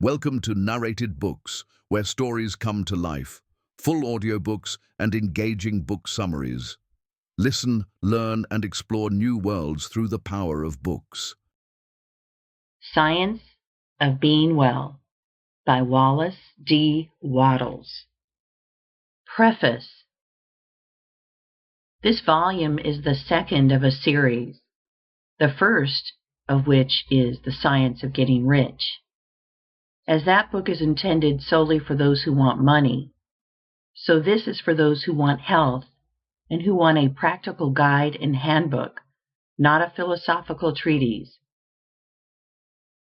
Welcome to Narrated Books, where stories come to life, full audiobooks and engaging book summaries. Listen, learn, and explore new worlds through the power of books. Science of Being Well by Wallace D. Wattles. Preface. This volume is the second of a series, the first of which is The Science of Getting Rich. As that book is intended solely for those who want money, so this is for those who want health and who want a practical guide and handbook, not a philosophical treatise.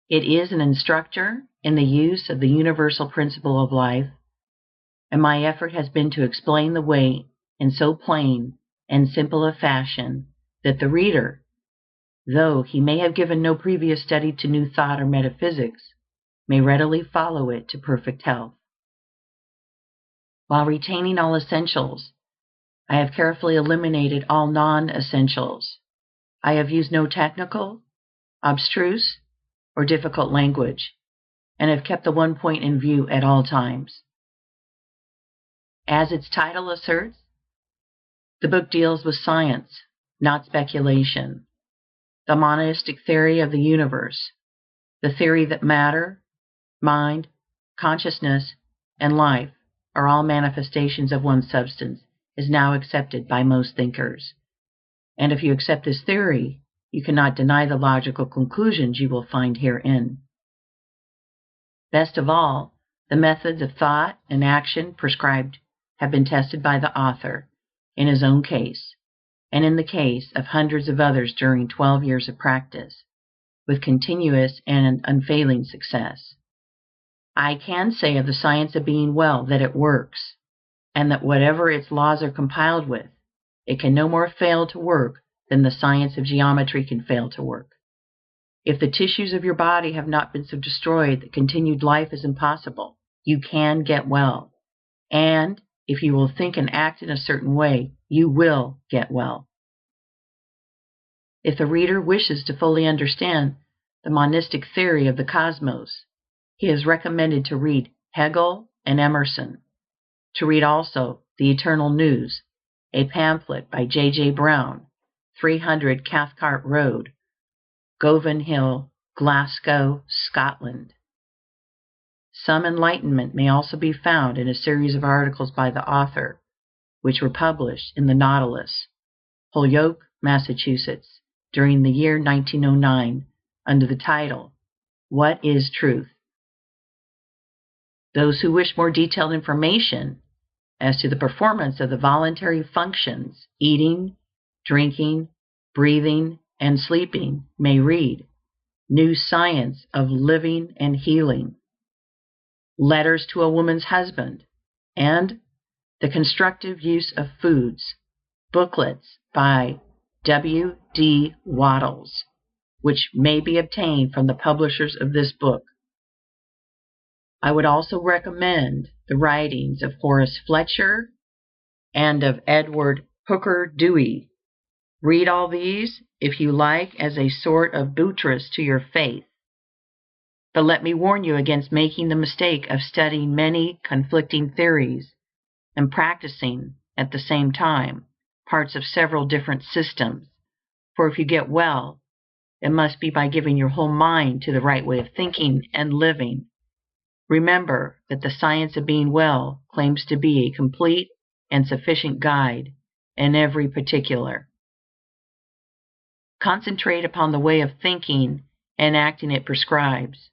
It is an instructor in the use of the universal principle of life, and my effort has been to explain the way in so plain and simple a fashion that the reader, though he may have given no previous study to New Thought or metaphysics, may readily follow it to perfect health. While retaining all essentials, I have carefully eliminated all non-essentials. I have used no technical, abstruse, or difficult language, and have kept the one point in view at all times. As its title asserts, the book deals with science, not speculation, the monistic theory of the universe, the theory that matter, mind, consciousness, and life are all manifestations of one substance, is now accepted by most thinkers. And if you accept this theory, you cannot deny the logical conclusions you will find herein. Best of all, the methods of thought and action prescribed have been tested by the author in his own case, and in the case of hundreds of others during 12 years of practice, with continuous and unfailing success. I can say of the science of being well that it works, and that whatever its laws are compiled with, it can no more fail to work than the science of geometry can fail to work. If the tissues of your body have not been so destroyed that continued life is impossible, you can get well. And if you will think and act in a certain way, you will get well. If the reader wishes to fully understand the monistic theory of the cosmos, he is recommended to read Hegel and Emerson, to read also The Eternal News, a pamphlet by J. Brown, 300 Cathcart Road, Govan Hill, Glasgow, Scotland. Some enlightenment may also be found in a series of articles by the author, which were published in the Nautilus, Holyoke, Massachusetts, during the year 1909, under the title, What is Truth? Those who wish more detailed information as to the performance of the voluntary functions, eating, drinking, breathing, and sleeping, may read New Science of Living and Healing, Letters to a Woman's Husband, and The Constructive Use of Foods, booklets by W. D. Wattles, which may be obtained from the publishers of this book. I would also recommend the writings of Horace Fletcher and of Edward Hooker Dewey. Read all these, if you like, as a sort of buttress to your faith. But let me warn you against making the mistake of studying many conflicting theories and practicing, at the same time, parts of several different systems. For if you get well, it must be by giving your whole mind to the right way of thinking and living. Remember that the science of being well claims to be a complete and sufficient guide in every particular. Concentrate upon the way of thinking and acting it prescribes,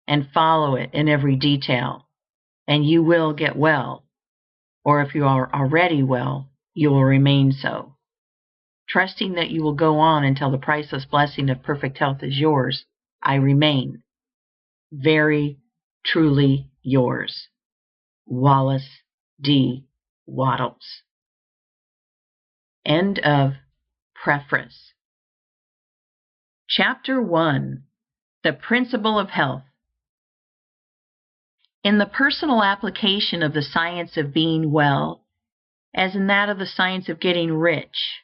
and follow it in every detail, and you will get well, or if you are already well, you will remain so. Trusting that you will go on until the priceless blessing of perfect health is yours, I remain, very truly yours, Wallace D. Wattles. End of preface. Chapter 1. The Principle of Health. In the personal application of the science of being well, as in that of the science of getting rich,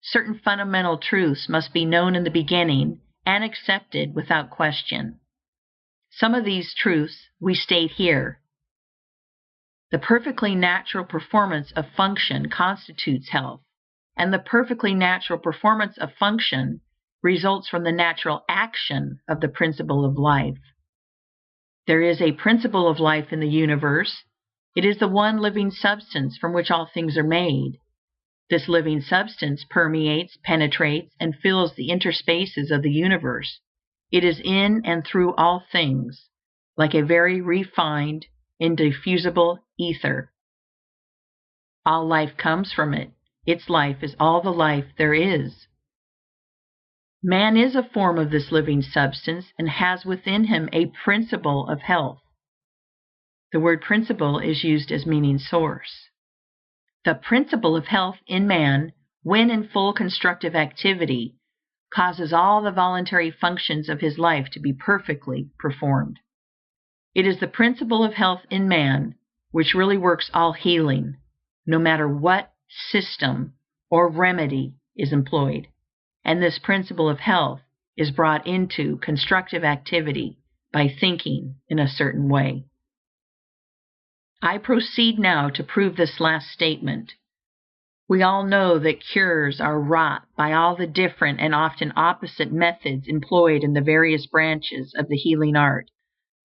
certain fundamental truths must be known in the beginning and accepted without question. Some of these truths we state here. The perfectly natural performance of function constitutes health, and the perfectly natural performance of function results from the natural action of the principle of life. There is a principle of life in the universe. It is the one living substance from which all things are made. This living substance permeates, penetrates, and fills the interspaces of the universe. It is in and through all things, like a very refined, indiffusible ether. All life comes from it. Its life is all the life there is. Man is a form of this living substance and has within him a principle of health. The word principle is used as meaning source. The principle of health in man, when in full constructive activity, causes all the voluntary functions of his life to be perfectly performed. It is the principle of health in man which really works all healing, no matter what system or remedy is employed. And this principle of health is brought into constructive activity by thinking in a certain way. I proceed now to prove this last statement. We all know that cures are wrought by all the different and often opposite methods employed in the various branches of the healing art.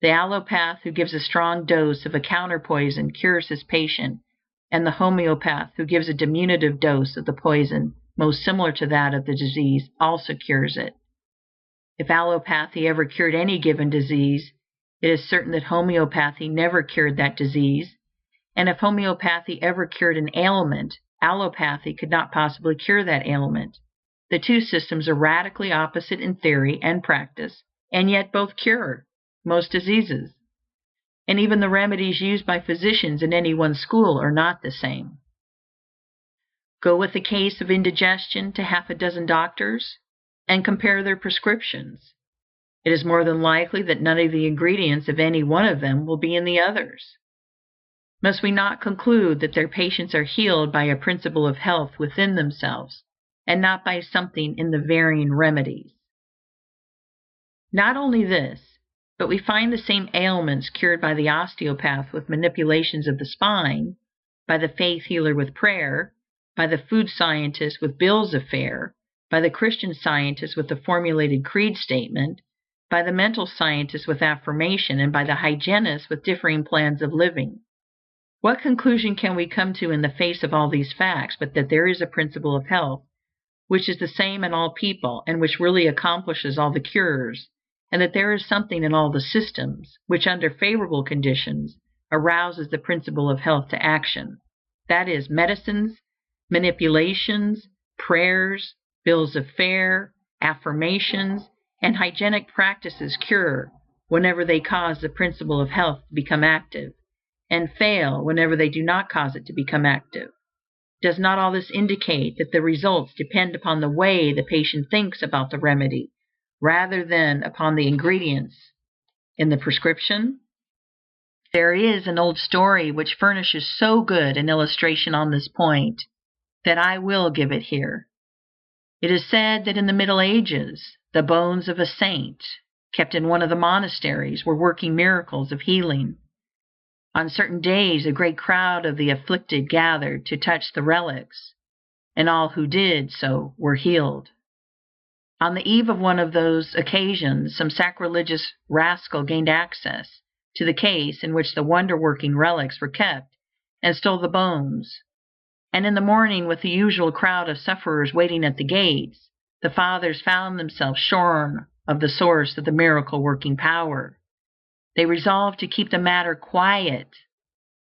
The allopath who gives a strong dose of a counterpoison cures his patient, and the homeopath who gives a diminutive dose of the poison most similar to that of the disease also cures it. If allopathy ever cured any given disease, it is certain that homeopathy never cured that disease, and if homeopathy ever cured an ailment, allopathy could not possibly cure that ailment. The two systems are radically opposite in theory and practice, and yet both cure most diseases. And even the remedies used by physicians in any one school are not the same. Go with a case of indigestion to half a dozen doctors and compare their prescriptions. It is more than likely that none of the ingredients of any one of them will be in the others. Must we not conclude that their patients are healed by a principle of health within themselves, and not by something in the varying remedies? Not only this, but we find the same ailments cured by the osteopath with manipulations of the spine, by the faith healer with prayer, by the food scientist with bills of fare, by the Christian Scientist with a formulated creed statement, by the mental scientist with affirmation, and by the hygienist with differing plans of living. What conclusion can we come to in the face of all these facts but that there is a principle of health which is the same in all people and which really accomplishes all the cures, and that there is something in all the systems which under favorable conditions arouses the principle of health to action? That is, medicines, manipulations, prayers, bills of fare, affirmations, and hygienic practices cure whenever they cause the principle of health to become active, and fail whenever they do not cause it to become active. Does not all this indicate that the results depend upon the way the patient thinks about the remedy, rather than upon the ingredients in the prescription? There is an old story which furnishes so good an illustration on this point that I will give it here. It is said that in the Middle Ages, the bones of a saint, kept in one of the monasteries, were working miracles of healing. On certain days, a great crowd of the afflicted gathered to touch the relics, and all who did so were healed. On the eve of one of those occasions, some sacrilegious rascal gained access to the case in which the wonder-working relics were kept, and stole the bones. And in the morning, with the usual crowd of sufferers waiting at the gates, the fathers found themselves shorn of the source of the miracle-working power. They resolved to keep the matter quiet,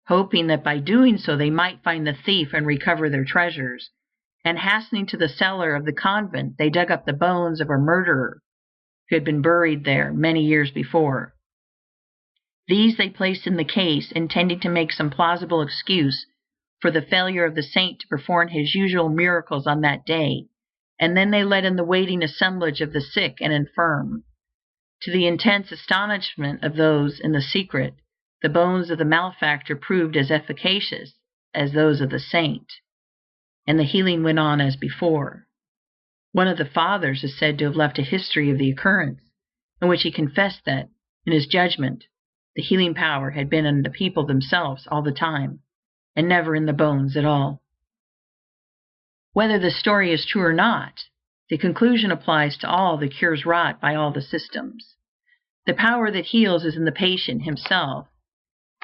hoping that by doing so they might find the thief and recover their treasures. And hastening to the cellar of the convent, they dug up the bones of a murderer who had been buried there many years before. These they placed in the case, intending to make some plausible excuse for the failure of the saint to perform his usual miracles on that day, and then they let in the waiting assemblage of the sick and infirm. To the intense astonishment of those in the secret, the bones of the malefactor proved as efficacious as those of the saint, and the healing went on as before. One of the fathers is said to have left a history of the occurrence, in which he confessed that, In his judgment, the healing power had been in the people themselves all the time, and never in the bones at all. Whether this story is true or not, the conclusion applies to all the cures wrought by all the systems. The power that heals is in the patient himself,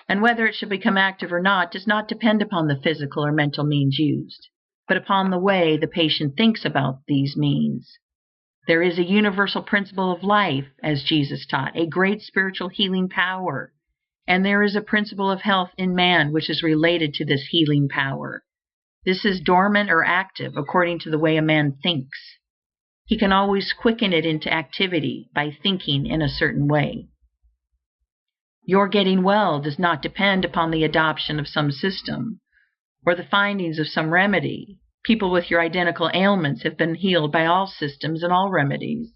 and whether it shall become active or not does not depend upon the physical or mental means used, but upon the way the patient thinks about these means. There is a universal principle of life, as Jesus taught, a great spiritual healing power, and there is a principle of health in man which is related to this healing power. This is dormant or active according to the way a man thinks. He can always quicken it into activity by thinking in a certain way. Your getting well does not depend upon the adoption of some system or the findings of some remedy. People with your identical ailments have been healed by all systems and all remedies.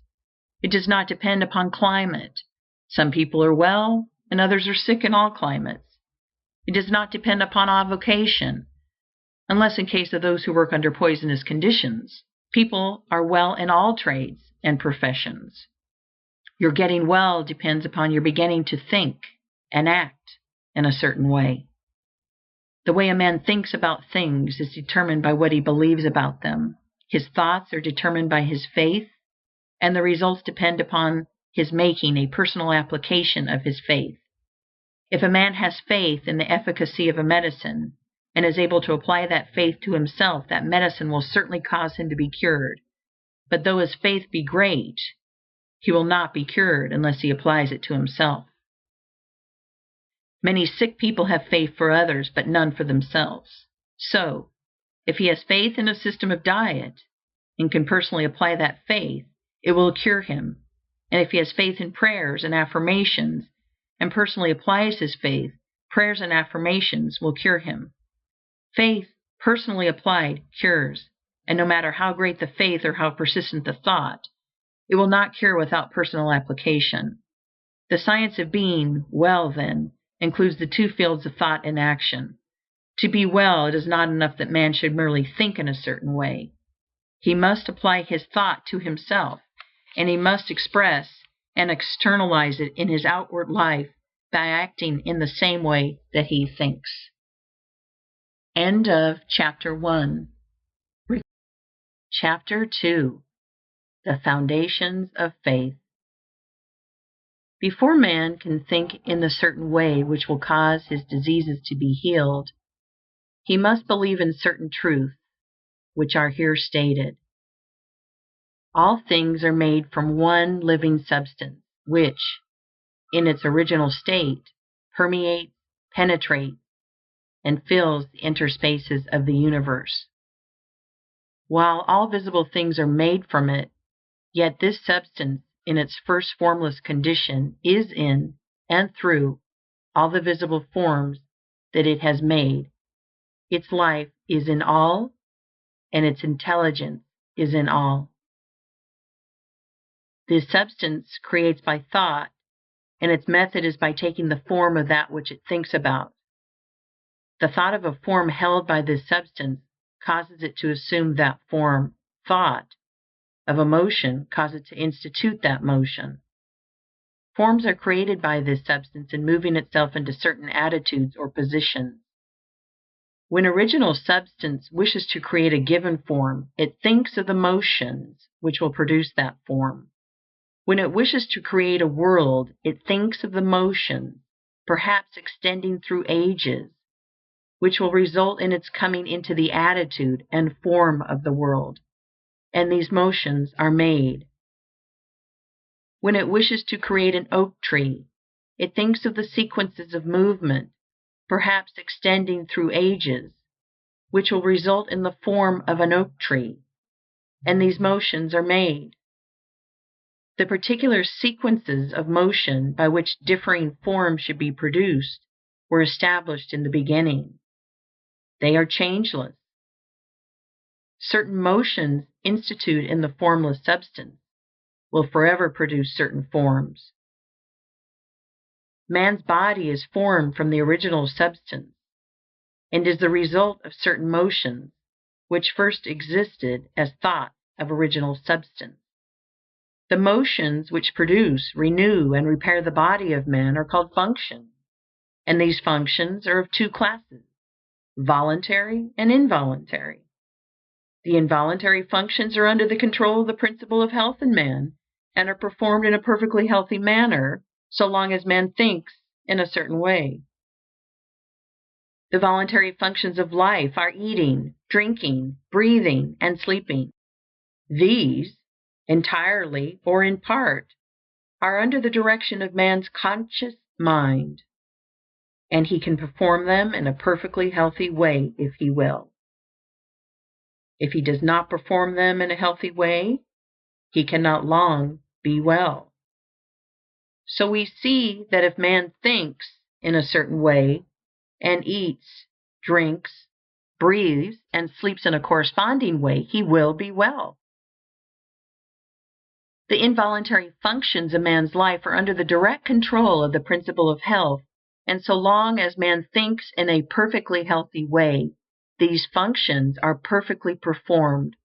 It does not depend upon climate. Some people are well and others are sick in all climates. It does not depend upon avocation, unless in case of those who work under poisonous conditions. People are well in all trades and professions. Your getting well depends upon your beginning to think and act in a certain way. The way a man thinks about things is determined by what he believes about them. His thoughts are determined by his faith, and the results depend upon his making a personal application of his faith. If a man has faith in the efficacy of a medicine and is able to apply that faith to himself, that medicine will certainly cause him to be cured. But though his faith be great, he will not be cured unless he applies it to himself. Many sick people have faith for others, but none for themselves. So, if he has faith in a system of diet and can personally apply that faith, it will cure him. And if he has faith in prayers and affirmations and personally applies his faith, prayers and affirmations will cure him. Faith, personally applied, cures, and no matter how great the faith or how persistent the thought, it will not cure without personal application. The science of being well, then, includes the two fields of thought and action. To be well, it is not enough that man should merely think in a certain way. He must apply his thought to himself, and he must express and externalize it in his outward life by acting in the same way that he thinks. End of Chapter 1. Chapter 2. The Foundations of Faith. Before man can think in the certain way which will cause his diseases to be healed, he must believe in certain truths, which are here stated. All things are made from one living substance, which, in its original state, permeates, penetrates, and fills the interspaces of the universe. While all visible things are made from it, yet this substance, in its first formless condition, is in and through all the visible forms that it has made. Its life is in all, and its intelligence is in all. This substance creates by thought, and its method is by taking the form of that which it thinks about. The thought of a form held by this substance causes it to assume that form. Thought of a motion causes it to institute that motion. Forms are created by this substance in moving itself into certain attitudes or positions. When original substance wishes to create a given form, it thinks of the motions which will produce that form. When it wishes to create a world, it thinks of the motions, perhaps extending through ages, which will result in its coming into the attitude and form of the world, and these motions are made. When it wishes to create an oak tree, it thinks of the sequences of movement, perhaps extending through ages, which will result in the form of an oak tree, and these motions are made. The particular sequences of motion by which differing forms should be produced were established in the beginning. They are changeless. Certain motions instituted in the formless substance will forever produce certain forms. Man's body is formed from the original substance and is the result of certain motions which first existed as thoughts of original substance. The motions which produce, renew, and repair the body of man are called functions, and these functions are of two classes: voluntary and involuntary. The involuntary functions are under the control of the Principle of Health in man, and are performed in a perfectly healthy manner so long as man thinks in a certain way. The voluntary functions of life are eating, drinking, breathing, and sleeping. These, entirely or in part, are under the direction of man's conscious mind, and he can perform them in a perfectly healthy way if he will. If he does not perform them in a healthy way, he cannot long be well. So we see that if man thinks in a certain way, and eats, drinks, breathes, and sleeps in a corresponding way, he will be well. The involuntary functions of man's life are under the direct control of the Principle of Health, and so long as man thinks in a perfectly healthy way, these functions are perfectly performed,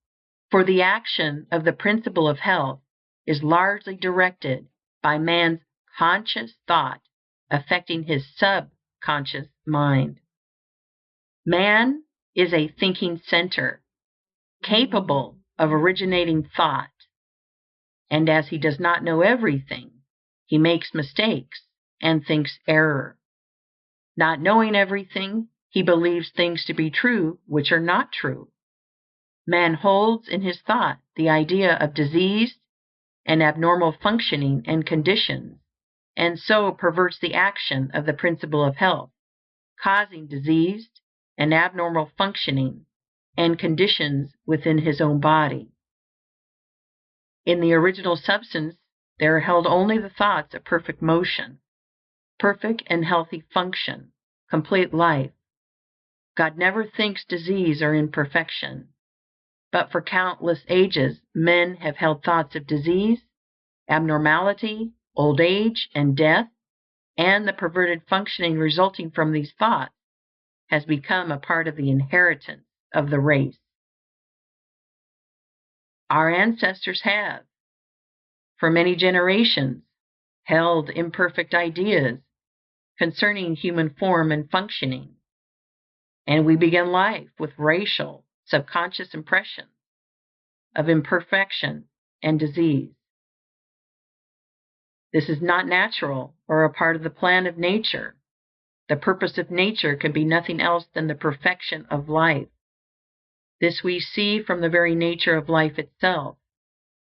for the action of the Principle of Health is largely directed by man's conscious thought affecting his subconscious mind. Man is a thinking center, capable of originating thought, and as he does not know everything, he makes mistakes and thinks error. Not knowing everything, he believes things to be true which are not true. Man holds in his thought the idea of diseased and abnormal functioning and conditions, and so perverts the action of the Principle of Health, causing diseased and abnormal functioning and conditions within his own body. In the original substance, there are held only the thoughts of perfect motion, perfect and healthy function, complete life. God never thinks disease or imperfection, but for countless ages men have held thoughts of disease, abnormality, old age, and death, and the perverted functioning resulting from these thoughts has become a part of the inheritance of the race. Our ancestors have, for many generations, held imperfect ideas concerning human form and functioning, and we begin life with racial, subconscious impressions of imperfection and disease. This is not natural or a part of the plan of nature. The purpose of nature can be nothing else than the perfection of life. This we see from the very nature of life itself.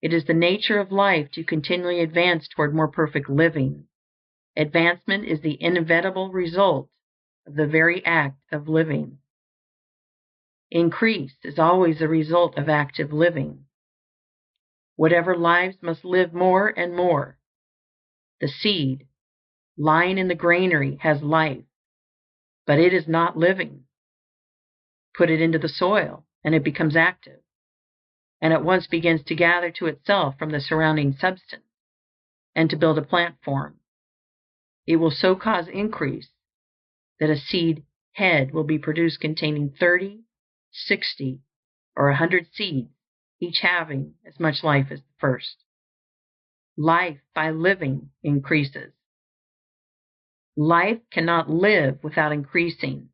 It is the nature of life to continually advance toward more perfect living. Advancement is the inevitable result of the very act of living. Increase is always the result of active living. Whatever lives must live more and more. The seed lying in the granary has life, but it is not living. Put it into the soil, and it becomes active, and at once begins to gather to itself from the surrounding substance, and to build a plant form. It will so cause increase that a seed head will be produced containing 30, 60, or 100 seeds, each having as much life as the first. Life by living increases. Life cannot live without increasing,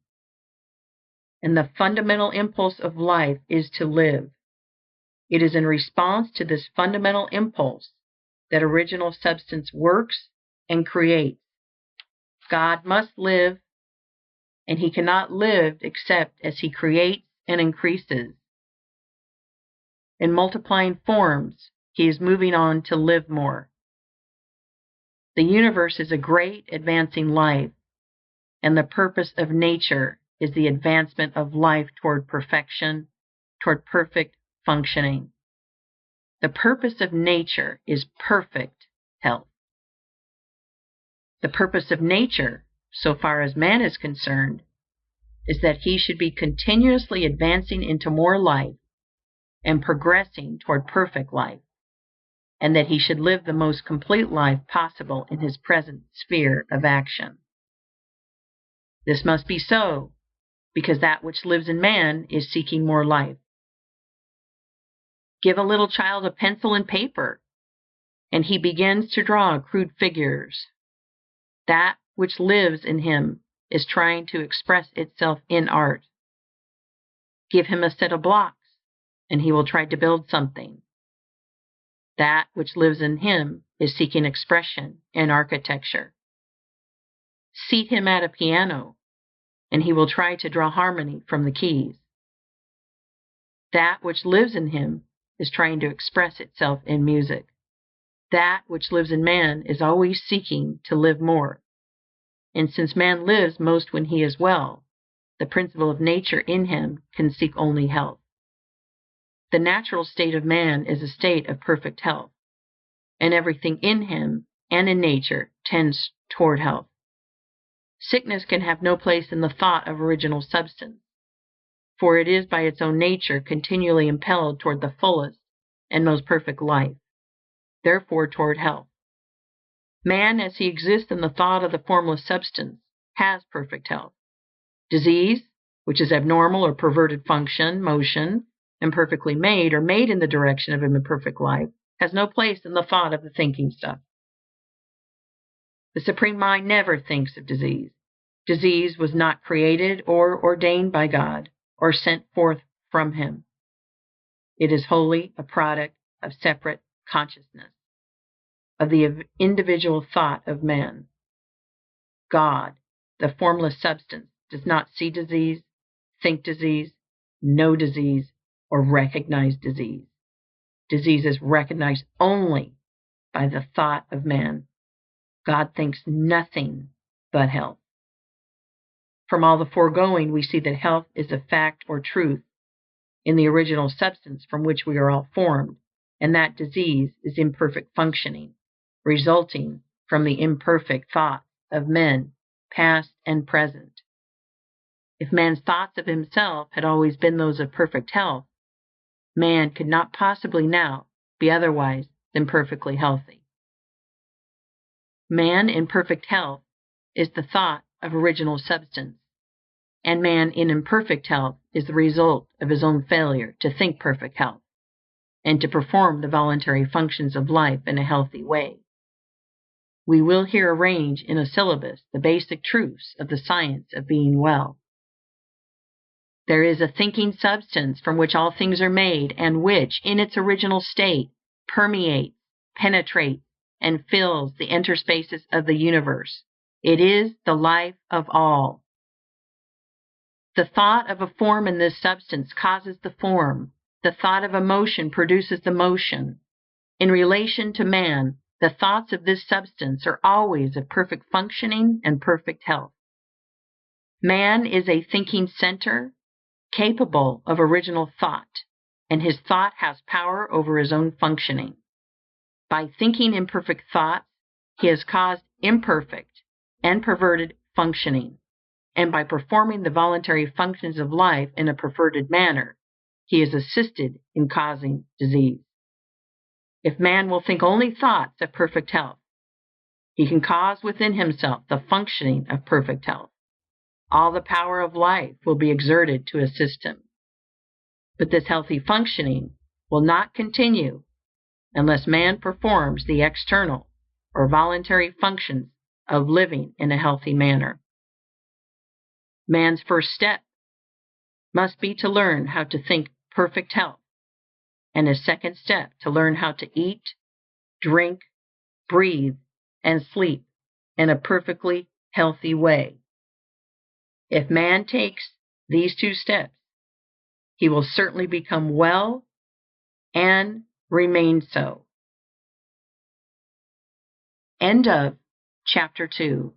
and the fundamental impulse of life is to live. It is in response to this fundamental impulse that original substance works and creates. God must live, and he cannot live except as he creates and increases. In multiplying forms, he is moving on to live more. The universe is a great advancing life, and the purpose of nature is the advancement of life toward perfection, toward perfect functioning. The purpose of nature is perfect health. The purpose of nature, so far as man is concerned, is that he should be continuously advancing into more life and progressing toward perfect life, and that he should live the most complete life possible in his present sphere of action. This must be so, because that which lives in man is seeking more life. Give a little child a pencil and paper, and he begins to draw crude figures. That which lives in him is trying to express itself in art. Give him a set of blocks, and he will try to build something. That which lives in him is seeking expression in architecture. Seat him at a piano, and he will try to draw harmony from the keys. That which lives in him is trying to express itself in music. That which lives in man is always seeking to live more. And since man lives most when he is well, the principle of nature in him can seek only health. The natural state of man is a state of perfect health, and everything in him and in nature tends toward health. Sickness can have no place in the thought of original substance, for it is by its own nature continually impelled toward the fullest and most perfect life, therefore toward health. Man, as he exists in the thought of the formless substance, has perfect health. Disease, which is abnormal or perverted function, motion, imperfectly made, or made in the direction of an imperfect life, has no place in the thought of the thinking stuff. The Supreme Mind never thinks of disease. Disease was not created or ordained by God or sent forth from Him. It is wholly a product of separate consciousness, of the individual thought of man. God, the formless substance, does not see disease, think disease, know disease, or recognize disease. Disease is recognized only by the thought of man. God thinks nothing but health. From all the foregoing, we see that health is a fact or truth in the original substance from which we are all formed, and that disease is imperfect functioning, resulting from the imperfect thoughts of men, past and present. If man's thoughts of himself had always been those of perfect health, man could not possibly now be otherwise than perfectly healthy. Man in perfect health is the thought of original substance, and man in imperfect health is the result of his own failure to think perfect health and to perform the voluntary functions of life in a healthy way. We will here arrange in a syllabus the basic truths of the science of being well. There is a thinking substance from which all things are made, and which, in its original state, permeates, penetrates, and fills the interspaces of the universe. It is the life of all. The thought of a form in this substance causes the form. The thought of a motion produces the motion. In relation to man, the thoughts of this substance are always of perfect functioning and perfect health. Man is a thinking center, capable of original thought, and his thought has power over his own functioning. By thinking imperfect thoughts, he has caused imperfect and perverted functioning, and by performing the voluntary functions of life in a perverted manner, he is assisted in causing disease. If man will think only thoughts of perfect health, he can cause within himself the functioning of perfect health. All the power of life will be exerted to assist him. But this healthy functioning will not continue unless man performs the external or voluntary functions of living in a healthy manner. Man's first step must be to learn how to think perfect health, and his second step to learn how to eat, drink, breathe, and sleep in a perfectly healthy way. If man takes these two steps, he will certainly become well and remain so. End of Chapter 2.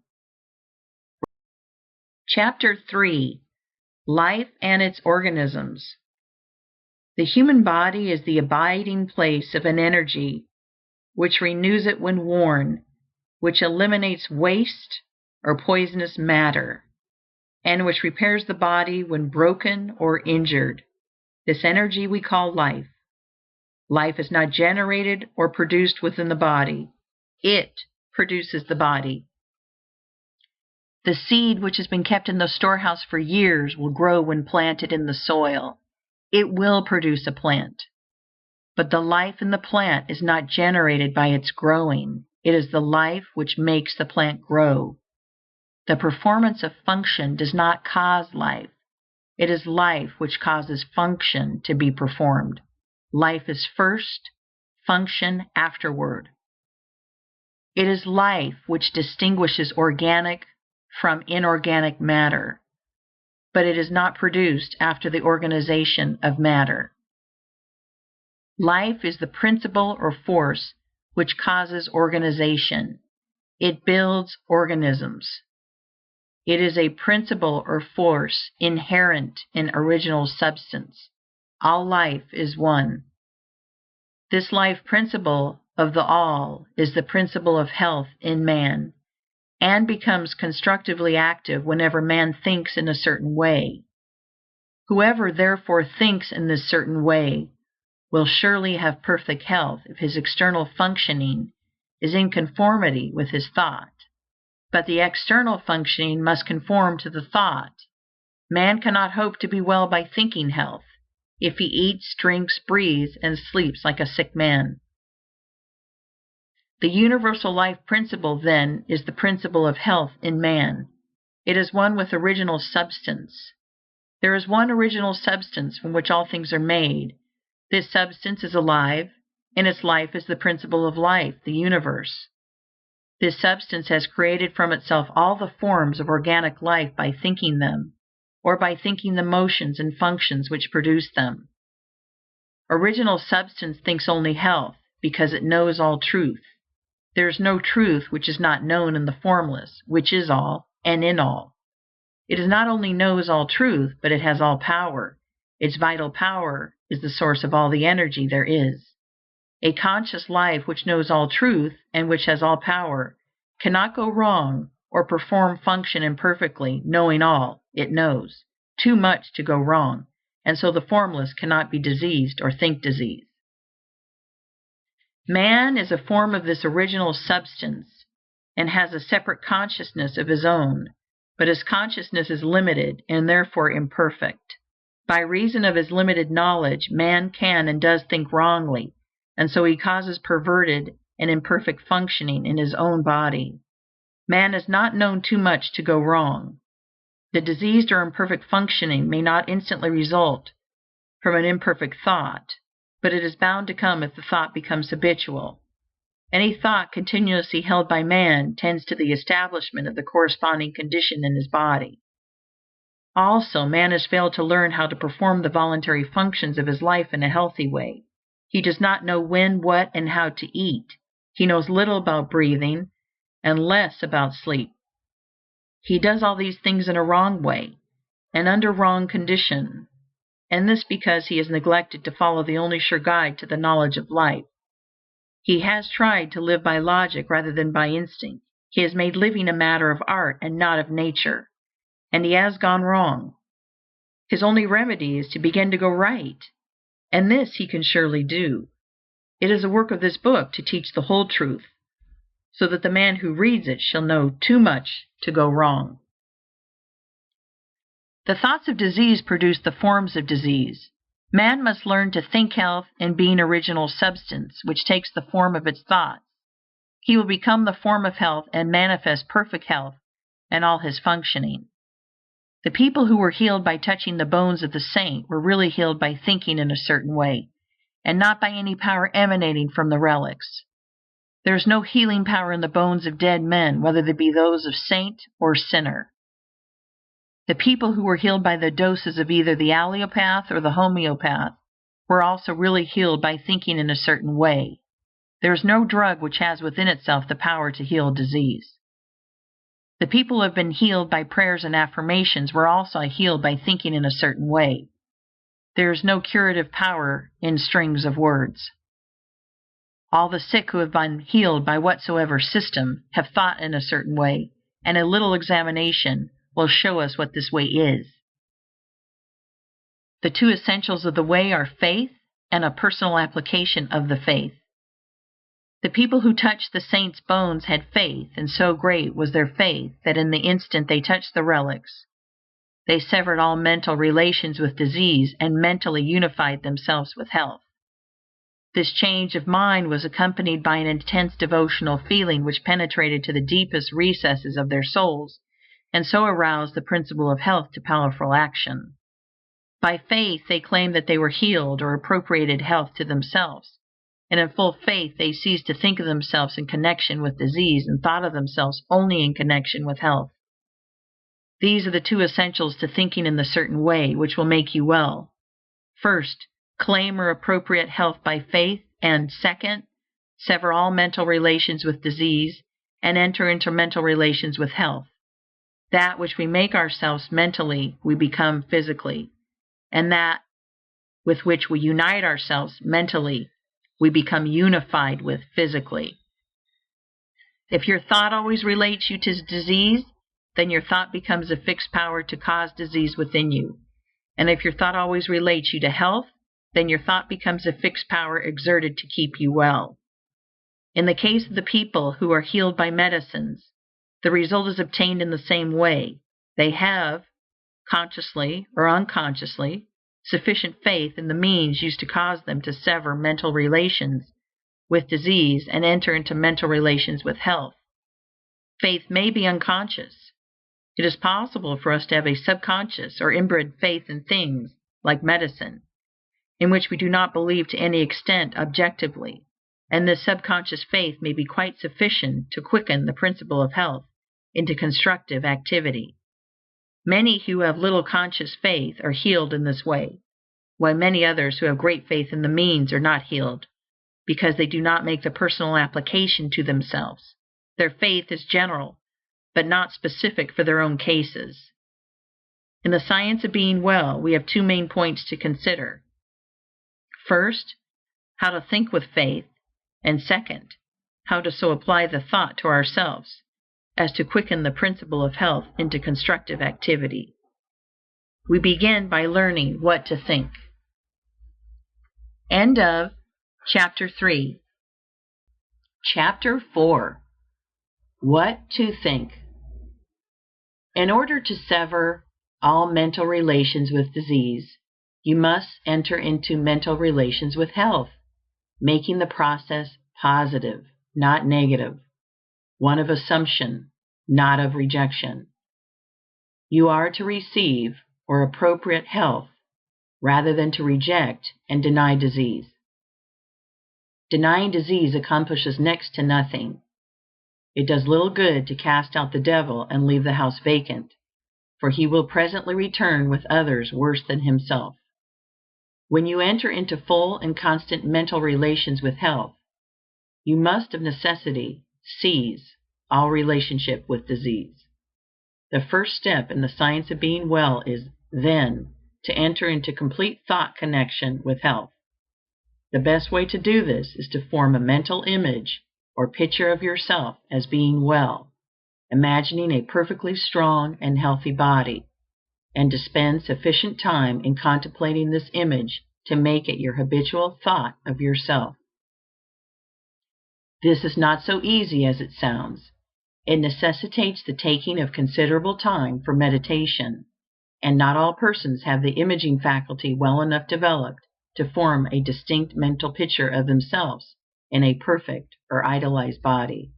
Chapter 3. Life and its organisms. The human body is the abiding place of an energy which renews it when worn, which eliminates waste or poisonous matter, and which repairs the body when broken or injured. This energy we call life. Life is not generated or produced within the body. It produces the body. The seed which has been kept in the storehouse for years will grow when planted in the soil. It will produce a plant. But the life in the plant is not generated by its growing. It is the life which makes the plant grow. The performance of function does not cause life. It is life which causes function to be performed. Life is first, function afterward. It is life which distinguishes organic from inorganic matter, but it is not produced after the organization of matter. Life is the principle or force which causes organization. It builds organisms. It is a principle or force inherent in original substance. All life is one. This life principle of the all is the principle of health in man, and becomes constructively active whenever man thinks in a certain way. Whoever therefore thinks in this certain way will surely have perfect health if his external functioning is in conformity with his thought. But the external functioning must conform to the thought. Man cannot hope to be well by thinking health, if he eats, drinks, breathes, and sleeps like a sick man. The universal life principle, then, is the principle of health in man. It is one with original substance. There is one original substance from which all things are made. This substance is alive, and its life is the principle of life, the universe. This substance has created from itself all the forms of organic life by thinking them, or by thinking the motions and functions which produce them. Original substance thinks only health, because it knows all truth. There is no truth which is not known in the Formless, which is all, and in all. It not only knows all truth, but it has all power. Its vital power is the source of all the energy there is. A conscious life which knows all truth, and which has all power, cannot go wrong or perform function imperfectly, knowing all it knows too much to go wrong, and so the Formless cannot be diseased or think disease. Man is a form of this original substance, and has a separate consciousness of his own, but his consciousness is limited and therefore imperfect. By reason of his limited knowledge, man can and does think wrongly, and so he causes perverted and imperfect functioning in his own body. Man is not known too much to go wrong. The diseased or imperfect functioning may not instantly result from an imperfect thought, but it is bound to come if the thought becomes habitual. Any thought continuously held by man tends to the establishment of the corresponding condition in his body. Also, man has failed to learn how to perform the voluntary functions of his life in a healthy way. He does not know when, what, and how to eat. He knows little about breathing and less about sleep. He does all these things in a wrong way and under wrong condition, and this because he has neglected to follow the only sure guide to the knowledge of life. He has tried to live by logic rather than by instinct. He has made living a matter of art and not of nature, and he has gone wrong. His only remedy is to begin to go right, and this he can surely do. It is the work of this book to teach the whole truth, so that the man who reads it shall know too much to go wrong. The thoughts of disease produce the forms of disease. Man must learn to think health and be an original substance, which takes the form of its thoughts. He will become the form of health and manifest perfect health in all his functioning. The people who were healed by touching the bones of the saint were really healed by thinking in a certain way, and not by any power emanating from the relics. There is no healing power in the bones of dead men, whether they be those of saint or sinner. The people who were healed by the doses of either the allopath or the homeopath were also really healed by thinking in a certain way. There is no drug which has within itself the power to heal disease. The people who have been healed by prayers and affirmations were also healed by thinking in a certain way. There is no curative power in strings of words. All the sick who have been healed by whatsoever system have thought in a certain way, and a little examination will show us what this way is. The two essentials of the way are faith and a personal application of the faith. The people who touched the saint's bones had faith, and so great was their faith that in the instant they touched the relics, they severed all mental relations with disease and mentally unified themselves with health. This change of mind was accompanied by an intense devotional feeling which penetrated to the deepest recesses of their souls, and so aroused the principle of health to powerful action. By faith they claimed that they were healed, or appropriated health to themselves, and in full faith they ceased to think of themselves in connection with disease and thought of themselves only in connection with health. These are the two essentials to thinking in the certain way which will make you well. First, claim or appropriate health by faith, and second, sever all mental relations with disease and enter into mental relations with health. That which we make ourselves mentally, we become physically, and that with which we unite ourselves mentally, we become unified with physically. If your thought always relates you to disease, then your thought becomes a fixed power to cause disease within you. And if your thought always relates you to health, then your thought becomes a fixed power exerted to keep you well. In the case of the people who are healed by medicines, the result is obtained in the same way. They have, consciously or unconsciously, sufficient faith in the means used to cause them to sever mental relations with disease and enter into mental relations with health. Faith may be unconscious. It is possible for us to have a subconscious or inbred faith in things like medicine, in which we do not believe to any extent objectively, and this subconscious faith may be quite sufficient to quicken the principle of health into constructive activity. Many who have little conscious faith are healed in this way, while many others who have great faith in the means are not healed, because they do not make the personal application to themselves. Their faith is general, but not specific for their own cases. In the science of being well, we have two main points to consider. First, how to think with faith, and second, how to so apply the thought to ourselves as to quicken the principle of health into constructive activity. We begin by learning what to think. End of Chapter 3. Chapter 4. What to think. In order to sever all mental relations with disease, you must enter into mental relations with health, making the process positive, not negative, one of assumption, not of rejection. You are to receive or appropriate health rather than to reject and deny disease. Denying disease accomplishes next to nothing. It does little good to cast out the devil and leave the house vacant, for he will presently return with others worse than himself. When you enter into full and constant mental relations with health, you must of necessity cease all relationship with disease. The first step in the science of being well is, then, to enter into complete thought connection with health. The best way to do this is to form a mental image or picture of yourself as being well, imagining a perfectly strong and healthy body, and to spend sufficient time in contemplating this image to make it your habitual thought of yourself. This is not so easy as it sounds. It necessitates the taking of considerable time for meditation, and not all persons have the imaging faculty well enough developed to form a distinct mental picture of themselves in a perfect or idealized body.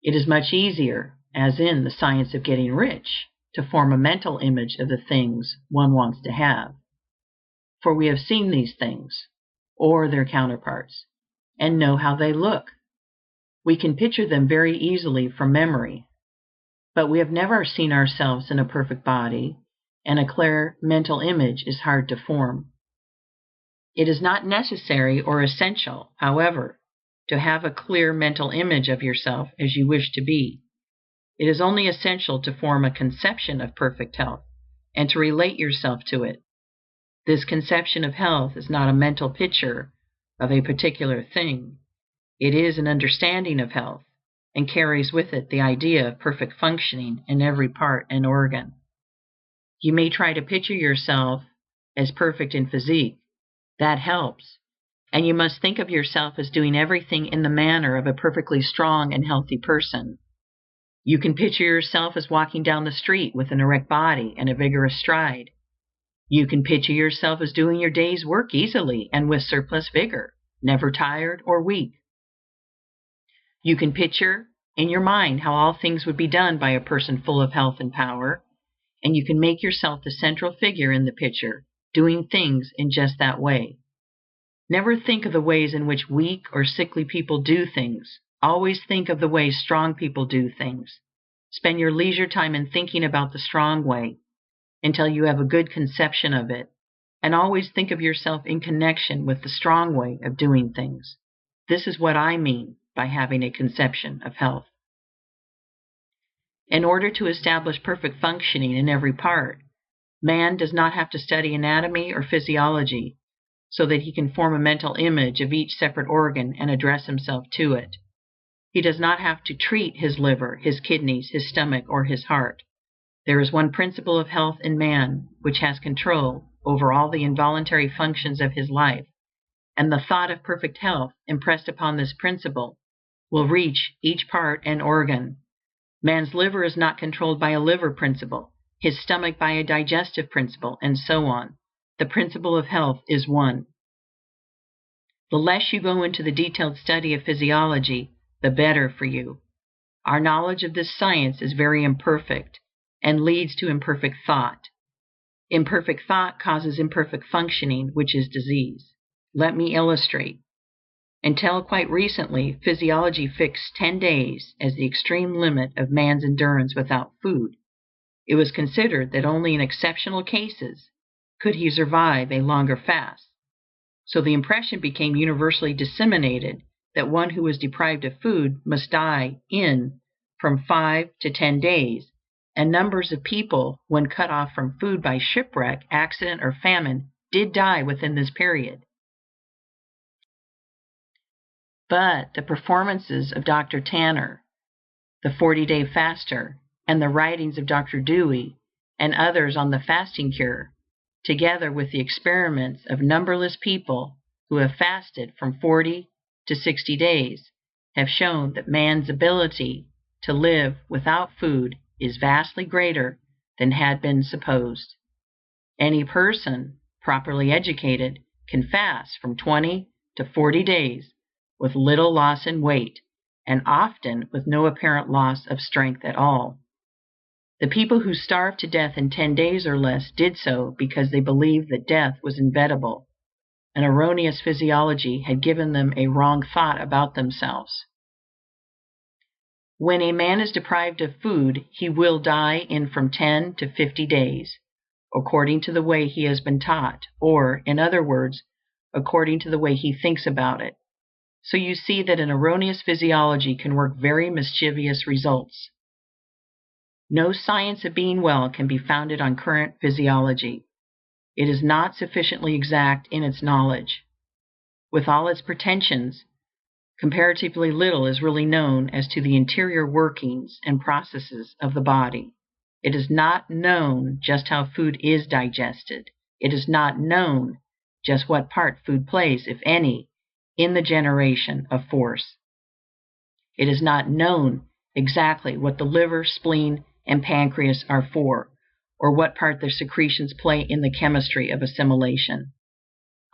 It is much easier, as in the science of getting rich, to form a mental image of the things one wants to have, for we have seen these things, or their counterparts, and know how they look. We can picture them very easily from memory, but we have never seen ourselves in a perfect body, and a clear mental image is hard to form. It is not necessary or essential, however, to have a clear mental image of yourself as you wish to be. It is only essential to form a conception of perfect health and to relate yourself to it. This conception of health is not a mental picture of a particular thing. It is an understanding of health, and carries with it the idea of perfect functioning in every part and organ. You may try to picture yourself as perfect in physique. That helps, and you must think of yourself as doing everything in the manner of a perfectly strong and healthy person. You can picture yourself as walking down the street with an erect body and a vigorous stride. You can picture yourself as doing your day's work easily and with surplus vigor, never tired or weak. You can picture in your mind how all things would be done by a person full of health and power, and you can make yourself the central figure in the picture, doing things in just that way. Never think of the ways in which weak or sickly people do things. Always think of the way strong people do things. Spend your leisure time in thinking about the strong way until you have a good conception of it, and always think of yourself in connection with the strong way of doing things. This is what I mean by having a conception of health. In order to establish perfect functioning in every part, man does not have to study anatomy or physiology so that he can form a mental image of each separate organ and address himself to it. He does not have to treat his liver, his kidneys, his stomach, or his heart. There is one principle of health in man which has control over all the involuntary functions of his life, and the thought of perfect health impressed upon this principle will reach each part and organ. Man's liver is not controlled by a liver principle, his stomach by a digestive principle, and so on. The principle of health is one. The less you go into the detailed study of physiology, the better for you. Our knowledge of this science is very imperfect and leads to imperfect thought. Imperfect thought causes imperfect functioning, which is disease. Let me illustrate. Until quite recently, physiology fixed 10 days as the extreme limit of man's endurance without food. It was considered that only in exceptional cases could he survive a longer fast. So the impression became universally disseminated that one who was deprived of food must die in from 5 to 10 days, and numbers of people, when cut off from food by shipwreck, accident, or famine, did die within this period. But the performances of Dr. Tanner, the 40-day faster, and the writings of Dr. Dewey and others on the fasting cure, together with the experiments of numberless people who have fasted from 40 to 60 days, have shown that man's ability to live without food is vastly greater than had been supposed. Any person, properly educated, can fast from 20 to 40 days with little loss in weight, and often with no apparent loss of strength at all. The people who starved to death in 10 days or less did so because they believed that death was inevitable. An erroneous physiology had given them a wrong thought about themselves. When a man is deprived of food, he will die in from 10 to 50 days, according to the way he has been taught, or, in other words, according to the way he thinks about it. So you see that an erroneous physiology can work very mischievous results. No science of being well can be founded on current physiology. It is not sufficiently exact in its knowledge. With all its pretensions, comparatively little is really known as to the interior workings and processes of the body. It is not known just how food is digested. It is not known just what part food plays, if any, in the generation of force. It is not known exactly what the liver, spleen, and pancreas are for, or what part their secretions play in the chemistry of assimilation.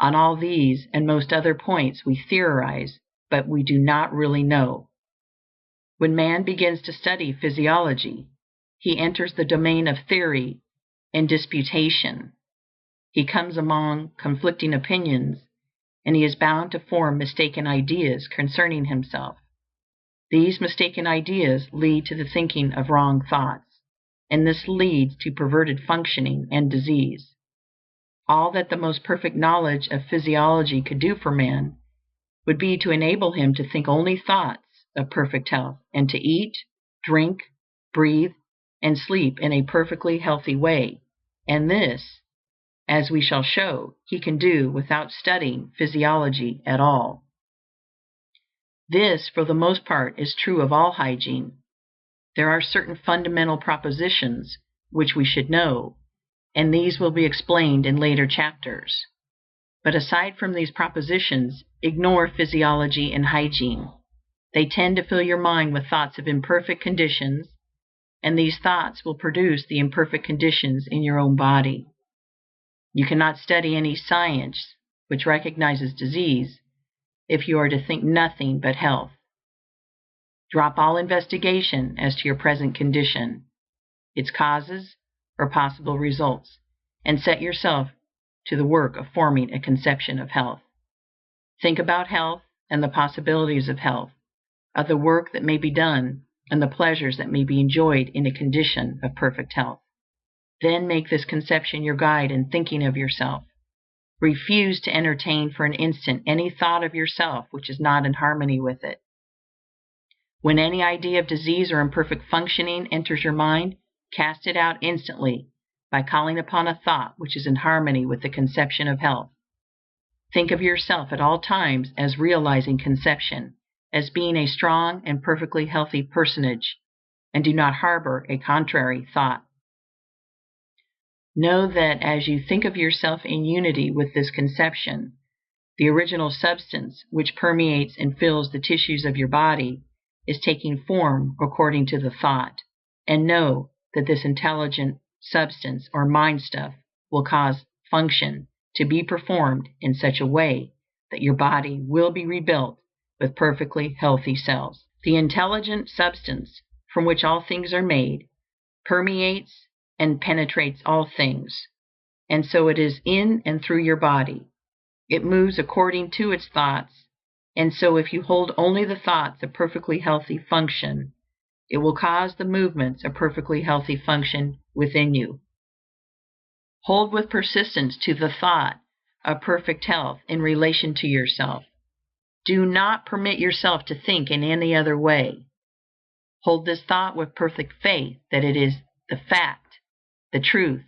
On all these and most other points we theorize, but we do not really know. When man begins to study physiology, he enters the domain of theory and disputation. He comes among conflicting opinions, and he is bound to form mistaken ideas concerning himself. These mistaken ideas lead to the thinking of wrong thoughts, and this leads to perverted functioning and disease. All that the most perfect knowledge of physiology could do for man would be to enable him to think only thoughts of perfect health, and to eat, drink, breathe, and sleep in a perfectly healthy way, and this, as we shall show, he can do without studying physiology at all. This, for the most part, is true of all hygiene. There are certain fundamental propositions which we should know, and these will be explained in later chapters. But aside from these propositions, ignore physiology and hygiene. They tend to fill your mind with thoughts of imperfect conditions, and these thoughts will produce the imperfect conditions in your own body. You cannot study any science which recognizes disease if you are to think nothing but health. Drop all investigation as to your present condition, its causes or possible results, and set yourself to the work of forming a conception of health. Think about health and the possibilities of health, of the work that may be done and the pleasures that may be enjoyed in a condition of perfect health. Then make this conception your guide in thinking of yourself. Refuse to entertain for an instant any thought of yourself which is not in harmony with it. When any idea of disease or imperfect functioning enters your mind, cast it out instantly by calling upon a thought which is in harmony with the conception of health. Think of yourself at all times as realizing conception, as being a strong and perfectly healthy personage, and do not harbor a contrary thought. Know that as you think of yourself in unity with this conception, the original substance which permeates and fills the tissues of your body is taking form according to the thought, and know that this intelligent substance or mind stuff will cause function to be performed in such a way that your body will be rebuilt with perfectly healthy cells. The intelligent substance from which all things are made permeates and penetrates all things, and so it is in and through your body. It moves according to its thoughts, and so if you hold only the thoughts of perfectly healthy function, it will cause the movements of perfectly healthy function within you. Hold with persistence to the thought of perfect health in relation to yourself. Do not permit yourself to think in any other way. Hold this thought with perfect faith that it is the fact, the truth.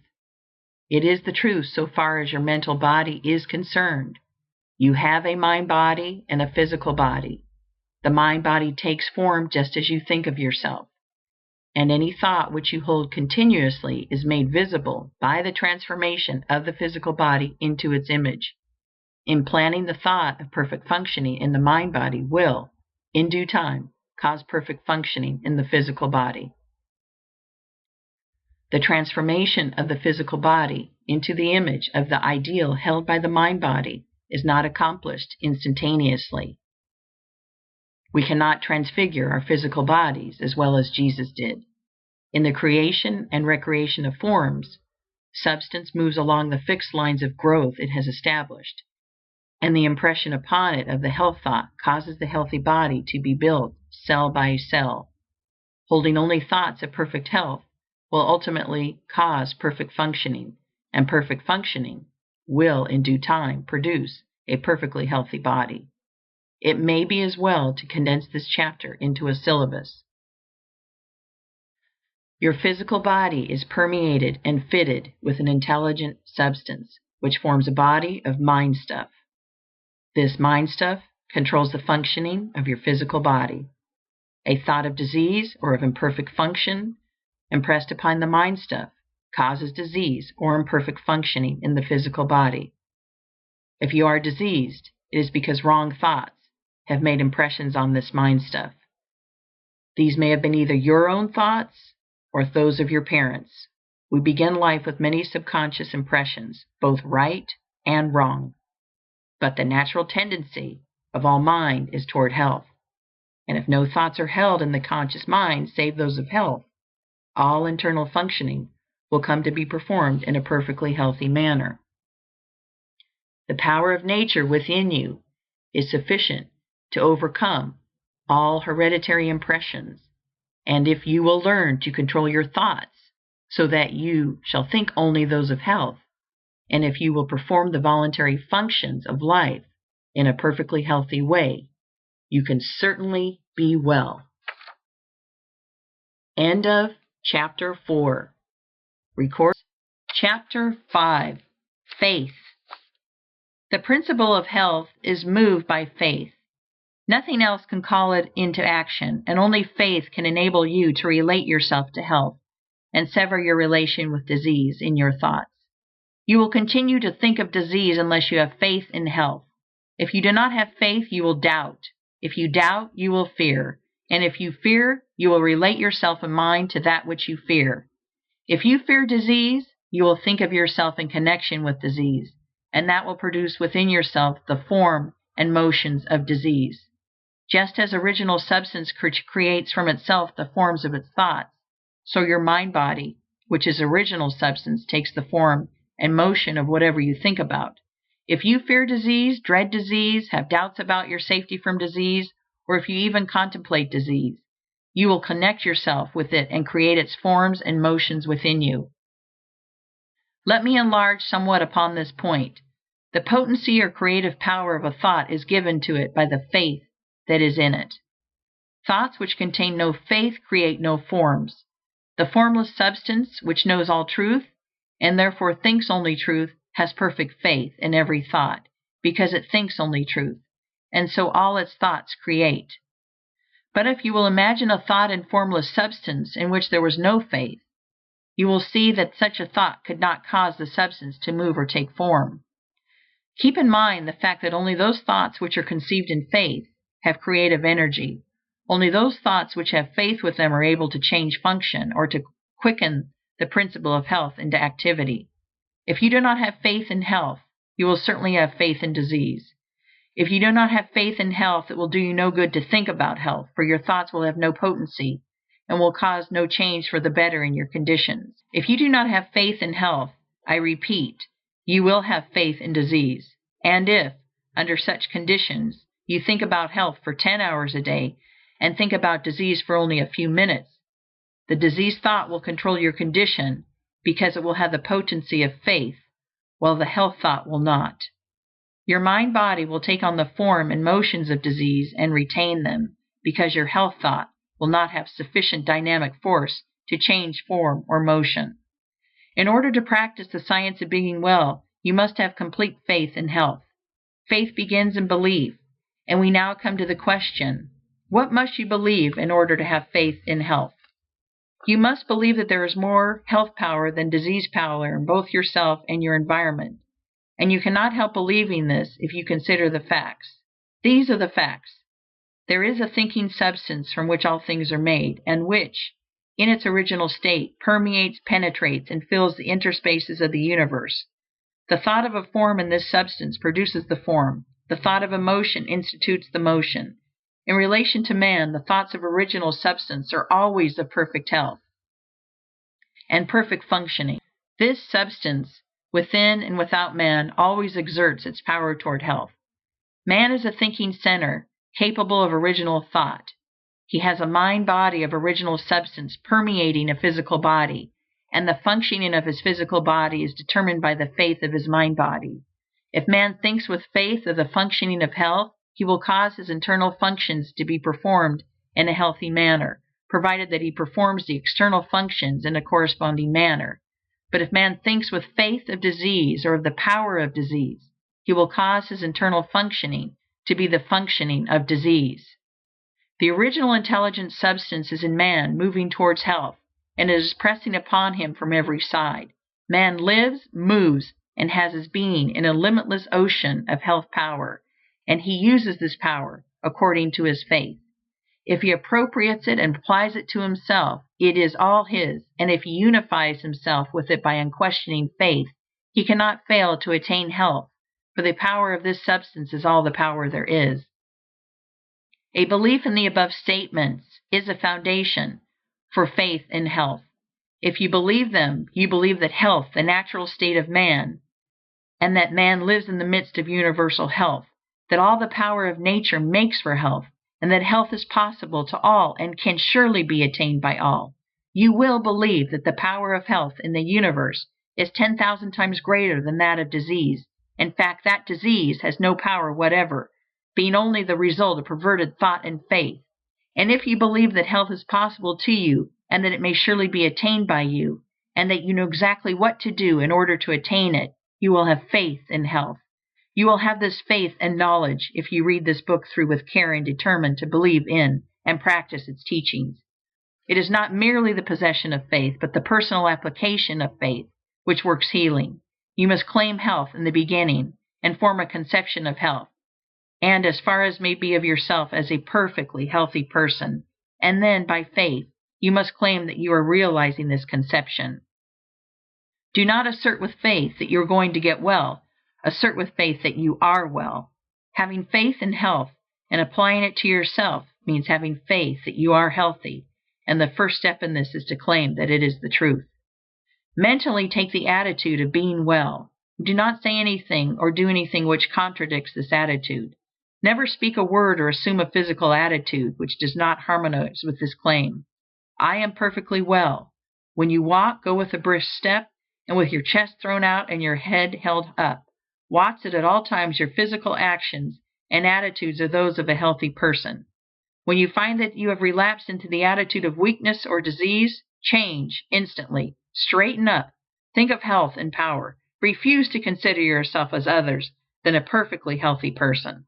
It is the truth so far as your mental body is concerned. You have a mind body and a physical body. The mind body takes form just as you think of yourself, and any thought which you hold continuously is made visible by the transformation of the physical body into its image. Implanting the thought of perfect functioning in the mind body will, in due time, cause perfect functioning in the physical body. The transformation of the physical body into the image of the ideal held by the mind body is not accomplished instantaneously. We cannot transfigure our physical bodies as well as Jesus did. In the creation and recreation of forms, substance moves along the fixed lines of growth it has established, and the impression upon it of the health thought causes the healthy body to be built cell by cell. Holding only thoughts of perfect health will ultimately cause perfect functioning, and perfect functioning will in due time produce a perfectly healthy body. It may be as well to condense this chapter into a syllabus. Your physical body is permeated and fitted with an intelligent substance, which forms a body of mind stuff. This mind stuff controls the functioning of your physical body. A thought of disease or of imperfect function impressed upon the mind stuff causes disease or imperfect functioning in the physical body. If you are diseased, it is because wrong thoughts have made impressions on this mind stuff. These may have been either your own thoughts or those of your parents. We begin life with many subconscious impressions, both right and wrong. But the natural tendency of all mind is toward health. And if no thoughts are held in the conscious mind save those of health, all internal functioning will come to be performed in a perfectly healthy manner. The power of nature within you is sufficient to overcome all hereditary impressions, and if you will learn to control your thoughts so that you shall think only those of health, and if you will perform the voluntary functions of life in a perfectly healthy way, you can certainly be well. End of Chapter 4. Record Chapter 5. Faith. The principle of health is moved by faith. Nothing else can call it into action, and only faith can enable you to relate yourself to health and sever your relation with disease in your thoughts. You will continue to think of disease unless you have faith in health. If you do not have faith, you will doubt. If you doubt, you will fear. And if you fear, you will relate yourself in mind to that which you fear. If you fear disease, you will think of yourself in connection with disease, and that will produce within yourself the form and motions of disease. Just as original substance creates from itself the forms of its thoughts, so your mind body, which is original substance, takes the form and motion of whatever you think about. If you fear disease, dread disease, have doubts about your safety from disease, or if you even contemplate disease, you will connect yourself with it and create its forms and motions within you. Let me enlarge somewhat upon this point. The potency or creative power of a thought is given to it by the faith that is in it. Thoughts which contain no faith create no forms. The formless substance, which knows all truth, and therefore thinks only truth, has perfect faith in every thought, because it thinks only truth, and so all its thoughts create. But if you will imagine a thought in formless substance in which there was no faith, you will see that such a thought could not cause the substance to move or take form. Keep in mind the fact that only those thoughts which are conceived in faith have creative energy. Only those thoughts which have faith with them are able to change function or to quicken the principle of health into activity. If you do not have faith in health, you will certainly have faith in disease. If you do not have faith in health, it will do you no good to think about health, for your thoughts will have no potency and will cause no change for the better in your conditions. If you do not have faith in health, I repeat, you will have faith in disease. And if, under such conditions, you think about health for 10 hours a day and think about disease for only a few minutes, the disease thought will control your condition because it will have the potency of faith, while the health thought will not. Your mind-body will take on the form and motions of disease and retain them, because your health thought will not have sufficient dynamic force to change form or motion. In order to practice the science of being well, you must have complete faith in health. Faith begins in belief, and we now come to the question, what must you believe in order to have faith in health? You must believe that there is more health power than disease power in both yourself and your environment, and you cannot help believing this if you consider the facts. These are the facts. There is a thinking substance from which all things are made, and which, in its original state, permeates, penetrates, and fills the interspaces of the universe. The thought of a form in this substance produces the form. The thought of a motion institutes the motion. In relation to man, the thoughts of original substance are always of perfect health and perfect functioning. This substance, within and without man, always exerts its power toward health. Man is a thinking center, capable of original thought. He has a mind-body of original substance permeating a physical body, and the functioning of his physical body is determined by the faith of his mind-body. If man thinks with faith of the functioning of health, he will cause his internal functions to be performed in a healthy manner, provided that he performs the external functions in a corresponding manner. But if man thinks with faith of disease or of the power of disease, he will cause his internal functioning to be the functioning of disease. The original intelligent substance is in man, moving towards health, and it is pressing upon him from every side. Man lives, moves, and has his being in a limitless ocean of health power, and he uses this power according to his faith. If he appropriates it and applies it to himself, it is all his, and if he unifies himself with it by unquestioning faith, he cannot fail to attain health, for the power of this substance is all the power there is. A belief in the above statements is a foundation for faith in health. If you believe them, you believe that health, the natural state of man, and that man lives in the midst of universal health, that all the power of nature makes for health, and that health is possible to all and can surely be attained by all. You will believe that the power of health in the universe is 10,000 times greater than that of disease. In fact, that disease has no power whatever, being only the result of perverted thought and faith. And if you believe that health is possible to you, and that it may surely be attained by you, and that you know exactly what to do in order to attain it, you will have faith in health. You will have this faith and knowledge if you read this book through with care and determine to believe in and practice its teachings. It is not merely the possession of faith, but the personal application of faith, which works healing. You must claim health in the beginning and form a conception of health, and as far as may be of yourself as a perfectly healthy person, and then, by faith, you must claim that you are realizing this conception. Do not assert with faith that you are going to get well. Assert with faith that you are well. Having faith in health and applying it to yourself means having faith that you are healthy, and the first step in this is to claim that it is the truth. Mentally take the attitude of being well. Do not say anything or do anything which contradicts this attitude. Never speak a word or assume a physical attitude which does not harmonize with this claim. I am perfectly well. When you walk, go with a brisk step and with your chest thrown out and your head held up. Watch that at all times your physical actions and attitudes are those of a healthy person. When you find that you have relapsed into the attitude of weakness or disease, change instantly. Straighten up. Think of health and power. Refuse to consider yourself as others than a perfectly healthy person.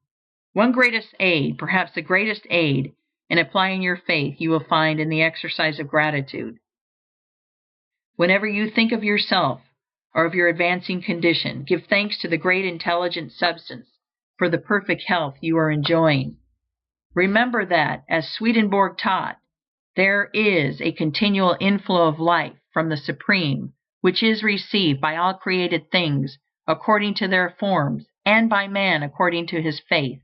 One greatest aid, perhaps the greatest aid, in applying your faith you will find in the exercise of gratitude. Whenever you think of yourself or of your advancing condition, give thanks to the great intelligent substance for the perfect health you are enjoying. Remember that, as Swedenborg taught, there is a continual inflow of life from the Supreme, which is received by all created things according to their forms, and by man according to his faith.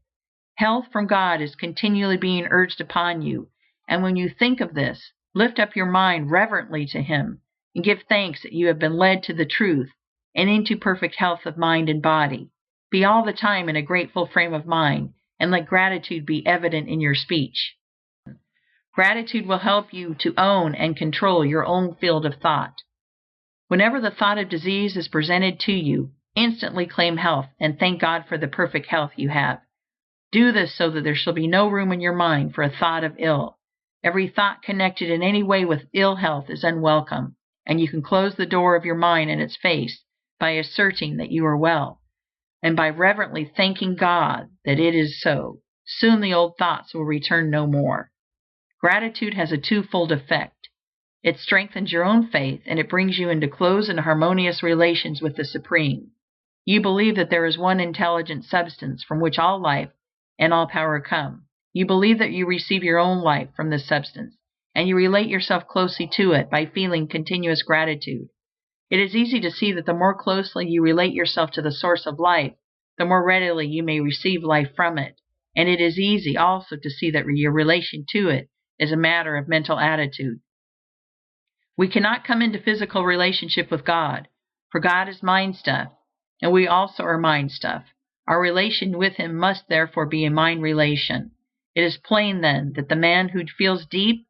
Health from God is continually being urged upon you, and when you think of this, lift up your mind reverently to Him, and give thanks that you have been led to the truth and into perfect health of mind and body. Be all the time in a grateful frame of mind, and let gratitude be evident in your speech. Gratitude will help you to own and control your own field of thought. Whenever the thought of disease is presented to you, instantly claim health and thank God for the perfect health you have. Do this so that there shall be no room in your mind for a thought of ill. Every thought connected in any way with ill health is unwelcome, and you can close the door of your mind in its face by asserting that you are well, and by reverently thanking God that it is so. Soon the old thoughts will return no more. Gratitude has a twofold effect. It strengthens your own faith, and it brings you into close and harmonious relations with the Supreme. You believe that there is one intelligent substance from which all life and all power come. You believe that you receive your own life from this substance, and you relate yourself closely to it by feeling continuous gratitude. It is easy to see that the more closely you relate yourself to the source of life, the more readily you may receive life from it, and it is easy also to see that your relation to it is a matter of mental attitude. We cannot come into physical relationship with God, for God is mind stuff, and we also are mind stuff. Our relation with Him must therefore be a mind relation. It is plain then that the man who feels deep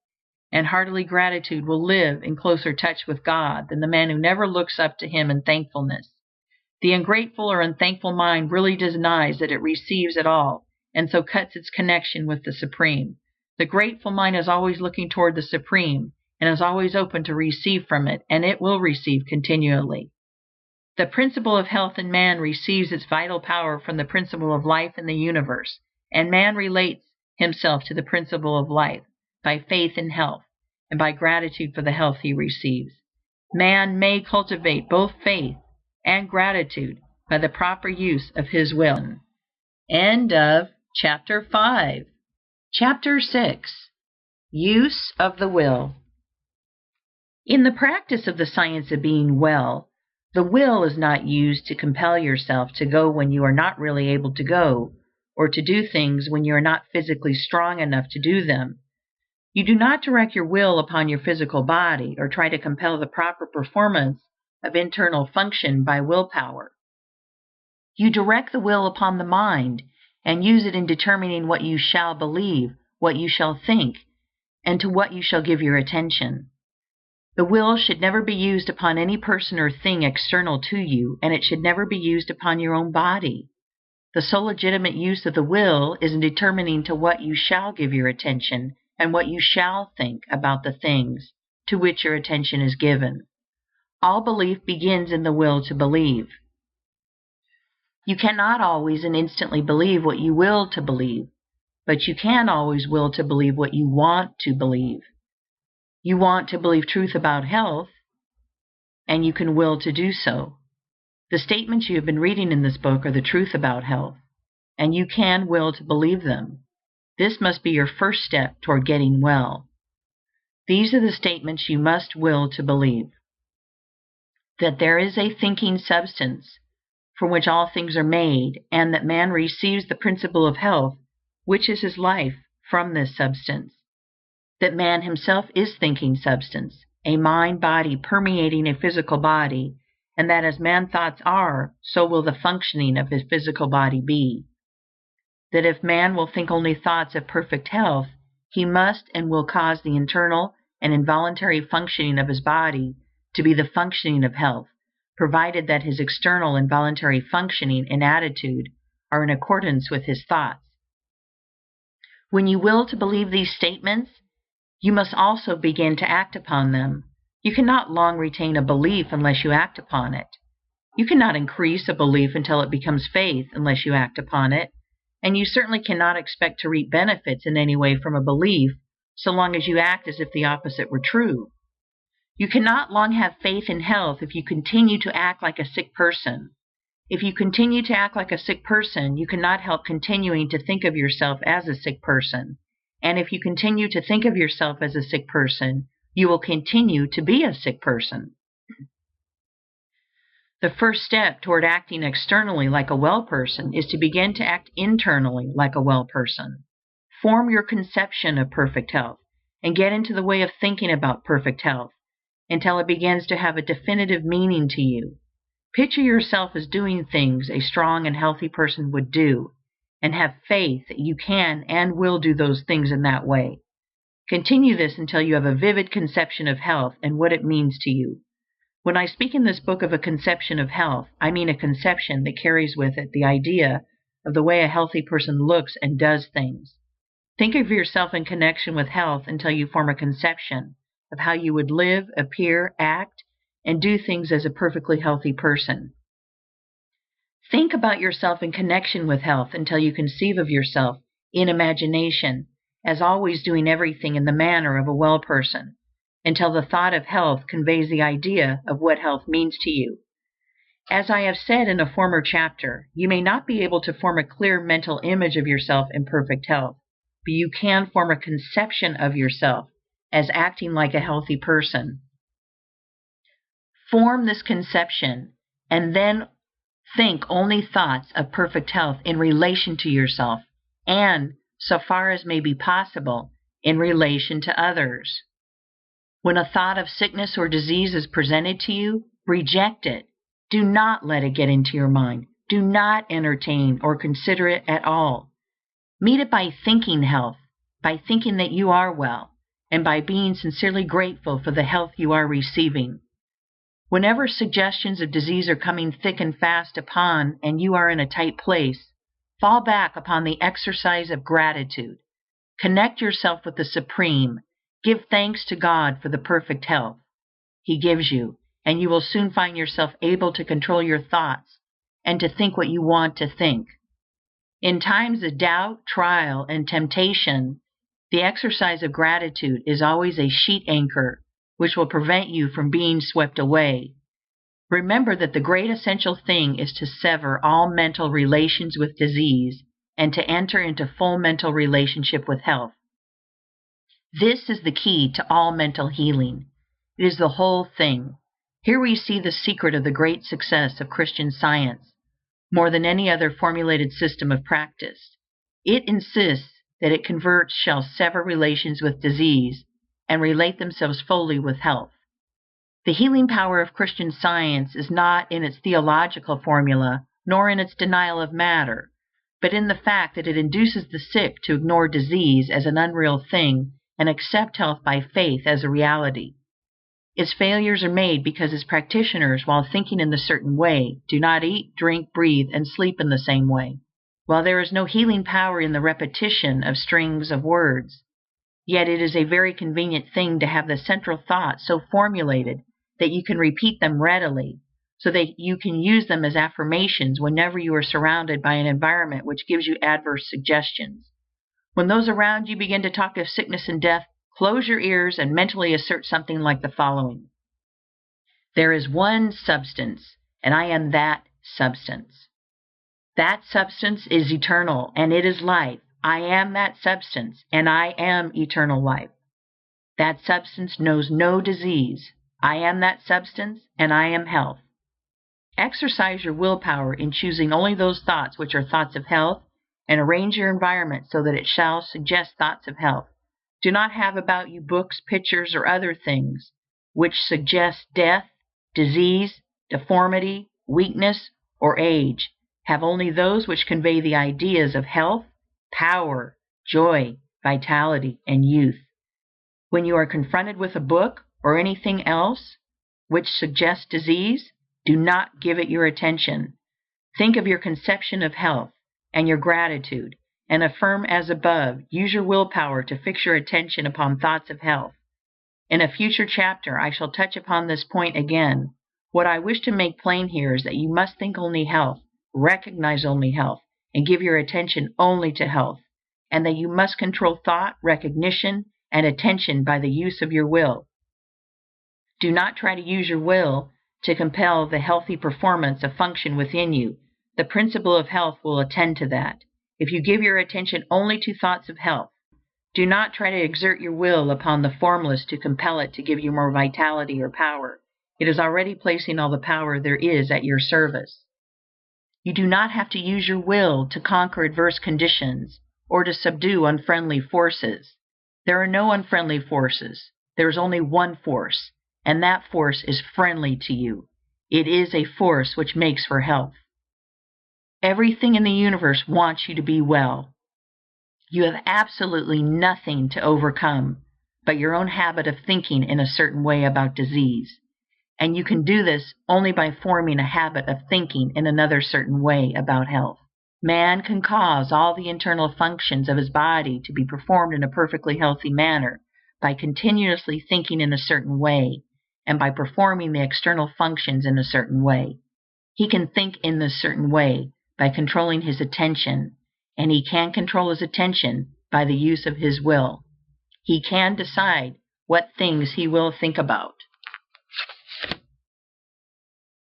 and heartily gratitude will live in closer touch with God than the man who never looks up to Him in thankfulness. The ungrateful or unthankful mind really denies that it receives at all, and so cuts its connection with the Supreme. The grateful mind is always looking toward the Supreme, and is always open to receive from it, and it will receive continually. The principle of health in man receives its vital power from the principle of life in the universe, and man relates himself to the principle of life by faith in health, and by gratitude for the health he receives. Man may cultivate both faith and gratitude by the proper use of his will. End of Chapter 5. Chapter 6. Use of the Will. In the practice of the science of being well, the will is not used to compel yourself to go when you are not really able to go, or to do things when you are not physically strong enough to do them. You do not direct your will upon your physical body, or try to compel the proper performance of internal function by willpower. You direct the will upon the mind, and use it in determining what you shall believe, what you shall think, and to what you shall give your attention. The will should never be used upon any person or thing external to you, and it should never be used upon your own body. The sole legitimate use of the will is in determining to what you shall give your attention and what you shall think about the things to which your attention is given. All belief begins in the will to believe. You cannot always and instantly believe what you will to believe, but you can always will to believe what you want to believe. You want to believe truth about health, and you can will to do so. The statements you have been reading in this book are the truth about health, and you can will to believe them. This must be your first step toward getting well. These are the statements you must will to believe. that there is a thinking substance from which all things are made, and that man receives the principle of health, which is his life, from this substance; that man himself is thinking substance, a mind body permeating a physical body, and that as man's thoughts are, so will the functioning of his physical body be; that if man will think only thoughts of perfect health, he must and will cause the internal and involuntary functioning of his body to be the functioning of health, provided that his external and voluntary functioning and attitude are in accordance with his thoughts. When you will to believe these statements, you must also begin to act upon them. You cannot long retain a belief unless you act upon it. You cannot increase a belief until it becomes faith unless you act upon it, and you certainly cannot expect to reap benefits in any way from a belief so long as you act as if the opposite were true. You cannot long have faith in health if you continue to act like a sick person. If you continue to act like a sick person, you cannot help continuing to think of yourself as a sick person. And if you continue to think of yourself as a sick person, you will continue to be a sick person. The first step toward acting externally like a well person is to begin to act internally like a well person. Form your conception of perfect health, and get into the way of thinking about perfect health until it begins to have a definitive meaning to you. Picture yourself as doing things a strong and healthy person would do, and have faith that you can and will do those things in that way. Continue this until you have a vivid conception of health and what it means to you. When I speak in this book of a conception of health, I mean a conception that carries with it the idea of the way a healthy person looks and does things. Think of yourself in connection with health until you form a conception of how you would live, appear, act, and do things as a perfectly healthy person. Think about yourself in connection with health until you conceive of yourself in imagination as always doing everything in the manner of a well person, until the thought of health conveys the idea of what health means to you. As I have said in a former chapter, you may not be able to form a clear mental image of yourself in perfect health, but you can form a conception of yourself as acting like a healthy person. Form this conception and then think only thoughts of perfect health in relation to yourself and, so far as may be possible, in relation to others. When a thought of sickness or disease is presented to you, reject it. Do not let it get into your mind. Do not entertain or consider it at all. Meet it by thinking health, by thinking that you are well, and by being sincerely grateful for the health you are receiving. Whenever suggestions of disease are coming thick and fast upon, and you are in a tight place, fall back upon the exercise of gratitude. Connect yourself with the Supreme. Give thanks to God for the perfect health He gives you, and you will soon find yourself able to control your thoughts and to think what you want to think. In times of doubt, trial, and temptation, the exercise of gratitude is always a sheet anchor which will prevent you from being swept away. Remember that the great essential thing is to sever all mental relations with disease and to enter into full mental relationship with health. This is the key to all mental healing. It is the whole thing. Here we see the secret of the great success of Christian Science, more than any other formulated system of practice. It insists that its converts shall sever relations with disease and relate themselves fully with health. The healing power of Christian Science is not in its theological formula, nor in its denial of matter, but in the fact that it induces the sick to ignore disease as an unreal thing and accept health by faith as a reality. Its failures are made because its practitioners, while thinking in a certain way, do not eat, drink, breathe, and sleep in the same way. While there is no healing power in the repetition of strings of words, yet it is a very convenient thing to have the central thought so formulated that you can repeat them readily, so that you can use them as affirmations whenever you are surrounded by an environment which gives you adverse suggestions. When those around you begin to talk of sickness and death, close your ears and mentally assert something like the following: There is one substance, and I am that substance. That substance is eternal, and it is life. I am that substance, and I am eternal life. That substance knows no disease. I am that substance, and I am health. Exercise your willpower in choosing only those thoughts which are thoughts of health, and arrange your environment so that it shall suggest thoughts of health. Do not have about you books, pictures, or other things which suggest death, disease, deformity, weakness, or age. Have only those which convey the ideas of health, power, joy, vitality, and youth. When you are confronted with a book or anything else which suggests disease, do not give it your attention. Think of your conception of health and your gratitude, and affirm as above. Use your willpower to fix your attention upon thoughts of health. In a future chapter I shall touch upon this point again. What I wish to make plain here is that you must think only health, recognize only health, and give your attention only to health, and that you must control thought, recognition, and attention by the use of your will. Do not try to use your will to compel the healthy performance of function within you. The principle of health will attend to that. If you give your attention only to thoughts of health, do not try to exert your will upon the formless to compel it to give you more vitality or power. It is already placing all the power there is at your service. You do not have to use your will to conquer adverse conditions or to subdue unfriendly forces. There are no unfriendly forces. There is only one force, and that force is friendly to you. It is a force which makes for health. Everything in the universe wants you to be well. You have absolutely nothing to overcome but your own habit of thinking in a certain way about disease, and you can do this only by forming a habit of thinking in another certain way about health. Man can cause all the internal functions of his body to be performed in a perfectly healthy manner by continuously thinking in a certain way and by performing the external functions in a certain way. He can think in this certain way by controlling his attention, and he can control his attention by the use of his will. He can decide what things he will think about.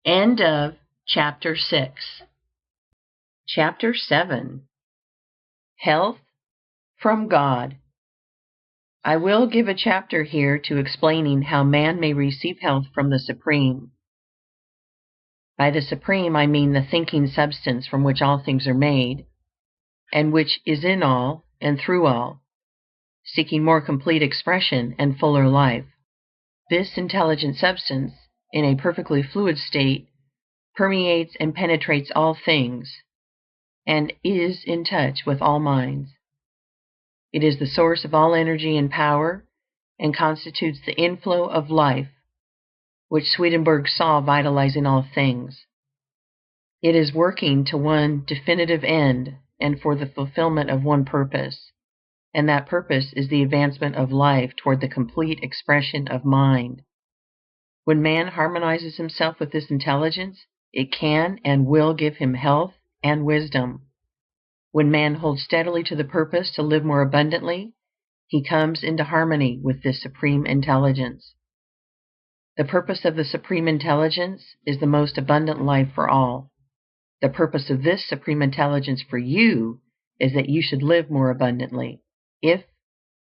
End of Chapter 6. Chapter 7. Health from God. I will give a chapter here to explaining how man may receive health from the Supreme. By the Supreme I mean the thinking substance from which all things are made, and which is in all and through all, seeking more complete expression and fuller life. This intelligent substance, in a perfectly fluid state, permeates and penetrates all things, and is in touch with all minds. It is the source of all energy and power, and constitutes the inflow of life, which Swedenborg saw vitalizing all things. It is working to one definitive end and for the fulfillment of one purpose, and that purpose is the advancement of life toward the complete expression of mind. When man harmonizes himself with this intelligence, it can and will give him health and wisdom. When man holds steadily to the purpose to live more abundantly, he comes into harmony with this Supreme Intelligence. The purpose of the Supreme Intelligence is the most abundant life for all. The purpose of this Supreme Intelligence for you is that you should live more abundantly. If,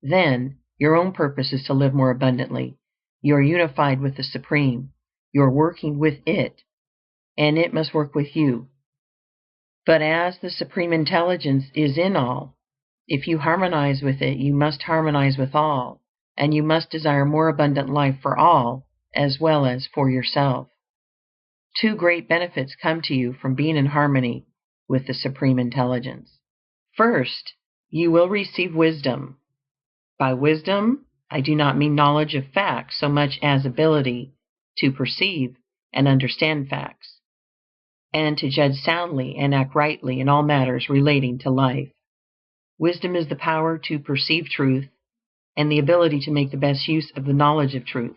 then, your own purpose is to live more abundantly, you are unified with the Supreme. You are working with it, and it must work with you. But as the Supreme Intelligence is in all, if you harmonize with it, you must harmonize with all, and you must desire more abundant life for all as well as for yourself. Two great benefits come to you from being in harmony with the Supreme Intelligence. First, you will receive wisdom. By wisdom, I do not mean knowledge of facts so much as ability to perceive and understand facts, and to judge soundly and act rightly in all matters relating to life. Wisdom is the power to perceive truth and the ability to make the best use of the knowledge of truth.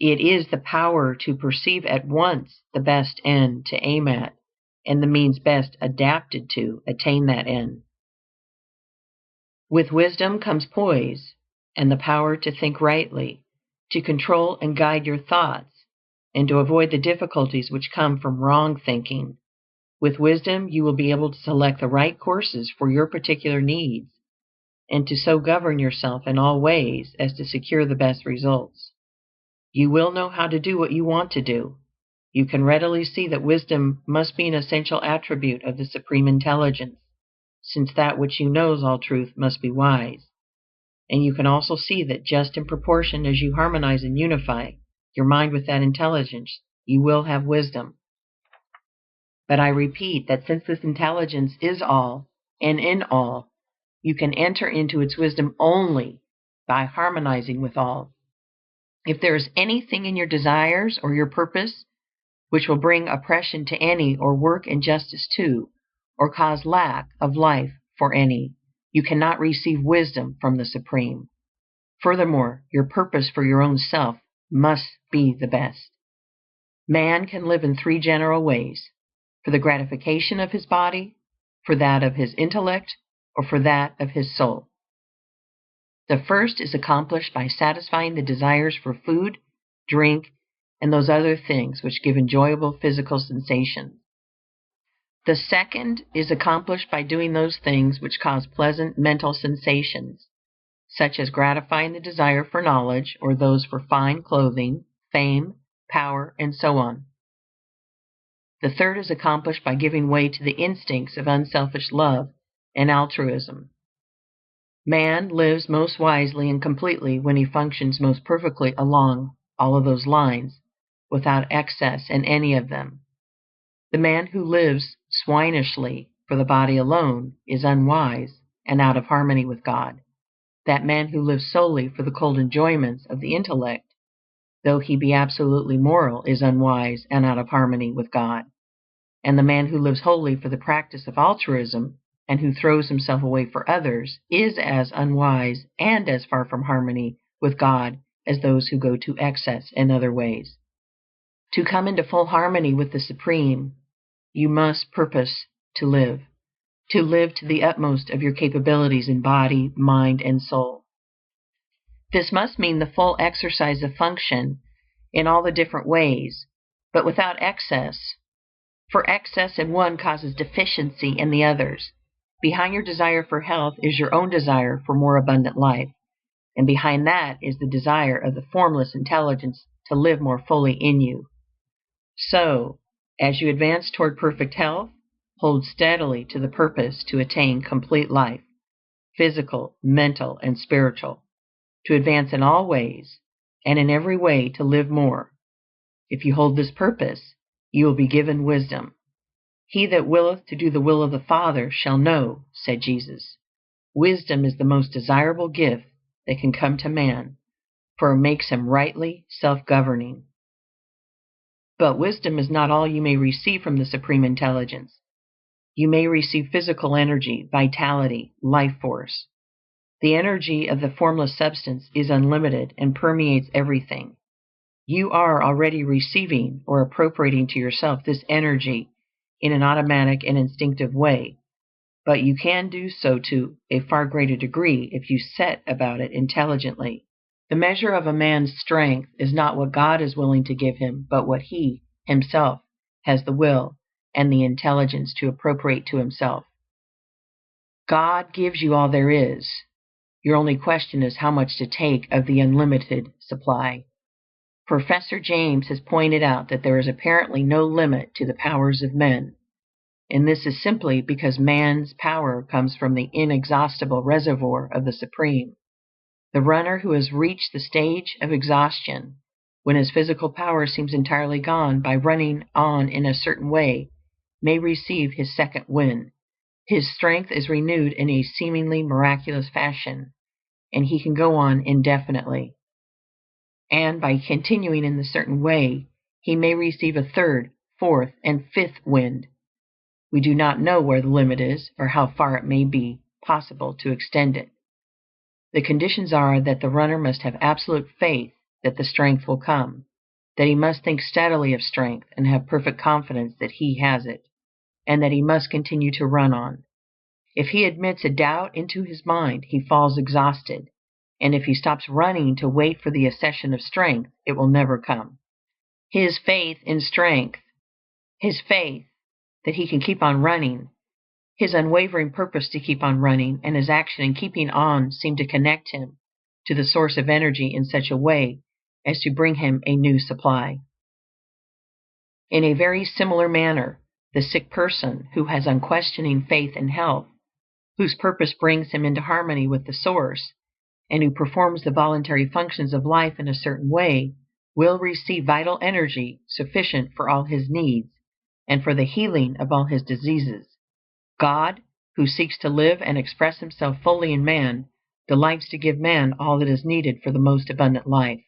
It is the power to perceive at once the best end to aim at and the means best adapted to attain that end. With wisdom comes poise and the power to think rightly, to control and guide your thoughts, and to avoid the difficulties which come from wrong thinking. With wisdom, you will be able to select the right courses for your particular needs, and to so govern yourself in all ways as to secure the best results. You will know how to do what you want to do. You can readily see that wisdom must be an essential attribute of the Supreme Intelligence, since that which you knows all truth must be wise. And you can also see that just in proportion as you harmonize and unify your mind with that intelligence, you will have wisdom. But I repeat that since this intelligence is all and in all, you can enter into its wisdom only by harmonizing with all. If there is anything in your desires or your purpose which will bring oppression to any, or work injustice to, or cause lack of life for any, you cannot receive wisdom from the Supreme. Furthermore, your purpose for your own self must be the best. Man can live in three general ways: for the gratification of his body, for that of his intellect, or for that of his soul. The first is accomplished by satisfying the desires for food, drink, and those other things which give enjoyable physical sensations. The second is accomplished by doing those things which cause pleasant mental sensations, such as gratifying the desire for knowledge, or those for fine clothing, fame, power, and so on. The third is accomplished by giving way to the instincts of unselfish love and altruism. Man lives most wisely and completely when he functions most perfectly along all of those lines, without excess in any of them. The man who lives swinishly for the body alone is unwise and out of harmony with God. That man who lives solely for the cold enjoyments of the intellect, though he be absolutely moral, is unwise and out of harmony with God. And the man who lives wholly for the practice of altruism, and who throws himself away for others, is as unwise and as far from harmony with God as those who go to excess in other ways. To come into full harmony with the Supreme, you must purpose to live to the utmost of your capabilities in body, mind, and soul. This must mean the full exercise of function in all the different ways, but without excess, for excess in one causes deficiency in the others. Behind your desire for health is your own desire for more abundant life, and behind that is the desire of the formless intelligence to live more fully in you. So, as you advance toward perfect health, hold steadily to the purpose to attain complete life, physical, mental, and spiritual, to advance in all ways, and in every way to live more. If you hold this purpose, you will be given wisdom. He that willeth to do the will of the Father shall know, said Jesus. Wisdom is the most desirable gift that can come to man, for it makes him rightly self-governing. But wisdom is not all you may receive from the Supreme Intelligence. You may receive physical energy, vitality, life force. The energy of the formless substance is unlimited and permeates everything. You are already receiving or appropriating to yourself this energy in an automatic and instinctive way, but you can do so to a far greater degree if you set about it intelligently. The measure of a man's strength is not what God is willing to give him, but what he himself has the will and the intelligence to appropriate to himself. God gives you all there is. Your only question is how much to take of the unlimited supply. Professor James has pointed out that there is apparently no limit to the powers of men, and this is simply because man's power comes from the inexhaustible reservoir of the Supreme. The runner who has reached the stage of exhaustion, when his physical power seems entirely gone, by running on in a certain way, may receive his second wind. His strength is renewed in a seemingly miraculous fashion, and he can go on indefinitely. And by continuing in the certain way, he may receive a third, fourth, and fifth wind. We do not know where the limit is, or how far it may be possible to extend it. The conditions are that the runner must have absolute faith that the strength will come, that he must think steadily of strength and have perfect confidence that he has it, and that he must continue to run on. If he admits a doubt into his mind, he falls exhausted, and if he stops running to wait for the accession of strength, it will never come. His faith in strength, his faith that he can keep on running, his unwavering purpose to keep on running, and his action in keeping on seem to connect him to the source of energy in such a way as to bring him a new supply. In a very similar manner, the sick person who has unquestioning faith in health, whose purpose brings him into harmony with the Source, and who performs the voluntary functions of life in a certain way, will receive vital energy sufficient for all his needs and for the healing of all his diseases. God, who seeks to live and express himself fully in man, delights to give man all that is needed for the most abundant life.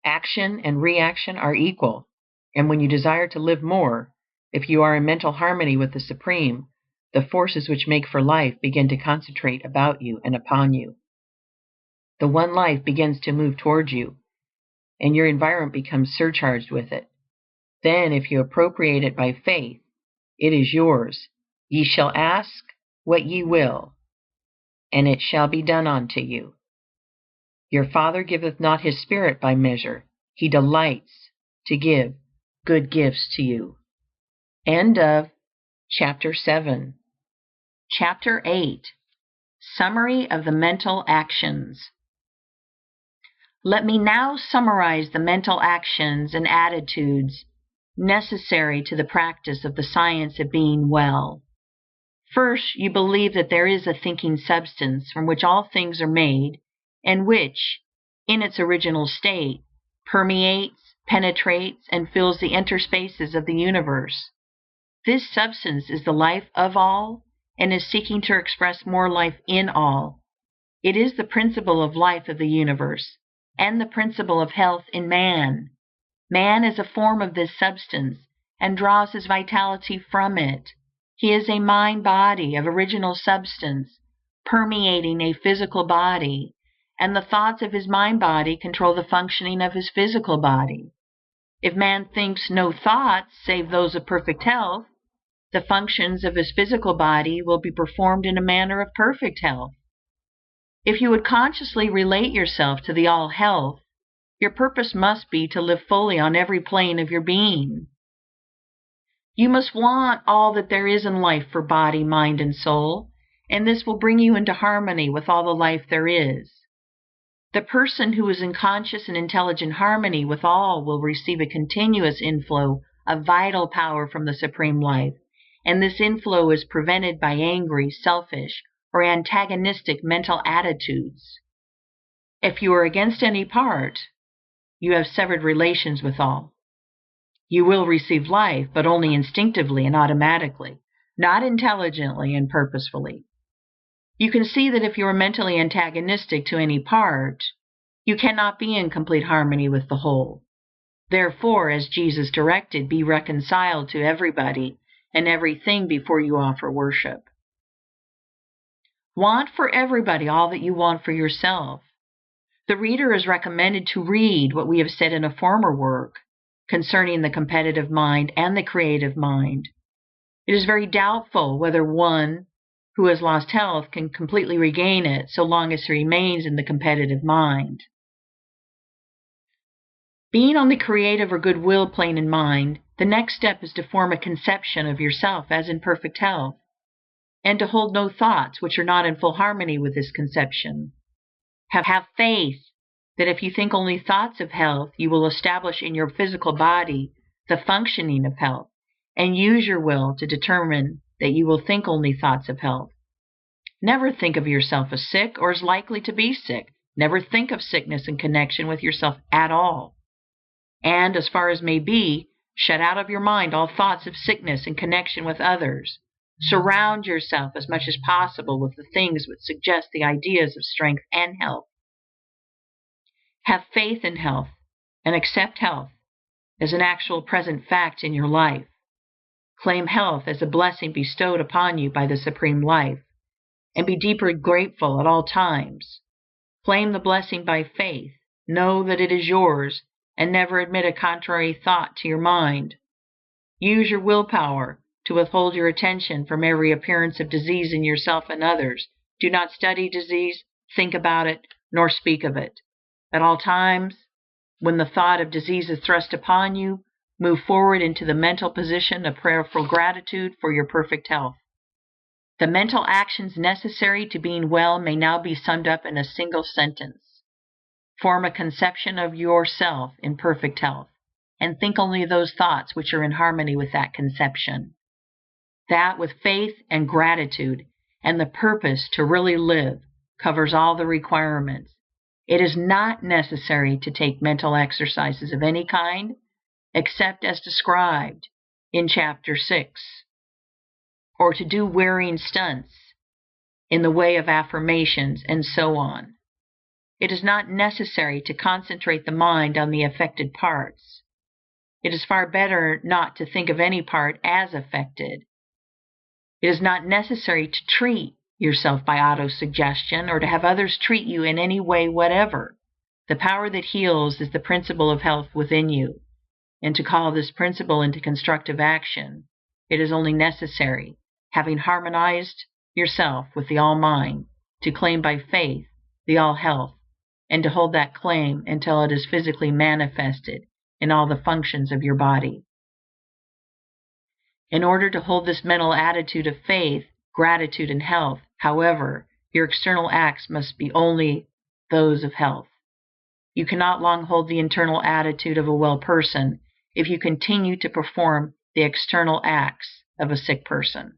Action and reaction are equal, and when you desire to live more, if you are in mental harmony with the Supreme, the forces which make for life begin to concentrate about you and upon you. The One Life begins to move towards you, and your environment becomes surcharged with it. Then, if you appropriate it by faith, it is yours. Ye shall ask what ye will, and it shall be done unto you. Your Father giveth not his Spirit by measure. He delights to give good gifts to you. End of Chapter 7. Chapter 8. Summary of the Mental Actions. Let me now summarize the mental actions and attitudes necessary to the practice of the science of being well. First, you believe that there is a thinking substance from which all things are made, and which, in its original state, permeates, penetrates, and fills the interspaces of the universe. This substance is the life of all, and is seeking to express more life in all. It is the principle of life of the universe, and the principle of health in man. Man is a form of this substance, and draws his vitality from it. He is a mind-body of original substance, permeating a physical body, and the thoughts of his mind-body control the functioning of his physical body. If man thinks no thoughts save those of perfect health, the functions of his physical body will be performed in a manner of perfect health. If you would consciously relate yourself to the All Health, your purpose must be to live fully on every plane of your being. You must want all that there is in life for body, mind, and soul, and this will bring you into harmony with all the life there is. The person who is in conscious and intelligent harmony with all will receive a continuous inflow of vital power from the Supreme Life, and this inflow is prevented by angry, selfish, or antagonistic mental attitudes. If you are against any part, you have severed relations with all. You will receive life, but only instinctively and automatically, not intelligently and purposefully. You can see that if you are mentally antagonistic to any part, you cannot be in complete harmony with the whole. Therefore, as Jesus directed, be reconciled to everybody and everything before you offer worship. Want for everybody all that you want for yourself. The reader is recommended to read what we have said in a former work concerning the competitive mind and the creative mind. It is very doubtful whether one who has lost health can completely regain it so long as he remains in the competitive mind. Being on the creative or goodwill plane in mind, the next step is to form a conception of yourself as in perfect health, and to hold no thoughts which are not in full harmony with this conception. Have faith that if you think only thoughts of health, you will establish in your physical body the functioning of health, and use your will to determine that you will think only thoughts of health. Never think of yourself as sick or as likely to be sick. Never think of sickness in connection with yourself at all. And, as far as may be, shut out of your mind all thoughts of sickness in connection with others. Surround yourself as much as possible with the things which suggest the ideas of strength and health. Have faith in health, and accept health as an actual present fact in your life. Claim health as a blessing bestowed upon you by the Supreme Life, and be deeply grateful at all times. Claim the blessing by faith. Know that it is yours, and never admit a contrary thought to your mind. Use your willpower to withhold your attention from every appearance of disease in yourself and others. Do not study disease, think about it, nor speak of it. At all times, when the thought of disease is thrust upon you, move forward into the mental position of prayerful gratitude for your perfect health. The mental actions necessary to being well may now be summed up in a single sentence. Form a conception of yourself in perfect health, and think only those thoughts which are in harmony with that conception. That, with faith and gratitude and the purpose to really live, covers all the requirements. It is not necessary to take mental exercises of any kind except as described in Chapter 6, or to do wearying stunts in the way of affirmations and so on. It is not necessary to concentrate the mind on the affected parts. It is far better not to think of any part as affected. It is not necessary to treat yourself by autosuggestion or to have others treat you in any way whatever. The power that heals is the principle of health within you, and to call this principle into constructive action, it is only necessary, having harmonized yourself with the All-Mind, to claim by faith the All-Health, and to hold that claim until it is physically manifested in all the functions of your body. In order to hold this mental attitude of faith, gratitude, and health, however, your external acts must be only those of health. You cannot long hold the internal attitude of a well person if you continue to perform the external acts of a sick person.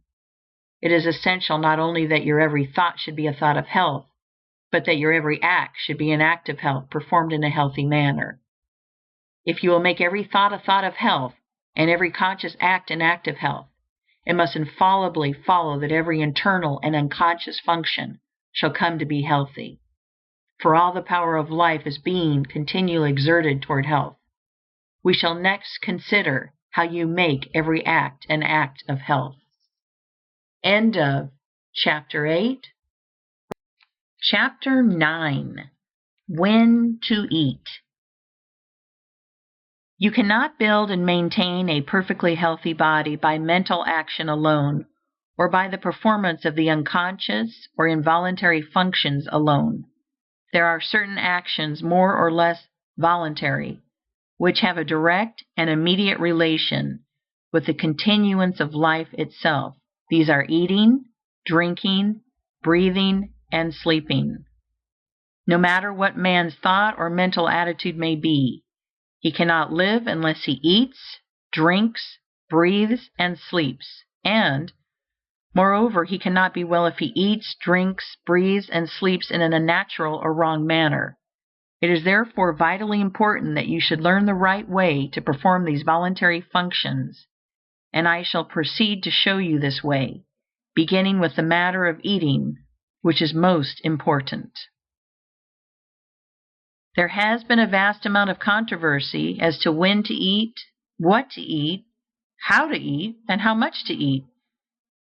It is essential not only that your every thought should be a thought of health, but that your every act should be an act of health performed in a healthy manner. If you will make every thought a thought of health, and every conscious act an act of health, it must infallibly follow that every internal and unconscious function shall come to be healthy. For all the power of life is being continually exerted toward health. We shall next consider how you make every act an act of health. End of Chapter 8. Chapter 9. When to Eat. You cannot build and maintain a perfectly healthy body by mental action alone, or by the performance of the unconscious or involuntary functions alone. There are certain actions, more or less voluntary, which have a direct and immediate relation with the continuance of life itself. These are eating, drinking, breathing, and sleeping. No matter what man's thought or mental attitude may be, he cannot live unless he eats, drinks, breathes, and sleeps. And, moreover, he cannot be well if he eats, drinks, breathes, and sleeps in an unnatural or wrong manner. It is therefore vitally important that you should learn the right way to perform these voluntary functions, and I shall proceed to show you this way, beginning with the matter of eating, which is most important. There has been a vast amount of controversy as to when to eat, what to eat, how to eat, and how much to eat.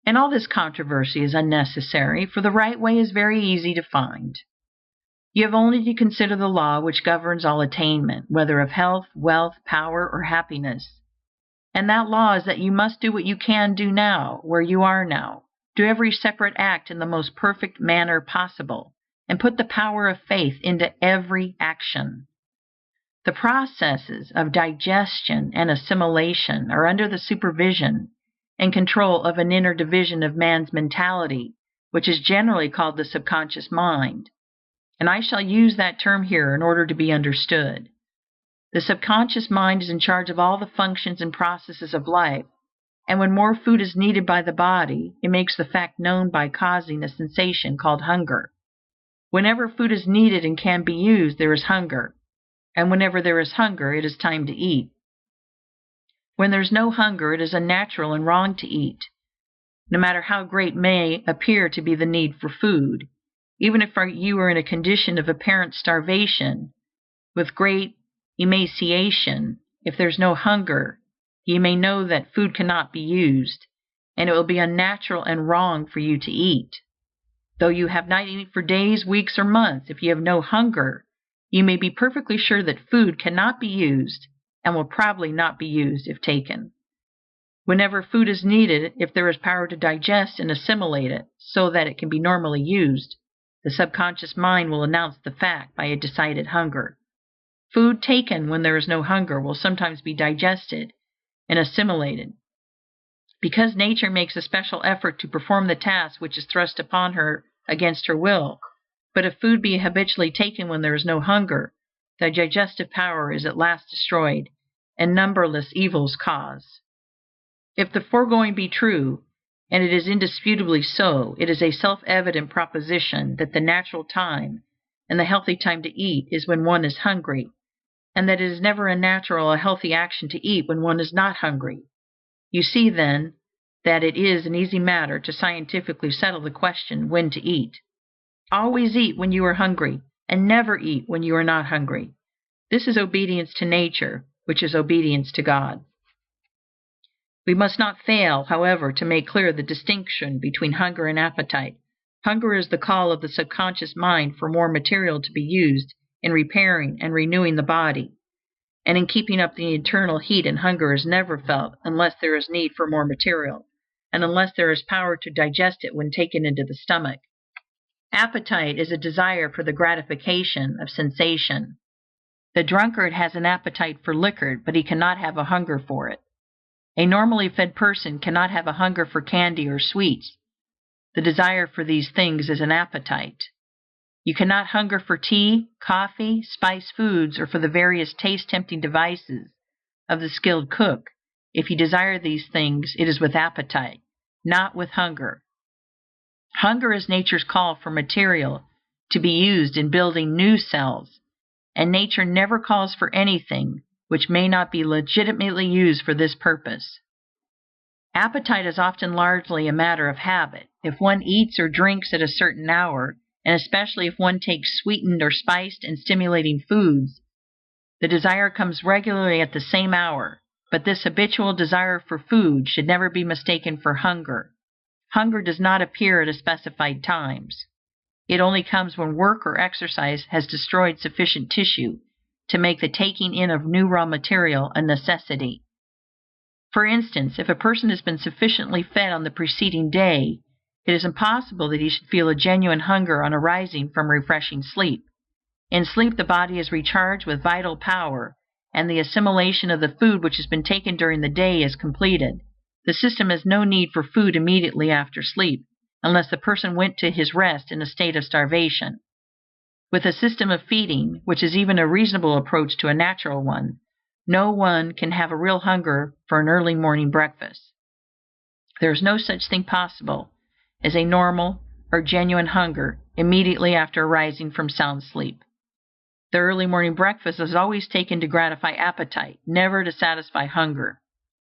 And all this controversy is unnecessary, for the right way is very easy to find. You have only to consider the law which governs all attainment, whether of health, wealth, power, or happiness. And that law is that you must do what you can do now, where you are now. Do every separate act in the most perfect manner possible, and put the power of faith into every action. The processes of digestion and assimilation are under the supervision and control of an inner division of man's mentality, which is generally called the subconscious mind, and I shall use that term here in order to be understood. The subconscious mind is in charge of all the functions and processes of life, and when more food is needed by the body, it makes the fact known by causing a sensation called hunger. Whenever food is needed and can be used, there is hunger, and whenever there is hunger, it is time to eat. When there is no hunger, it is unnatural and wrong to eat, no matter how great may appear to be the need for food. Even if you are in a condition of apparent starvation, with great emaciation, if there is no hunger, you may know that food cannot be used, and it will be unnatural and wrong for you to eat. Though you have not eaten for days, weeks, or months, if you have no hunger, you may be perfectly sure that food cannot be used and will probably not be used if taken. Whenever food is needed, if there is power to digest and assimilate it so that it can be normally used, the subconscious mind will announce the fact by a decided hunger. Food taken when there is no hunger will sometimes be digested and assimilated, because nature makes a special effort to perform the task which is thrust upon her against her will. But if food be habitually taken when there is no hunger, thy digestive power is at last destroyed, and numberless evils caused. If the foregoing be true, and it is indisputably so, it is a self-evident proposition that the natural time and the healthy time to eat is when one is hungry, and that it is never a natural or healthy action to eat when one is not hungry. You see, then, that it is an easy matter to scientifically settle the question when to eat. Always eat when you are hungry, and never eat when you are not hungry. This is obedience to nature, which is obedience to God. We must not fail, however, to make clear the distinction between hunger and appetite. Hunger is the call of the subconscious mind for more material to be used in repairing and renewing the body, and in keeping up the internal heat, and hunger is never felt unless there is need for more material, and unless there is power to digest it when taken into the stomach. Appetite is a desire for the gratification of sensation. The drunkard has an appetite for liquor, but he cannot have a hunger for it. A normally fed person cannot have a hunger for candy or sweets. The desire for these things is an appetite. You cannot hunger for tea, coffee, spiced foods, or for the various taste-tempting devices of the skilled cook. If you desire these things, it is with appetite, not with hunger. Hunger is nature's call for material to be used in building new cells, and nature never calls for anything which may not be legitimately used for this purpose. Appetite is often largely a matter of habit. If one eats or drinks at a certain hour, and especially if one takes sweetened or spiced and stimulating foods, the desire comes regularly at the same hour. But this habitual desire for food should never be mistaken for hunger. Hunger does not appear at specified times. It only comes when work or exercise has destroyed sufficient tissue to make the taking in of new raw material a necessity. For instance, if a person has been sufficiently fed on the preceding day, it is impossible that he should feel a genuine hunger on arising from refreshing sleep. In sleep, the body is recharged with vital power, and the assimilation of the food which has been taken during the day is completed. The system has no need for food immediately after sleep, unless the person went to his rest in a state of starvation. With a system of feeding, which is even a reasonable approach to a natural one, no one can have a real hunger for an early morning breakfast. There is no such thing possible as a normal or genuine hunger immediately after arising from sound sleep. The early morning breakfast is always taken to gratify appetite, never to satisfy hunger.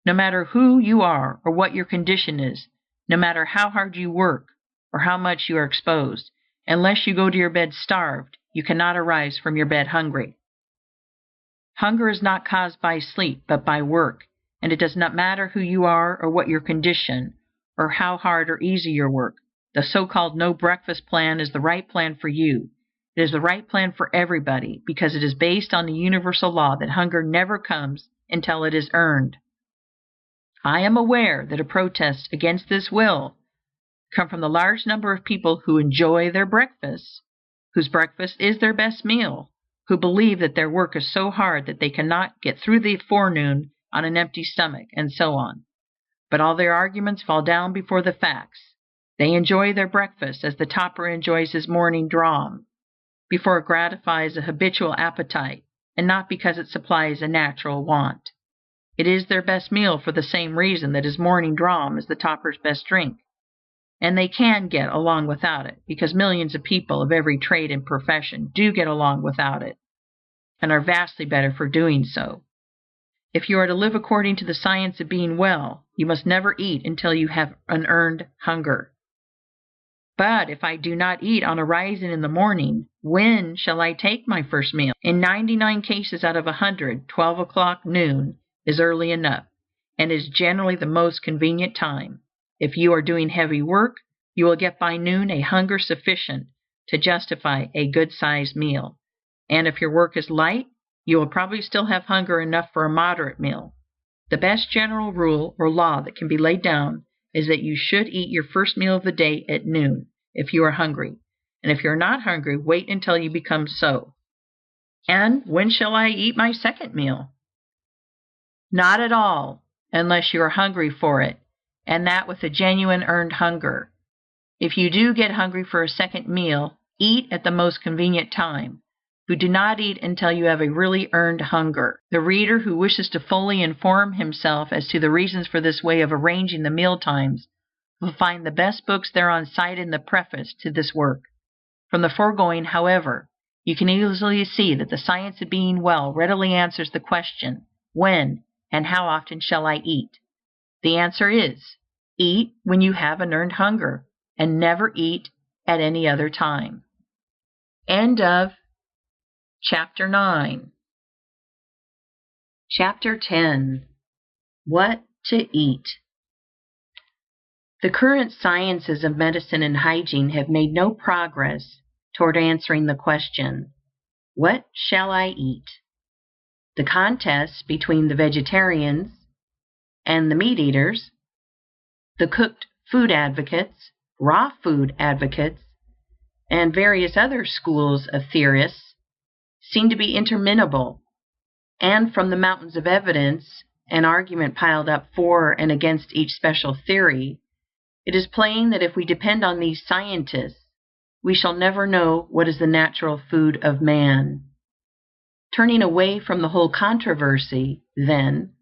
No matter who you are or what your condition is, no matter how hard you work or how much you are exposed, unless you go to your bed starved, you cannot arise from your bed hungry. Hunger is not caused by sleep, but by work, and it does not matter who you are or what your condition, or how hard or easy your work. The so-called no breakfast plan is the right plan for you. It is the right plan for everybody, because it is based on the universal law that hunger never comes until it is earned. I am aware that a protest against this will come from the large number of people who enjoy their breakfast, whose breakfast is their best meal, who believe that their work is so hard that they cannot get through the forenoon on an empty stomach, and so on. But all their arguments fall down before the facts. They enjoy their breakfast as the toper enjoys his morning dram, before it gratifies a habitual appetite, and not because it supplies a natural want. It is their best meal for the same reason that his morning dram is the toper's best drink, and they can get along without it, because millions of people of every trade and profession do get along without it, and are vastly better for doing so. If you are to live according to the science of being well, you must never eat until you have an earned hunger. But if I do not eat on arising in the morning, when shall I take my first meal? In 99 cases out of 100, 12 o'clock noon is early enough, and is generally the most convenient time. If you are doing heavy work, you will get by noon a hunger sufficient to justify a good-sized meal. And if your work is light, you will probably still have hunger enough for a moderate meal. The best general rule or law that can be laid down is that you should eat your first meal of the day at noon if you are hungry, and if you are not hungry, wait until you become so. And when shall I eat my second meal? Not at all, unless you are hungry for it, and that with a genuine earned hunger. If you do get hungry for a second meal, eat at the most convenient time, who do not eat until you have a really earned hunger. The reader who wishes to fully inform himself as to the reasons for this way of arranging the meal times will find the best books thereon cited in the preface to this work. From the foregoing, however, you can easily see that the science of being well readily answers the question, when and how often shall I eat? The answer is, eat when you have an earned hunger, and never eat at any other time. End of Chapter 9. Chapter 10. What to Eat. The current sciences of medicine and hygiene have made no progress toward answering the question, what shall I eat? The contests between the vegetarians and the meat eaters, the cooked food advocates, raw food advocates, and various other schools of theorists seem to be interminable, and from the mountains of evidence and argument piled up for and against each special theory, it is plain that if we depend on these scientists, we shall never know what is the natural food of man. Turning away from the whole controversy, then,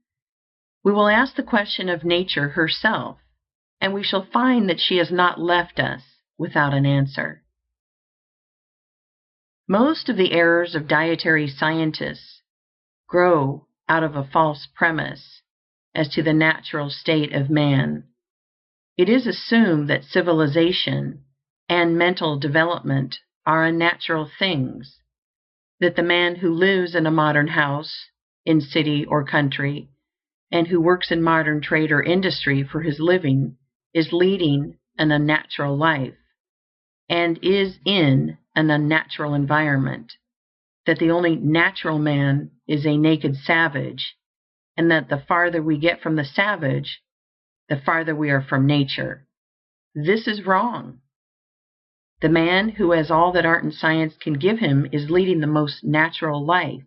we will ask the question of Nature herself, and we shall find that she has not left us without an answer. Most of the errors of dietary scientists grow out of a false premise as to the natural state of man. It is assumed that civilization and mental development are unnatural things, that the man who lives in a modern house, in city or country, and who works in modern trade or industry for his living is leading an unnatural life, and is in an unnatural environment, that the only natural man is a naked savage, and that the farther we get from the savage, the farther we are from nature. This is wrong. The man who has all that art and science can give him is leading the most natural life,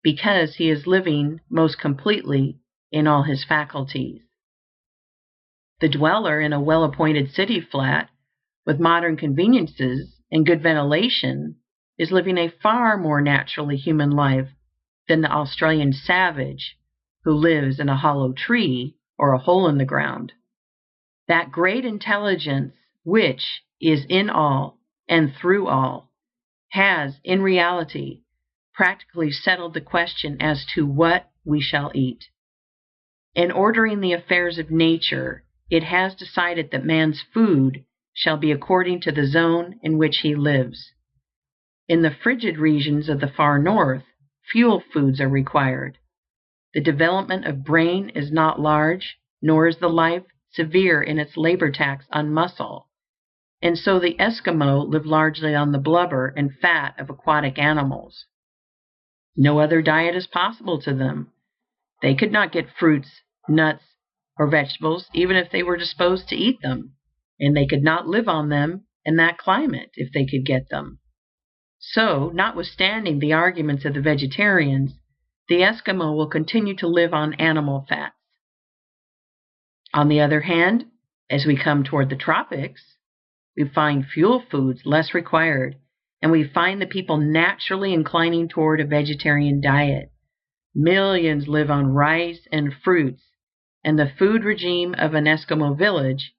because he is living most completely in all his faculties. The dweller in a well-appointed city flat with modern conveniences and good ventilation is living a far more naturally human life than the Australian savage who lives in a hollow tree or a hole in the ground. That great intelligence which is in all and through all has, in reality, practically settled the question as to what we shall eat. In ordering the affairs of nature, it has decided that man's food shall be according to the zone in which he lives. In the frigid regions of the far north, fuel foods are required. The development of brain is not large, nor is the life severe in its labor tax on muscle, and so the Eskimo live largely on the blubber and fat of aquatic animals. No other diet is possible to them. They could not get fruits, nuts, or vegetables even if they were disposed to eat them, and they could not live on them in that climate if they could get them. So, notwithstanding the arguments of the vegetarians, the Eskimo will continue to live on animal fats. On the other hand, as we come toward the tropics, we find fuel foods less required, and we find the people naturally inclining toward a vegetarian diet. Millions live on rice and fruits, and the food regime of an Eskimo village,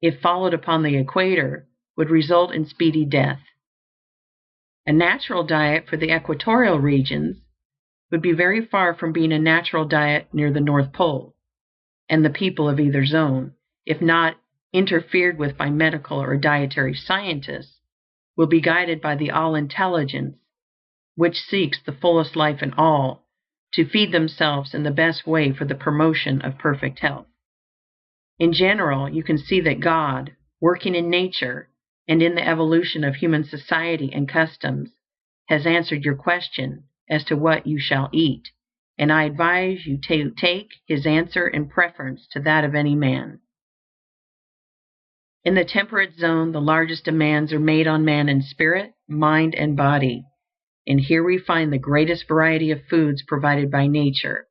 if followed upon the equator, would result in speedy death. A natural diet for the equatorial regions would be very far from being a natural diet near the North Pole, and the people of either zone, if not interfered with by medical or dietary scientists, will be guided by the all-intelligence which seeks the fullest life in all to feed themselves in the best way for the promotion of perfect health. In general, you can see that God, working in nature and in the evolution of human society and customs, has answered your question as to what you shall eat, and I advise you to take his answer in preference to that of any man. In the temperate zone, the largest demands are made on man in spirit, mind, and body, and here we find the greatest variety of foods provided by nature,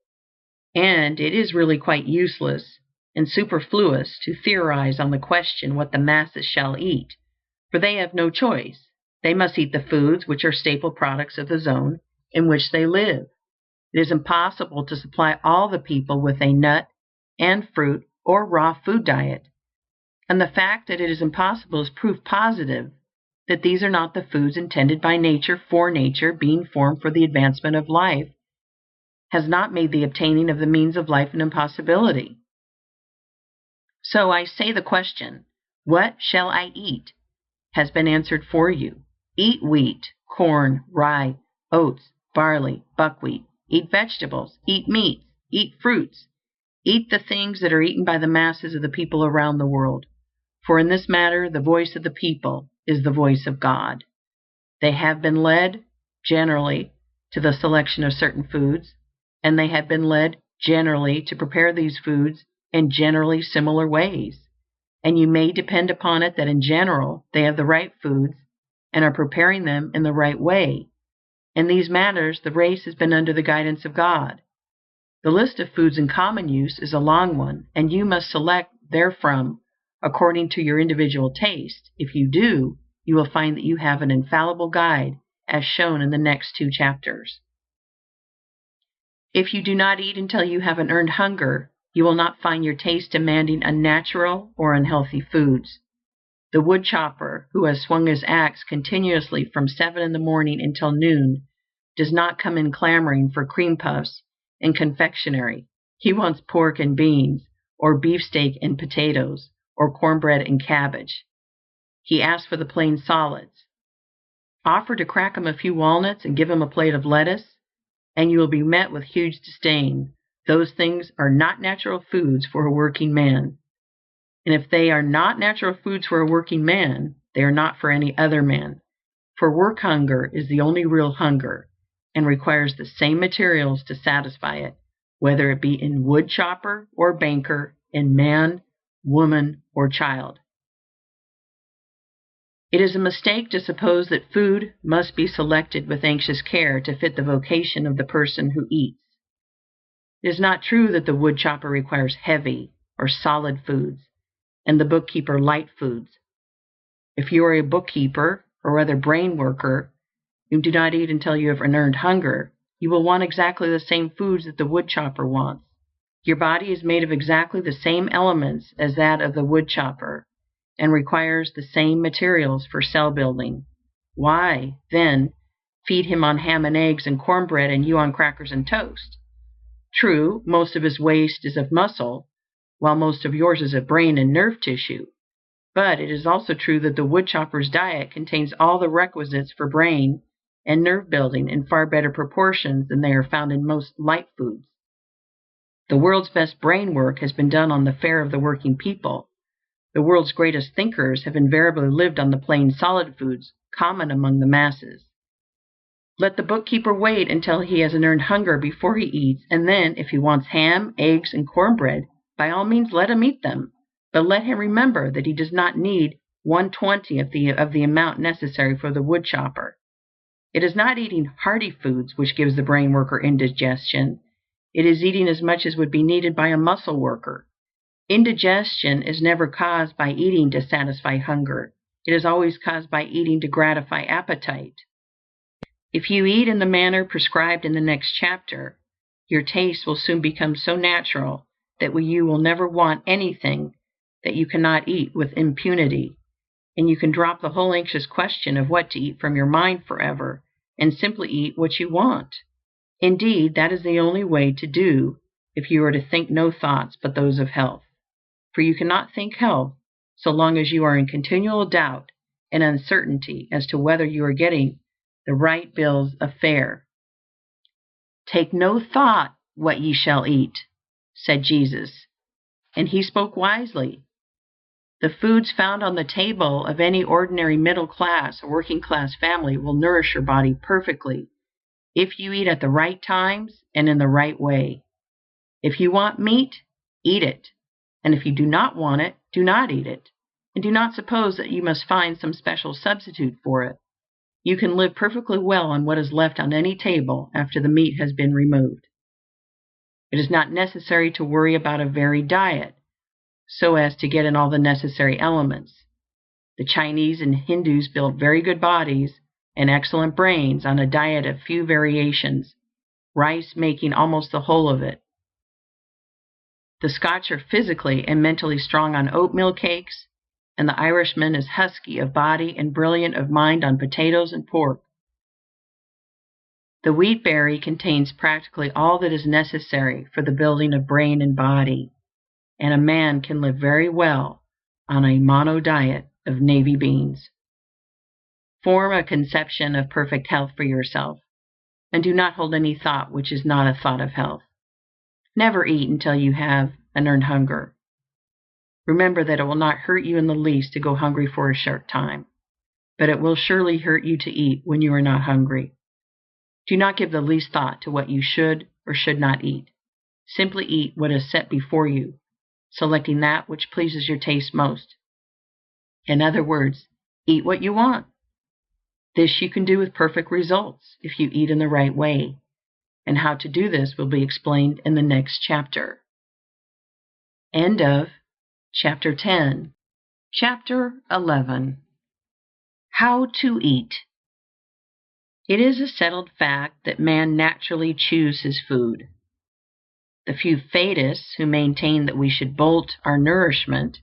and it is really quite useless and superfluous to theorize on the question what the masses shall eat, for they have no choice. They must eat the foods which are staple products of the zone in which they live. It is impossible to supply all the people with a nut and fruit or raw food diet, and the fact that it is impossible is proof positive that these are not the foods intended by nature, for nature, being formed for the advancement of life, has not made the obtaining of the means of life an impossibility. So I say the question, "What shall I eat?" has been answered for you. Eat wheat, corn, rye, oats, barley, buckwheat. Eat vegetables, eat meats, eat fruits, eat the things that are eaten by the masses of the people around the world. For in this matter, the voice of the people is the voice of God. They have been led, generally, to the selection of certain foods, and they have been led, generally, to prepare these foods in generally similar ways. And you may depend upon it that in general they have the right foods and are preparing them in the right way. In these matters, the race has been under the guidance of God. The list of foods in common use is a long one, and you must select therefrom according to your individual taste. If you do, you will find that you have an infallible guide, as shown in the next 2 chapters. If you do not eat until you have an earned hunger, you will not find your taste demanding unnatural or unhealthy foods. The wood chopper, who has swung his axe continuously from 7 in the morning until noon, does not come in clamoring for cream puffs and confectionery. He wants pork and beans, or beefsteak and potatoes, or cornbread and cabbage. He asks for the plain solids. Offer to crack him a few walnuts and give him a plate of lettuce, and you will be met with huge disdain. Those things are not natural foods for a working man. And if they are not natural foods for a working man, they are not for any other man. For work hunger is the only real hunger, and requires the same materials to satisfy it, whether it be in wood chopper or banker, in man, woman, or child. It is a mistake to suppose that food must be selected with anxious care to fit the vocation of the person who eats. It is not true that the wood chopper requires heavy or solid foods, and the bookkeeper light foods. If you are a bookkeeper or other brain worker, you do not eat until you have an earned hunger, you will want exactly the same foods that the wood chopper wants. Your body is made of exactly the same elements as that of the wood chopper, and requires the same materials for cell building. Why, then, feed him on ham and eggs and cornbread and you on crackers and toast? True, most of his waste is of muscle, while most of yours is of brain and nerve tissue. But it is also true that the woodchopper's diet contains all the requisites for brain and nerve building in far better proportions than they are found in most light foods. The world's best brain work has been done on the fare of the working people. The world's greatest thinkers have invariably lived on the plain solid foods common among the masses. Let the bookkeeper wait until he has an earned hunger before he eats, and then, if he wants ham, eggs, and cornbread, by all means let him eat them. But let him remember that he does not need 1/20 of the amount necessary for the wood chopper. It is not eating hearty foods which gives the brain worker indigestion. It is eating as much as would be needed by a muscle worker. Indigestion is never caused by eating to satisfy hunger. It is always caused by eating to gratify appetite. If you eat in the manner prescribed in the next chapter, your taste will soon become so natural that you will never want anything that you cannot eat with impunity, and you can drop the whole anxious question of what to eat from your mind forever, and simply eat what you want. Indeed, that is the only way to do if you are to think no thoughts but those of health, for you cannot think health so long as you are in continual doubt and uncertainty as to whether you are getting the right bills of fare. "Take no thought what ye shall eat," said Jesus, and he spoke wisely. The foods found on the table of any ordinary middle class or working class family will nourish your body perfectly if you eat at the right times and in the right way. If you want meat, eat it, and if you do not want it, do not eat it, and do not suppose that you must find some special substitute for it. You can live perfectly well on what is left on any table after the meat has been removed. It is not necessary to worry about a varied diet, so as to get in all the necessary elements. The Chinese and Hindus build very good bodies and excellent brains on a diet of few variations, rice making almost the whole of it. The Scotch are physically and mentally strong on oatmeal cakes, and the Irishman is husky of body and brilliant of mind on potatoes and pork. The wheat berry contains practically all that is necessary for the building of brain and body, and a man can live very well on a mono diet of navy beans. Form a conception of perfect health for yourself, and do not hold any thought which is not a thought of health. Never eat until you have an earned hunger. Remember that it will not hurt you in the least to go hungry for a short time, but it will surely hurt you to eat when you are not hungry. Do not give the least thought to what you should or should not eat. Simply eat what is set before you, selecting that which pleases your taste most. In other words, eat what you want. This you can do with perfect results if you eat in the right way, and how to do this will be explained in the next chapter. End of Chapter 10. Chapter 11. How to Eat. It is a settled fact that man naturally chews his food. The few fadists who maintain that we should bolt our nourishment,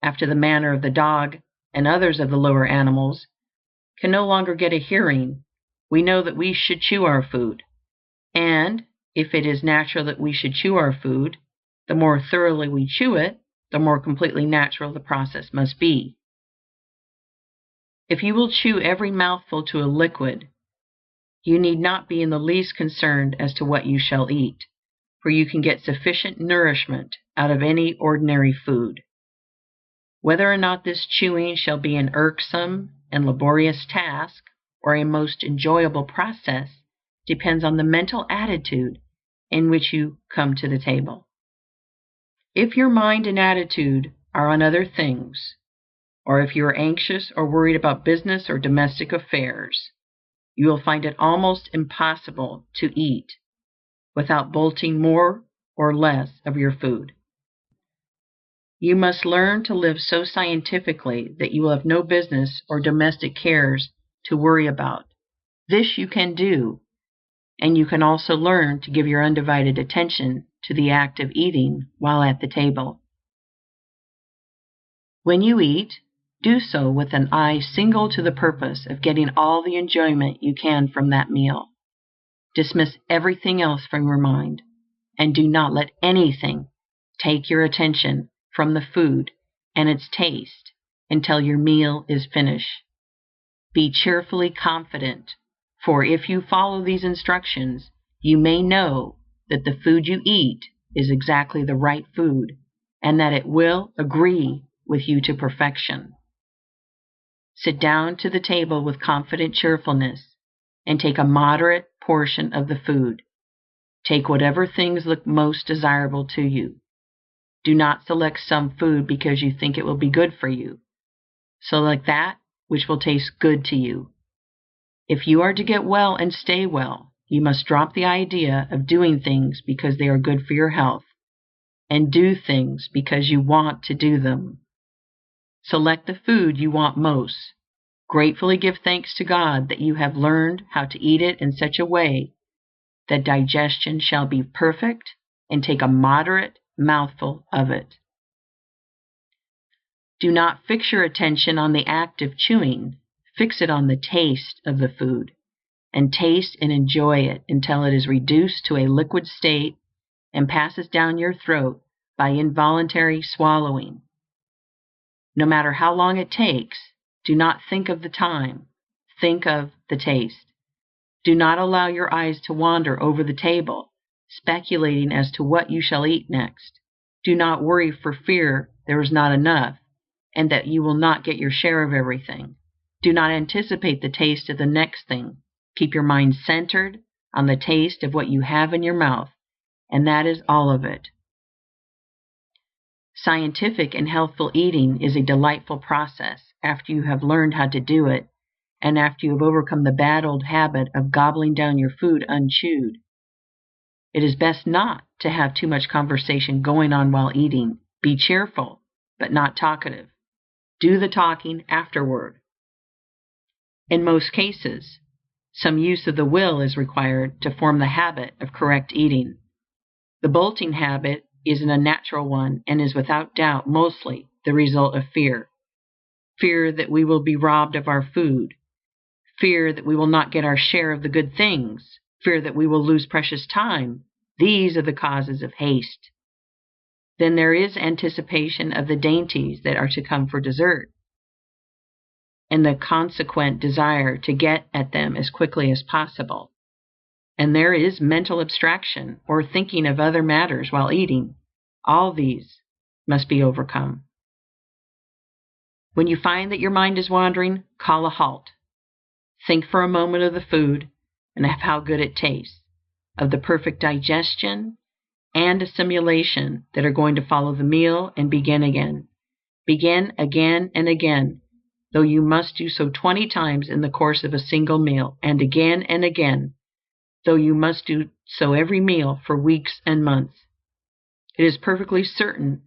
after the manner of the dog and others of the lower animals, can no longer get a hearing. We know that we should chew our food, and if it is natural that we should chew our food, the more thoroughly we chew it, the more completely natural the process must be. If you will chew every mouthful to a liquid, you need not be in the least concerned as to what you shall eat, for you can get sufficient nourishment out of any ordinary food. Whether or not this chewing shall be an irksome and laborious task or a most enjoyable process depends on the mental attitude in which you come to the table. If your mind and attitude are on other things, or if you are anxious or worried about business or domestic affairs, you will find it almost impossible to eat without bolting more or less of your food. You must learn to live so scientifically that you will have no business or domestic cares to worry about. This you can do, and you can also learn to give your undivided attention to the act of eating while at the table. When you eat, do so with an eye single to the purpose of getting all the enjoyment you can from that meal. Dismiss everything else from your mind, and do not let anything take your attention from the food and its taste until your meal is finished. Be cheerfully confident, for if you follow these instructions, you may know that the food you eat is exactly the right food, and that it will agree with you to perfection. Sit down to the table with confident cheerfulness, and take a moderate portion of the food. Take whatever things look most desirable to you. Do not select some food because you think it will be good for you. Select that which will taste good to you. If you are to get well and stay well, you must drop the idea of doing things because they are good for your health, and do things because you want to do them. Select the food you want most. Gratefully give thanks to God that you have learned how to eat it in such a way that digestion shall be perfect, and take a moderate mouthful of it. Do not fix your attention on the act of chewing. Fix it on the taste of the food, and taste and enjoy it until it is reduced to a liquid state and passes down your throat by involuntary swallowing. No matter how long it takes, do not think of the time. Think of the taste. Do not allow your eyes to wander over the table, speculating as to what you shall eat next. Do not worry for fear there is not enough, and that you will not get your share of everything. Do not anticipate the taste of the next thing. Keep your mind centered on the taste of what you have in your mouth, and that is all of it. Scientific and healthful eating is a delightful process after you have learned how to do it, and after you have overcome the bad old habit of gobbling down your food unchewed. It is best not to have too much conversation going on while eating. Be cheerful, but not talkative. Do the talking afterward. In most cases, some use of the will is required to form the habit of correct eating. The bolting habit is an unnatural one and is without doubt mostly the result of fear. Fear that we will be robbed of our food, fear that we will not get our share of the good things, fear that we will lose precious time. These are the causes of haste. Then there is anticipation of the dainties that are to come for dessert, and the consequent desire to get at them as quickly as possible. And there is mental abstraction, or thinking of other matters while eating. All these must be overcome. When you find that your mind is wandering, call a halt. Think for a moment of the food and of how good it tastes, of the perfect digestion and assimilation that are going to follow the meal, and begin again. Begin again and again, though you must do so 20 times in the course of a single meal, and again, though you must do so every meal for weeks and months. It is perfectly certain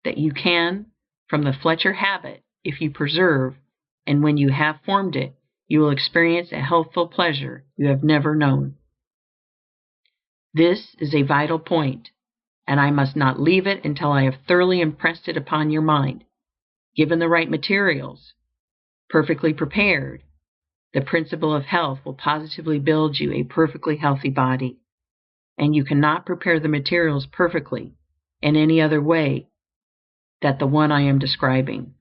that you can, from the Fletcher habit, if you persevere, and when you have formed it, you will experience a healthful pleasure you have never known. This is a vital point, and I must not leave it until I have thoroughly impressed it upon your mind. Given the right materials, perfectly prepared, the principle of health will positively build you a perfectly healthy body, and you cannot prepare the materials perfectly in any other way than the one I am describing.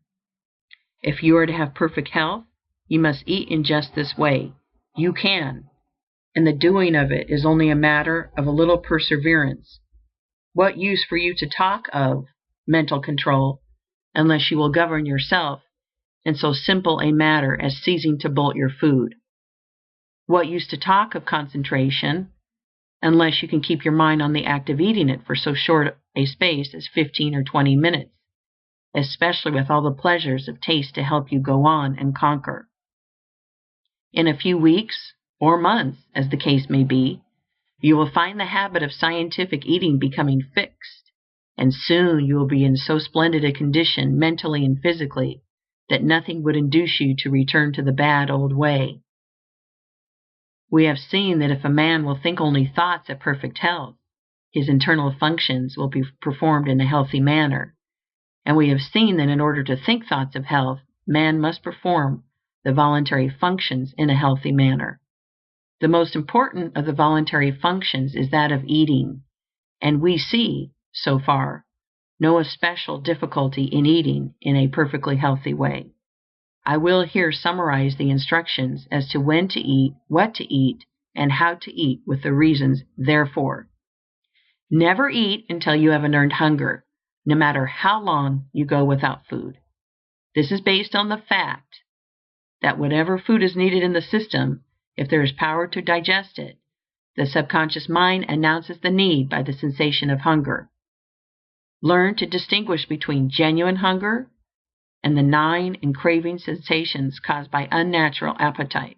If you are to have perfect health, you must eat in just this way. You can, and the doing of it is only a matter of a little perseverance. What use for you to talk of mental control unless you will govern yourself in so simple a matter as ceasing to bolt your food? What use to talk of concentration unless you can keep your mind on the act of eating it for so short a space as 15 or 20 minutes, especially with all the pleasures of taste to help you go on and conquer? In a few weeks, or months, as the case may be, you will find the habit of scientific eating becoming fixed, and soon you will be in so splendid a condition, mentally and physically, that nothing would induce you to return to the bad old way. We have seen that if a man will think only thoughts of perfect health, his internal functions will be performed in a healthy manner. And we have seen that in order to think thoughts of health, man must perform the voluntary functions in a healthy manner. The most important of the voluntary functions is that of eating, and we see, so far, no especial difficulty in eating in a perfectly healthy way. I will here summarize the instructions as to when to eat, what to eat, and how to eat, with the reasons therefor. Never eat until you have an earned hunger, no matter how long you go without food. This is based on the fact that whatever food is needed in the system, if there is power to digest it, the subconscious mind announces the need by the sensation of hunger. Learn to distinguish between genuine hunger and the gnawing and craving sensations caused by unnatural appetite.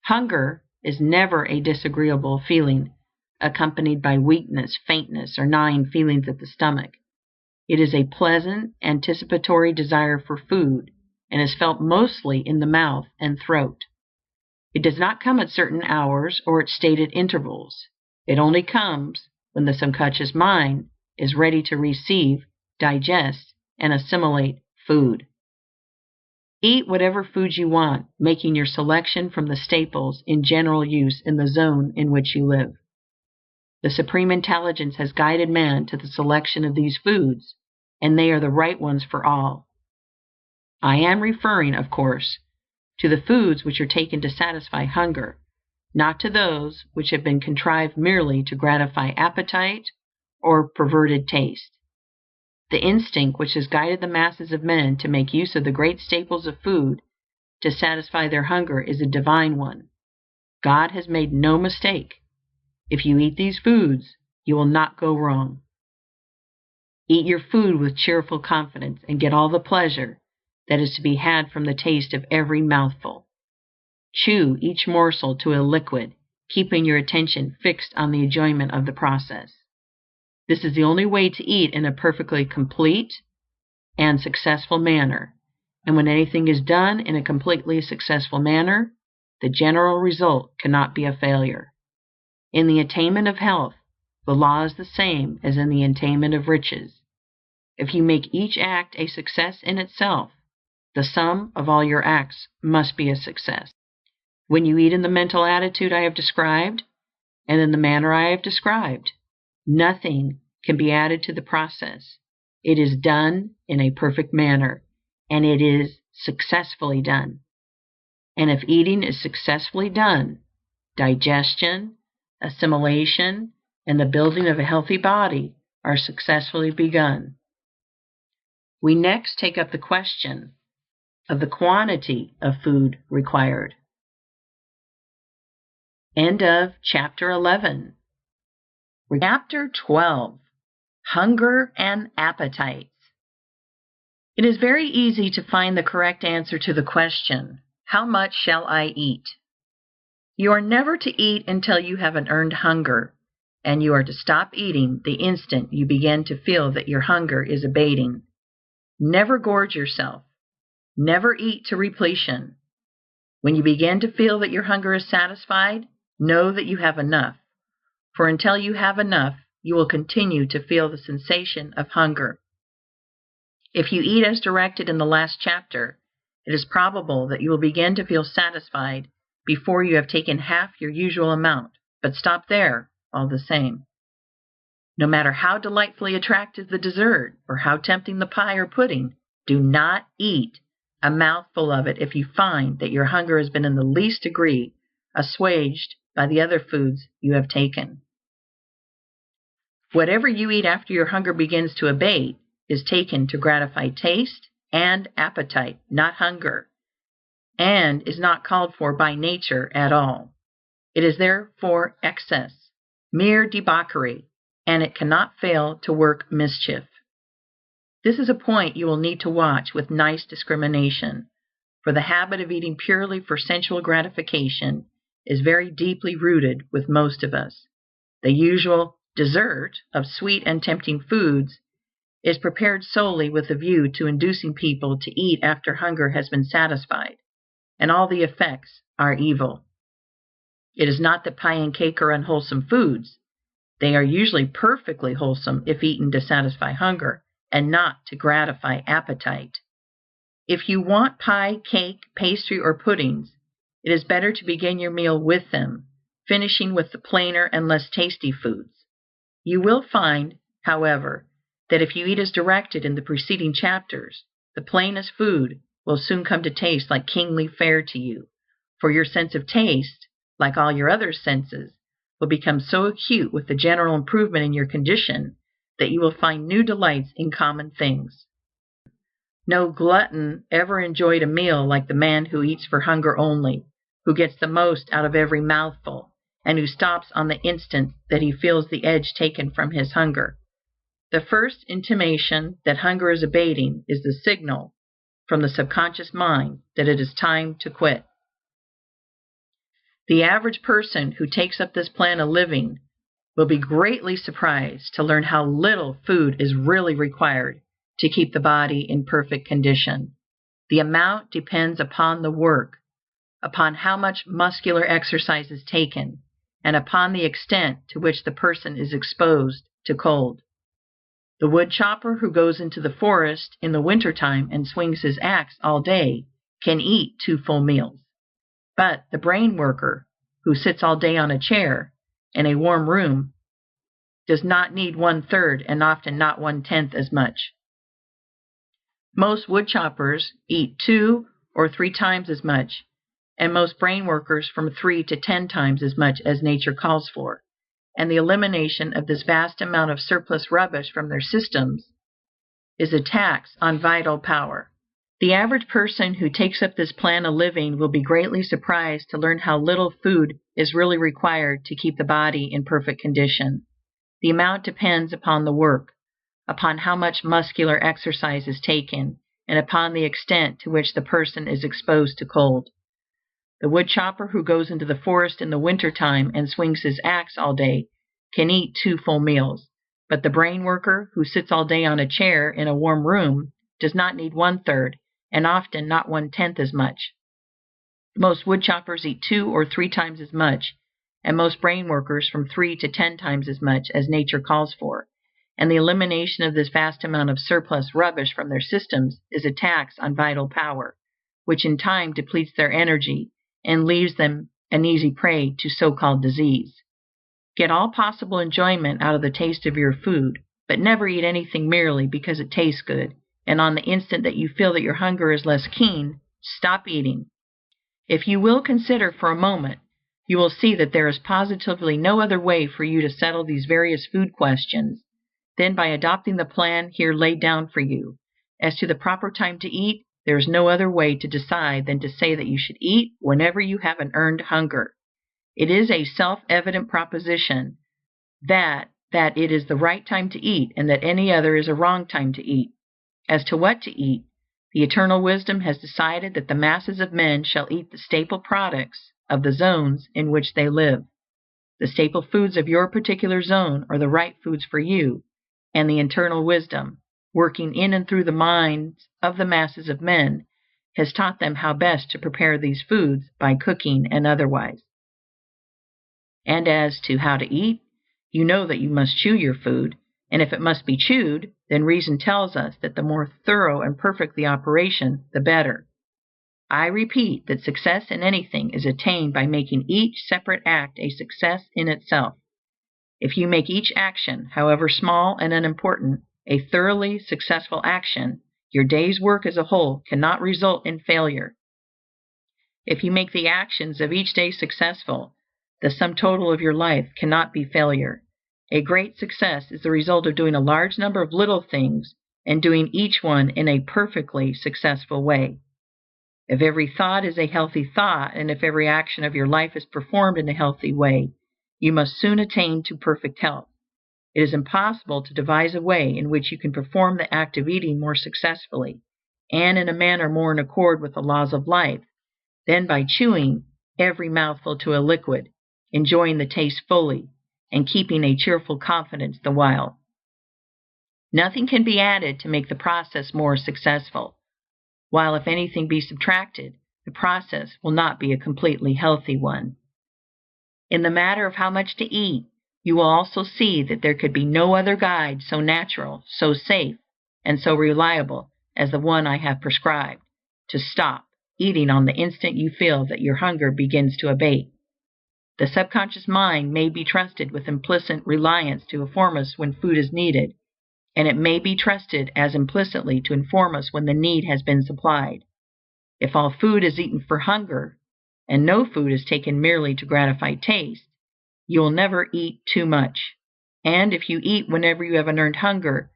Hunger is never a disagreeable feeling accompanied by weakness, faintness, or gnawing feelings at the stomach. It is a pleasant, anticipatory desire for food, and is felt mostly in the mouth and throat. It does not come at certain hours or at stated intervals. It only comes when the subconscious mind is ready to receive, digest, and assimilate food. Eat whatever foods you want, making your selection from the staples in general use in the zone in which you live. The Supreme Intelligence has guided man to the selection of these foods, and they are the right ones for all. I am referring, of course, to the foods which are taken to satisfy hunger, not to those which have been contrived merely to gratify appetite or perverted taste. The instinct which has guided the masses of men to make use of the great staples of food to satisfy their hunger is a divine one. God has made no mistake. If you eat these foods, you will not go wrong. Eat your food with cheerful confidence, and get all the pleasure that is to be had from the taste of every mouthful. Chew each morsel to a liquid, keeping your attention fixed on the enjoyment of the process. This is the only way to eat in a perfectly complete and successful manner, And when anything is done in a completely successful manner, the general result cannot be a failure. In the attainment of health, the law is the same as in the attainment of riches. If you make each act a success in itself, the sum of all your acts must be a success. When you eat in the mental attitude I have described, and in the manner I have described, nothing can be added to the process. It is done in a perfect manner, and it is successfully done. And if eating is successfully done, digestion, assimilation, and the building of a healthy body are successfully begun. We next take up the question of the quantity of food required. End of Chapter 11. Chapter 12. Hunger and Appetites. It is very easy to find the correct answer to the question, how much shall I eat? You are never to eat until you have an earned hunger, and you are to stop eating the instant you begin to feel that your hunger is abating. Never gorge yourself. Never eat to repletion. When you begin to feel that your hunger is satisfied, know that you have enough, for until you have enough, you will continue to feel the sensation of hunger. If you eat as directed in the last chapter, it is probable that you will begin to feel satisfied before you have taken half your usual amount, but stop there all the same. No matter how delightfully attractive the dessert, or how tempting the pie or pudding, do not eat a mouthful of it if you find that your hunger has been in the least degree assuaged by the other foods you have taken. Whatever you eat after your hunger begins to abate is taken to gratify taste and appetite, not hunger, and is not called for by nature at all. It is therefore excess, mere debauchery, and it cannot fail to work mischief. This is a point you will need to watch with nice discrimination, for the habit of eating purely for sensual gratification is very deeply rooted with most of us. The usual dessert of sweet and tempting foods is prepared solely with a view to inducing people to eat after hunger has been satisfied, and all the effects are evil. It is not that pie and cake are unwholesome foods. They are usually perfectly wholesome if eaten to satisfy hunger and not to gratify appetite. If you want pie, cake, pastry, or puddings, it is better to begin your meal with them, finishing with the plainer and less tasty foods. You will find, however, that if you eat as directed in the preceding chapters, the plainest food will soon come to taste like kingly fare to you, for your sense of taste, like all your other senses, will become so acute with the general improvement in your condition that you will find new delights in common things. No glutton ever enjoyed a meal like the man who eats for hunger only, who gets the most out of every mouthful, and who stops on the instant that he feels the edge taken from his hunger. The first intimation that hunger is abating is the signal from the subconscious mind that it is time to quit. The average person who takes up this plan of living will be greatly surprised to learn how little food is really required to keep the body in perfect condition. The amount depends upon the work, upon how much muscular exercise is taken, and upon the extent to which the person is exposed to cold. The wood chopper who goes into the forest in the winter time and swings his axe all day can eat 2 full meals. But the brain worker who sits all day on a chair in a warm room does not need 1/3 and often not 1/10 as much. Most wood choppers eat 2 or 3 times as much, and most brain workers from 3 to 10 times as much as nature calls for, and the elimination of this vast amount of surplus rubbish from their systems is a tax on vital power. The average person who takes up this plan of living will be greatly surprised to learn how little food is really required to keep the body in perfect condition. The amount depends upon the work, upon how much muscular exercise is taken, and upon the extent to which the person is exposed to cold. The wood chopper who goes into the forest in the winter time and swings his axe all day can eat 2 full meals, but the brain worker who sits all day on a chair in a warm room does not need 1/3 and often not 1/10 as much. Most woodchoppers eat 2 or 3 times as much, and most brain workers from 3 to 10 times as much as nature calls for, and the elimination of this vast amount of surplus rubbish from their systems is a tax on vital power, which in time depletes their energy and leaves them an easy prey to so-called disease. Get all possible enjoyment out of the taste of your food, but never eat anything merely because it tastes good, and on the instant that you feel that your hunger is less keen, stop eating. If you will consider for a moment, you will see that there is positively no other way for you to settle these various food questions than by adopting the plan here laid down for you. As to the proper time to eat, there is no other way to decide than to say that you should eat whenever you have an earned hunger. It is a self-evident proposition that it is the right time to eat and that any other is a wrong time to eat. As to what to eat, the eternal wisdom has decided that the masses of men shall eat the staple products of the zones in which they live. The staple foods of your particular zone are the right foods for you, and the eternal wisdom, working in and through the minds of the masses of men, has taught them how best to prepare these foods by cooking and otherwise. And as to how to eat, you know that you must chew your food, and if it must be chewed, then reason tells us that the more thorough and perfect the operation, the better. I repeat that success in anything is attained by making each separate act a success in itself. If you make each action, however small and unimportant, a thoroughly successful action, your day's work as a whole cannot result in failure. If you make the actions of each day successful, the sum total of your life cannot be failure. A great success is the result of doing a large number of little things and doing each one in a perfectly successful way. If every thought is a healthy thought, and if every action of your life is performed in a healthy way, you must soon attain to perfect health. It is impossible to devise a way in which you can perform the act of eating more successfully, and in a manner more in accord with the laws of life, than by chewing every mouthful to a liquid, enjoying the taste fully, and keeping a cheerful confidence the while. Nothing can be added to make the process more successful, while if anything be subtracted, the process will not be a completely healthy one. In the matter of how much to eat, you will also see that there could be no other guide so natural, so safe, and so reliable as the one I have prescribed: to stop eating on the instant you feel that your hunger begins to abate. The subconscious mind may be trusted with implicit reliance to inform us when food is needed, and it may be trusted as implicitly to inform us when the need has been supplied. If all food is eaten for hunger, and no food is taken merely to gratify taste, you will never eat too much. And if you eat whenever you have an earned hunger,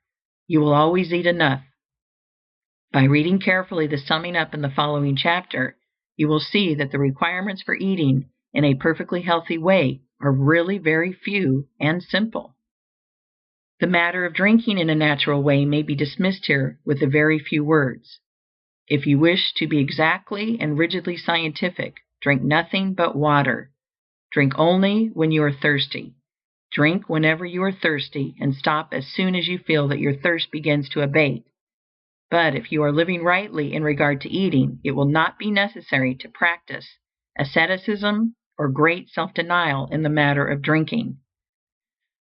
you will always eat enough. By reading carefully the summing up in the following chapter, you will see that the requirements for eating in a perfectly healthy way are really very few and simple. The matter of drinking in a natural way may be dismissed here with a very few words. If you wish to be exactly and rigidly scientific, drink nothing but water. Drink only when you are thirsty. Drink whenever you are thirsty, and stop as soon as you feel that your thirst begins to abate. But if you are living rightly in regard to eating, it will not be necessary to practice asceticism or great self-denial in the matter of drinking.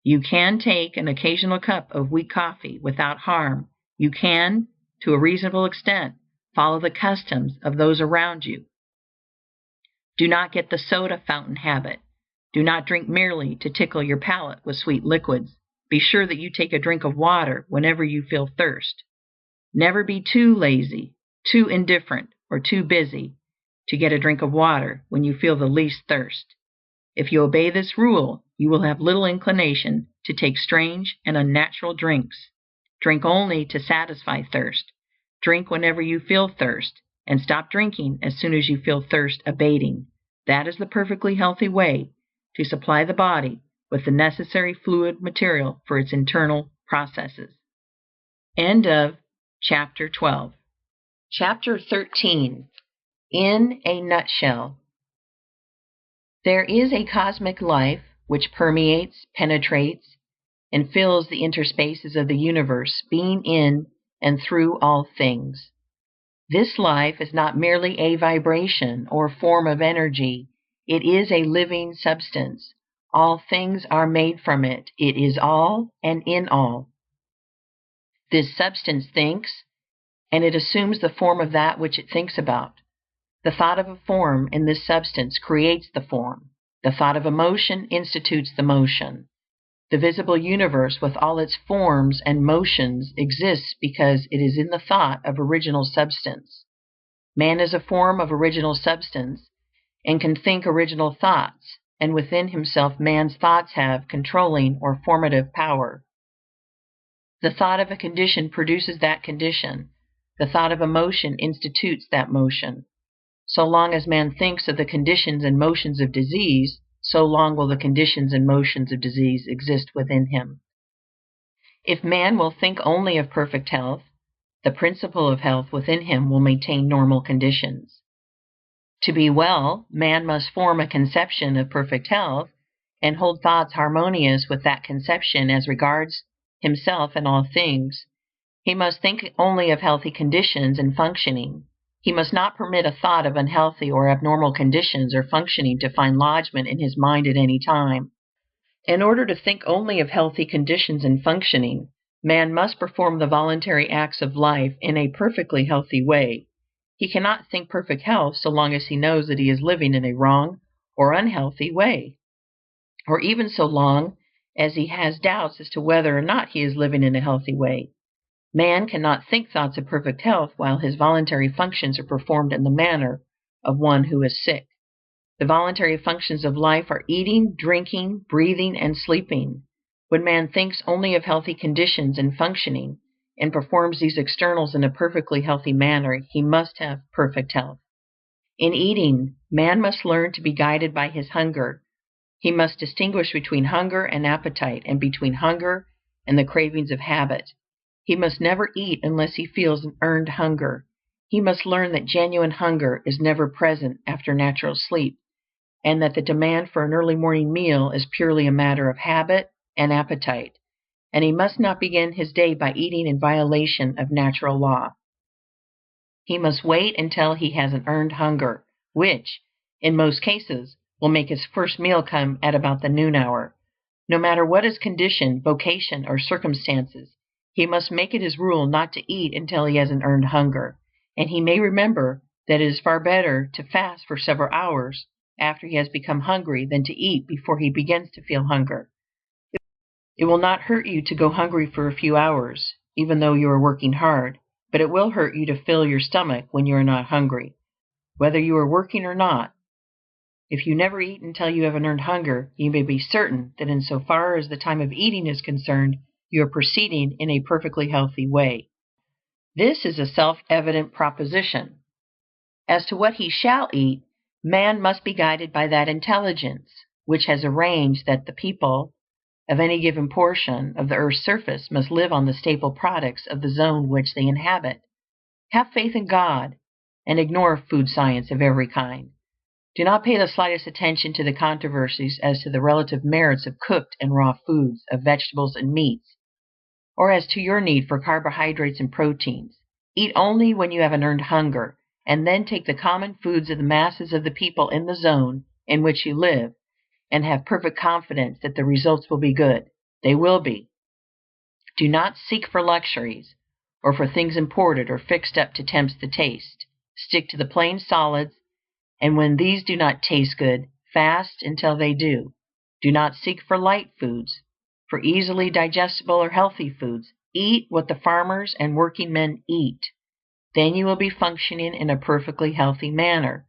You can take an occasional cup of weak coffee without harm. You can, to a reasonable extent, follow the customs of those around you. Do not get the soda fountain habit. Do not drink merely to tickle your palate with sweet liquids. Be sure that you take a drink of water whenever you feel thirst. Never be too lazy, too indifferent, or too busy to get a drink of water when you feel the least thirst. If you obey this rule, you will have little inclination to take strange and unnatural drinks. Drink only to satisfy thirst. Drink whenever you feel thirst, and stop drinking as soon as you feel thirst abating. That is the perfectly healthy way to supply the body with the necessary fluid material for its internal processes. End of Chapter 12. Chapter 13. In a Nutshell. There is a cosmic life which permeates, penetrates, and fills the interspaces of the universe, being in and through all things. This life is not merely a vibration or form of energy, it is a living substance. All things are made from it. It is all and in all. This substance thinks, and it assumes the form of that which it thinks about. The thought of a form in this substance creates the form. The thought of a motion institutes the motion. The visible universe with all its forms and motions exists because it is in the thought of original substance. Man is a form of original substance and can think original thoughts, and within himself man's thoughts have controlling or formative power. The thought of a condition produces that condition. The thought of a motion institutes that motion. So long as man thinks of the conditions and motions of disease, so long will the conditions and motions of disease exist within him. If man will think only of perfect health, the principle of health within him will maintain normal conditions. To be well, man must form a conception of perfect health and hold thoughts harmonious with that conception as regards himself and all things. He must think only of healthy conditions and functioning. He must not permit a thought of unhealthy or abnormal conditions or functioning to find lodgment in his mind at any time. In order to think only of healthy conditions and functioning, man must perform the voluntary acts of life in a perfectly healthy way. He cannot think perfect health so long as he knows that he is living in a wrong or unhealthy way, or even so long as he has doubts as to whether or not he is living in a healthy way. Man cannot think thoughts of perfect health while his voluntary functions are performed in the manner of one who is sick. The voluntary functions of life are eating, drinking, breathing, and sleeping. When man thinks only of healthy conditions and functioning, and performs these externals in a perfectly healthy manner, he must have perfect health. In eating, man must learn to be guided by his hunger. He must distinguish between hunger and appetite, and between hunger and the cravings of habit. He must never eat unless he feels an earned hunger. He must learn that genuine hunger is never present after natural sleep, and that the demand for an early morning meal is purely a matter of habit and appetite, and he must not begin his day by eating in violation of natural law. He must wait until he has an earned hunger, which, in most cases, will make his first meal come at about the noon hour. No matter what his condition, vocation, or circumstances, he must make it his rule not to eat until he has an earned hunger, and he may remember that it is far better to fast for several hours after he has become hungry than to eat before he begins to feel hunger. It will not hurt you to go hungry for a few hours, even though you are working hard, but it will hurt you to fill your stomach when you are not hungry, whether you are working or not. If you never eat until you have an earned hunger, you may be certain that in so far as the time of eating is concerned, you are proceeding in a perfectly healthy way. This is a self-evident proposition. As to what he shall eat, man must be guided by that intelligence which has arranged that the people of any given portion of the earth's surface must live on the staple products of the zone which they inhabit. Have faith in God, and ignore food science of every kind. Do not pay the slightest attention to the controversies as to the relative merits of cooked and raw foods, of vegetables and meats, or as to your need for carbohydrates and proteins. Eat only when you have an earned hunger, and then take the common foods of the masses of the people in the zone in which you live, and have perfect confidence that the results will be good. They will be. Do not seek for luxuries, or for things imported or fixed up to tempt the taste. Stick to the plain solids, and when these do not taste good, fast until they do. Do not seek for light foods, for easily digestible or healthy foods. Eat what the farmers and working men eat. Then you will be functioning in a perfectly healthy manner,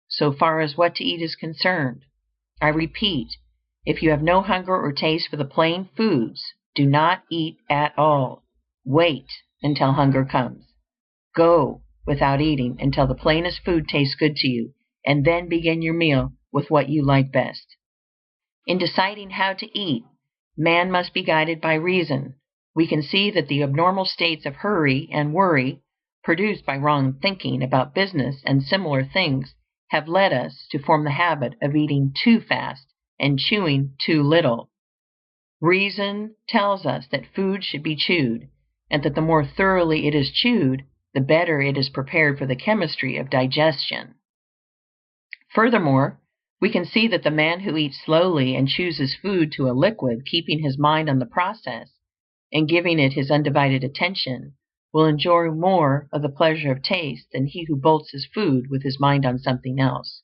so far as what to eat is concerned. I repeat, if you have no hunger or taste for the plain foods, do not eat at all. Wait until hunger comes. Go without eating until the plainest food tastes good to you, and then begin your meal with what you like best. In deciding how to eat, man must be guided by reason. We can see that the abnormal states of hurry and worry, produced by wrong thinking about business and similar things, have led us to form the habit of eating too fast and chewing too little. Reason tells us that food should be chewed, and that the more thoroughly it is chewed, the better it is prepared for the chemistry of digestion. Furthermore, we can see that the man who eats slowly and chews his food to a liquid, keeping his mind on the process and giving it his undivided attention, will enjoy more of the pleasure of taste than he who bolts his food with his mind on something else.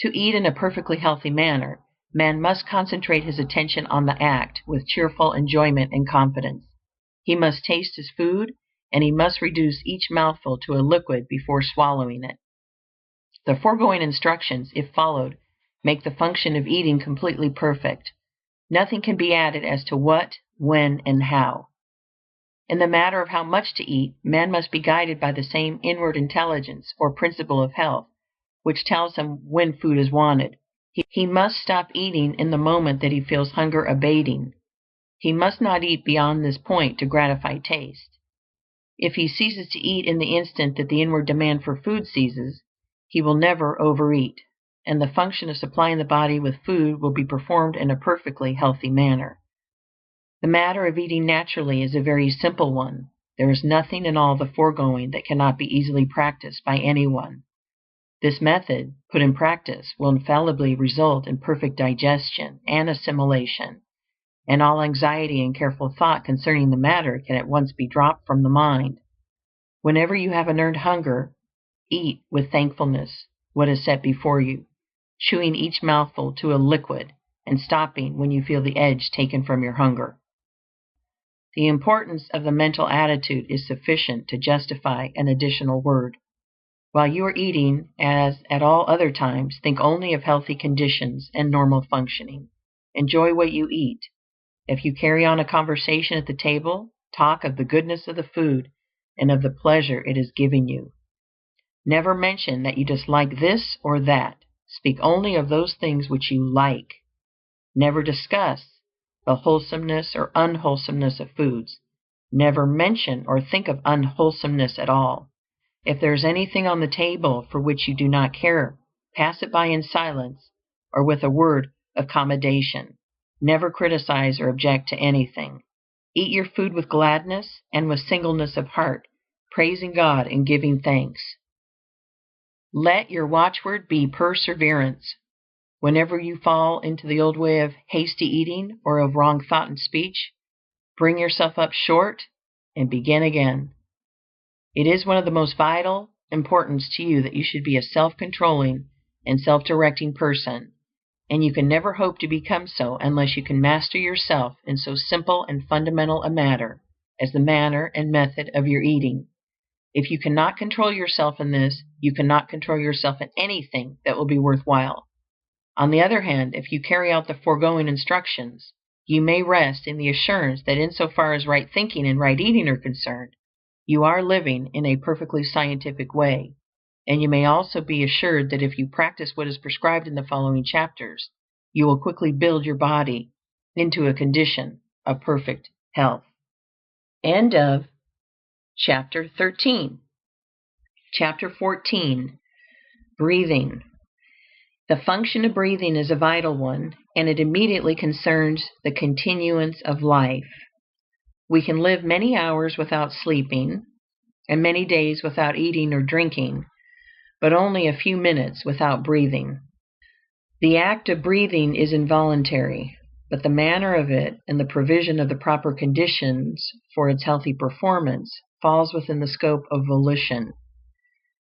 To eat in a perfectly healthy manner, man must concentrate his attention on the act with cheerful enjoyment and confidence. He must taste his food, and he must reduce each mouthful to a liquid before swallowing it. The foregoing instructions, if followed, make the function of eating completely perfect. Nothing can be added as to what, when, and how. In the matter of how much to eat, man must be guided by the same inward intelligence or principle of health, which tells him when food is wanted. He must stop eating in the moment that he feels hunger abating. He must not eat beyond this point to gratify taste. If he ceases to eat in the instant that the inward demand for food ceases, he will never overeat, and the function of supplying the body with food will be performed in a perfectly healthy manner. The matter of eating naturally is a very simple one. There is nothing in all the foregoing that cannot be easily practiced by anyone. This method, put in practice, will infallibly result in perfect digestion and assimilation, and all anxiety and careful thought concerning the matter can at once be dropped from the mind. Whenever you have an earned hunger, eat with thankfulness what is set before you, chewing each mouthful to a liquid and stopping when you feel the edge taken from your hunger. The importance of the mental attitude is sufficient to justify an additional word. While you are eating, as at all other times, think only of healthy conditions and normal functioning. Enjoy what you eat. If you carry on a conversation at the table, talk of the goodness of the food and of the pleasure it is giving you. Never mention that you dislike this or that. Speak only of those things which you like. Never discuss the wholesomeness or unwholesomeness of foods. Never mention or think of unwholesomeness at all. If there is anything on the table for which you do not care, pass it by in silence or with a word of commendation. Never criticize or object to anything. Eat your food with gladness and with singleness of heart, praising God and giving thanks. Let your watchword be perseverance. Whenever you fall into the old way of hasty eating or of wrong thought and speech, bring yourself up short and begin again. It is one of the most vital importance to you that you should be a self-controlling and self-directing person, and you can never hope to become so unless you can master yourself in so simple and fundamental a matter as the manner and method of your eating. If you cannot control yourself in this, you cannot control yourself in anything that will be worthwhile. On the other hand, if you carry out the foregoing instructions, you may rest in the assurance that insofar as right thinking and right eating are concerned, you are living in a perfectly scientific way, and you may also be assured that if you practice what is prescribed in the following chapters, you will quickly build your body into a condition of perfect health. End of Chapter 13. Chapter 14. Breathing. The function of breathing is a vital one, and it immediately concerns the continuance of life. We can live many hours without sleeping, and many days without eating or drinking, but only a few minutes without breathing. The act of breathing is involuntary, but the manner of it and the provision of the proper conditions for its healthy performance falls within the scope of volition.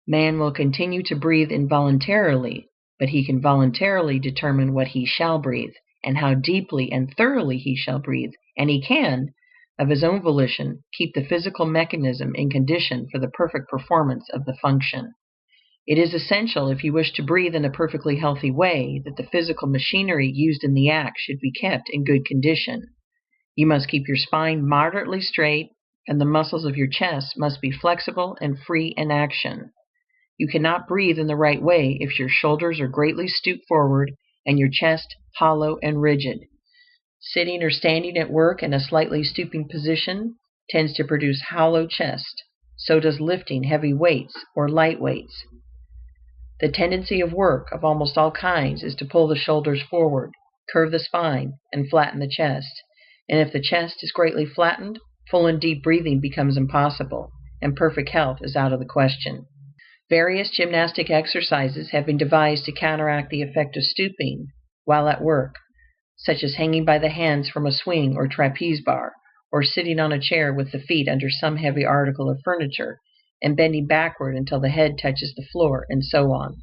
Man will continue to breathe involuntarily, but he can voluntarily determine what he shall breathe, and how deeply and thoroughly he shall breathe, and he can, of his own volition, keep the physical mechanism in condition for the perfect performance of the function. It is essential, if you wish to breathe in a perfectly healthy way, that the physical machinery used in the act should be kept in good condition. You must keep your spine moderately straight, and the muscles of your chest must be flexible and free in action. You cannot breathe in the right way if your shoulders are greatly stooped forward and your chest hollow and rigid. Sitting or standing at work in a slightly stooping position tends to produce hollow chest. So does lifting heavy weights or light weights. The tendency of work of almost all kinds is to pull the shoulders forward, curve the spine, and flatten the chest. And if the chest is greatly flattened, full and deep breathing becomes impossible, and perfect health is out of the question. Various gymnastic exercises have been devised to counteract the effect of stooping while at work, such as hanging by the hands from a swing or trapeze bar, or sitting on a chair with the feet under some heavy article of furniture and bending backward until the head touches the floor, and so on.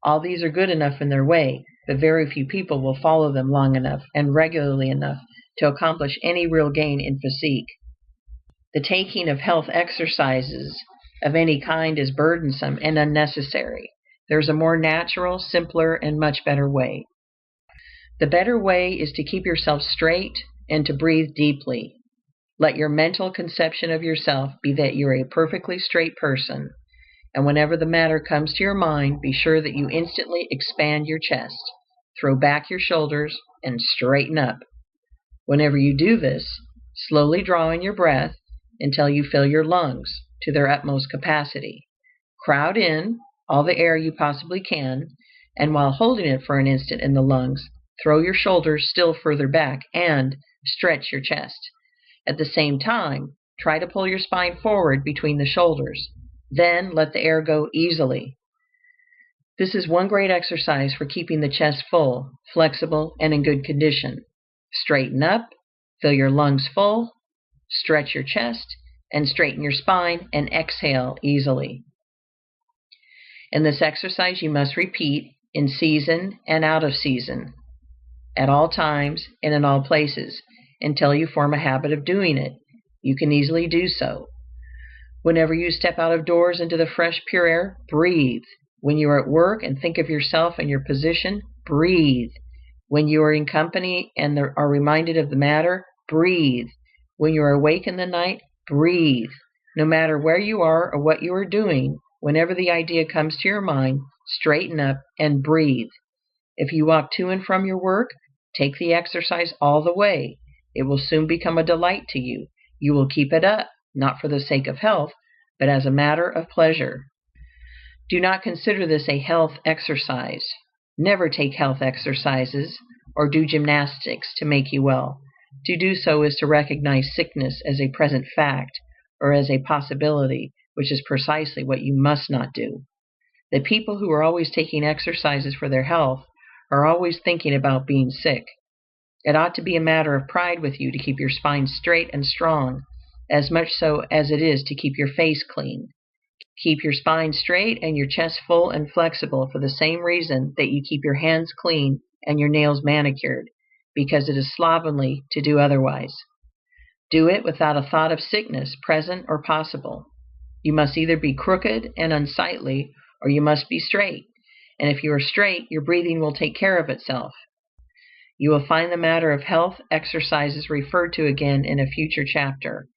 All these are good enough in their way, but very few people will follow them long enough and regularly enough to accomplish any real gain in physique. The taking of health exercises of any kind is burdensome and unnecessary. There is a more natural, simpler, and much better way. The better way is to keep yourself straight and to breathe deeply. Let your mental conception of yourself be that you're a perfectly straight person, and whenever the matter comes to your mind, be sure that you instantly expand your chest, throw back your shoulders, and straighten up. Whenever you do this, slowly draw in your breath until you fill your lungs to their utmost capacity. Crowd in all the air you possibly can, and while holding it for an instant in the lungs, throw your shoulders still further back and stretch your chest. At the same time, try to pull your spine forward between the shoulders. Then let the air go easily. This is one great exercise for keeping the chest full, flexible, and in good condition. Straighten up, fill your lungs full, stretch your chest, and straighten your spine, and exhale easily. In this exercise, you must repeat in season and out of season, at all times and in all places, until you form a habit of doing it. You can easily do so. Whenever you step out of doors into the fresh, pure air, breathe. When you are at work and think of yourself and your position, breathe. When you are in company and are reminded of the matter, breathe. When you are awake in the night, breathe. No matter where you are or what you are doing, whenever the idea comes to your mind, straighten up and breathe. If you walk to and from your work, take the exercise all the way. It will soon become a delight to you. You will keep it up, not for the sake of health, but as a matter of pleasure. Do not consider this a health exercise. Never take health exercises or do gymnastics to make you well. To do so is to recognize sickness as a present fact or as a possibility, which is precisely what you must not do. The people who are always taking exercises for their health are always thinking about being sick. It ought to be a matter of pride with you to keep your spine straight and strong, as much so as it is to keep your face clean. Keep your spine straight and your chest full and flexible for the same reason that you keep your hands clean and your nails manicured, because it is slovenly to do otherwise. Do it without a thought of sickness, present or possible. You must either be crooked and unsightly, or you must be straight, and if you are straight, your breathing will take care of itself. You will find the matter of health exercises referred to again in a future chapter.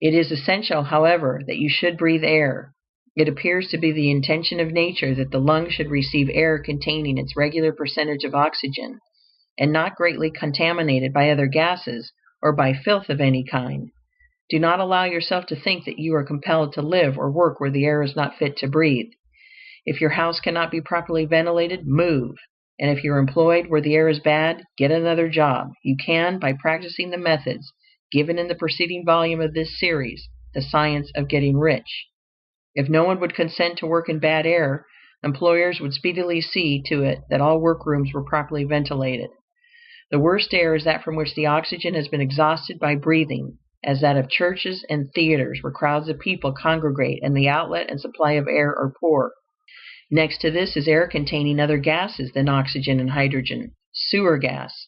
It is essential, however, that you should breathe air. It appears to be the intention of nature that the lungs should receive air containing its regular percentage of oxygen, and not greatly contaminated by other gases or by filth of any kind. Do not allow yourself to think that you are compelled to live or work where the air is not fit to breathe. If your house cannot be properly ventilated, move. And if you're employed where the air is bad, get another job. You can, by practicing the methods given in the preceding volume of this series, The Science of Getting Rich. If no one would consent to work in bad air, employers would speedily see to it that all workrooms were properly ventilated. The worst air is that from which the oxygen has been exhausted by breathing, as that of churches and theaters where crowds of people congregate and the outlet and supply of air are poor. Next to this is air containing other gases than oxygen and hydrogen, sewer gas,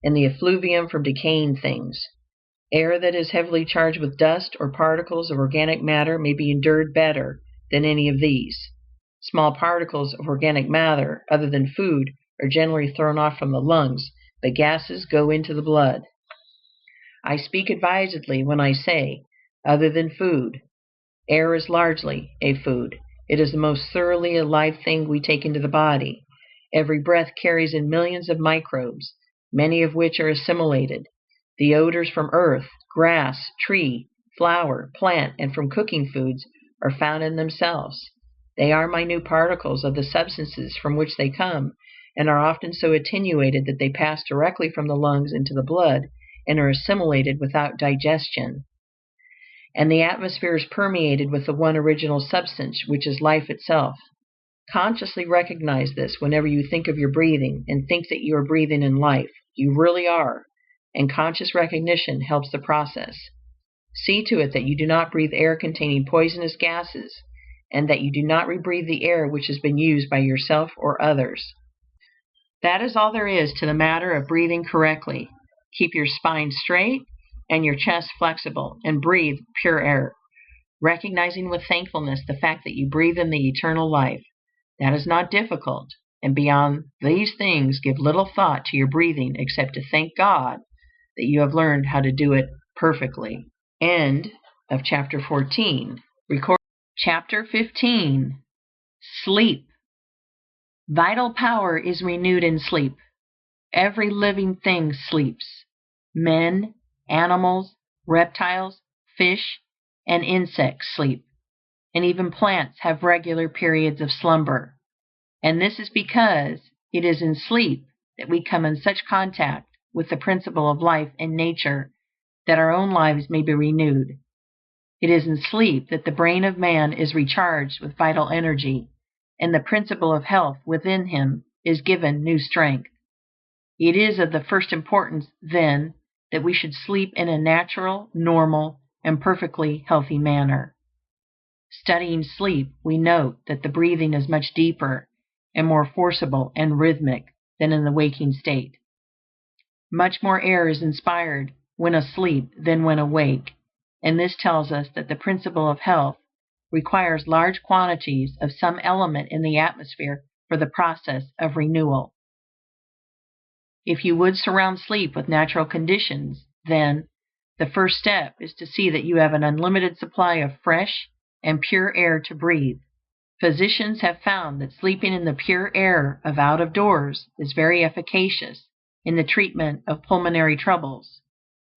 and the effluvium from decaying things. Air that is heavily charged with dust or particles of organic matter may be endured better than any of these. Small particles of organic matter, other than food, are generally thrown off from the lungs, but gases go into the blood. I speak advisedly when I say, other than food. Air is largely a food. It is the most thoroughly alive thing we take into the body. Every breath carries in millions of microbes, many of which are assimilated. The odors from earth, grass, tree, flower, plant, and from cooking foods are found in themselves. They are minute particles of the substances from which they come, and are often so attenuated that they pass directly from the lungs into the blood and are assimilated without digestion. and the atmosphere is permeated with the one original substance, which is life itself. Consciously recognize this whenever you think of your breathing and think that you are breathing in life. You really are, and conscious recognition helps the process. See to it that you do not breathe air containing poisonous gases, and that you do not rebreathe the air which has been used by yourself or others. That is all there is to the matter of breathing correctly. Keep your spine straight and your chest flexible, and breathe pure air, recognizing with thankfulness the fact that you breathe in the eternal life. That is not difficult, and beyond these things give little thought to your breathing except to thank God that you have learned how to do it perfectly. End of chapter 14. Chapter 15. Sleep. Vital power is renewed in sleep. Every living thing sleeps. Men, animals, reptiles, fish, and insects sleep, and even plants have regular periods of slumber. And this is because it is in sleep that we come in such contact with the principle of life and nature that our own lives may be renewed. It is in sleep that the brain of man is recharged with vital energy, and the principle of health within him is given new strength. It is of the first importance, then, that we should sleep in a natural, normal, and perfectly healthy manner. Studying sleep, we note that the breathing is much deeper and more forcible and rhythmic than in the waking state. Much more air is inspired when asleep than when awake, and this tells us that the principle of health requires large quantities of some element in the atmosphere for the process of renewal. If you would surround sleep with natural conditions, then the first step is to see that you have an unlimited supply of fresh and pure air to breathe. Physicians have found that sleeping in the pure air of out of doors is very efficacious in the treatment of pulmonary troubles,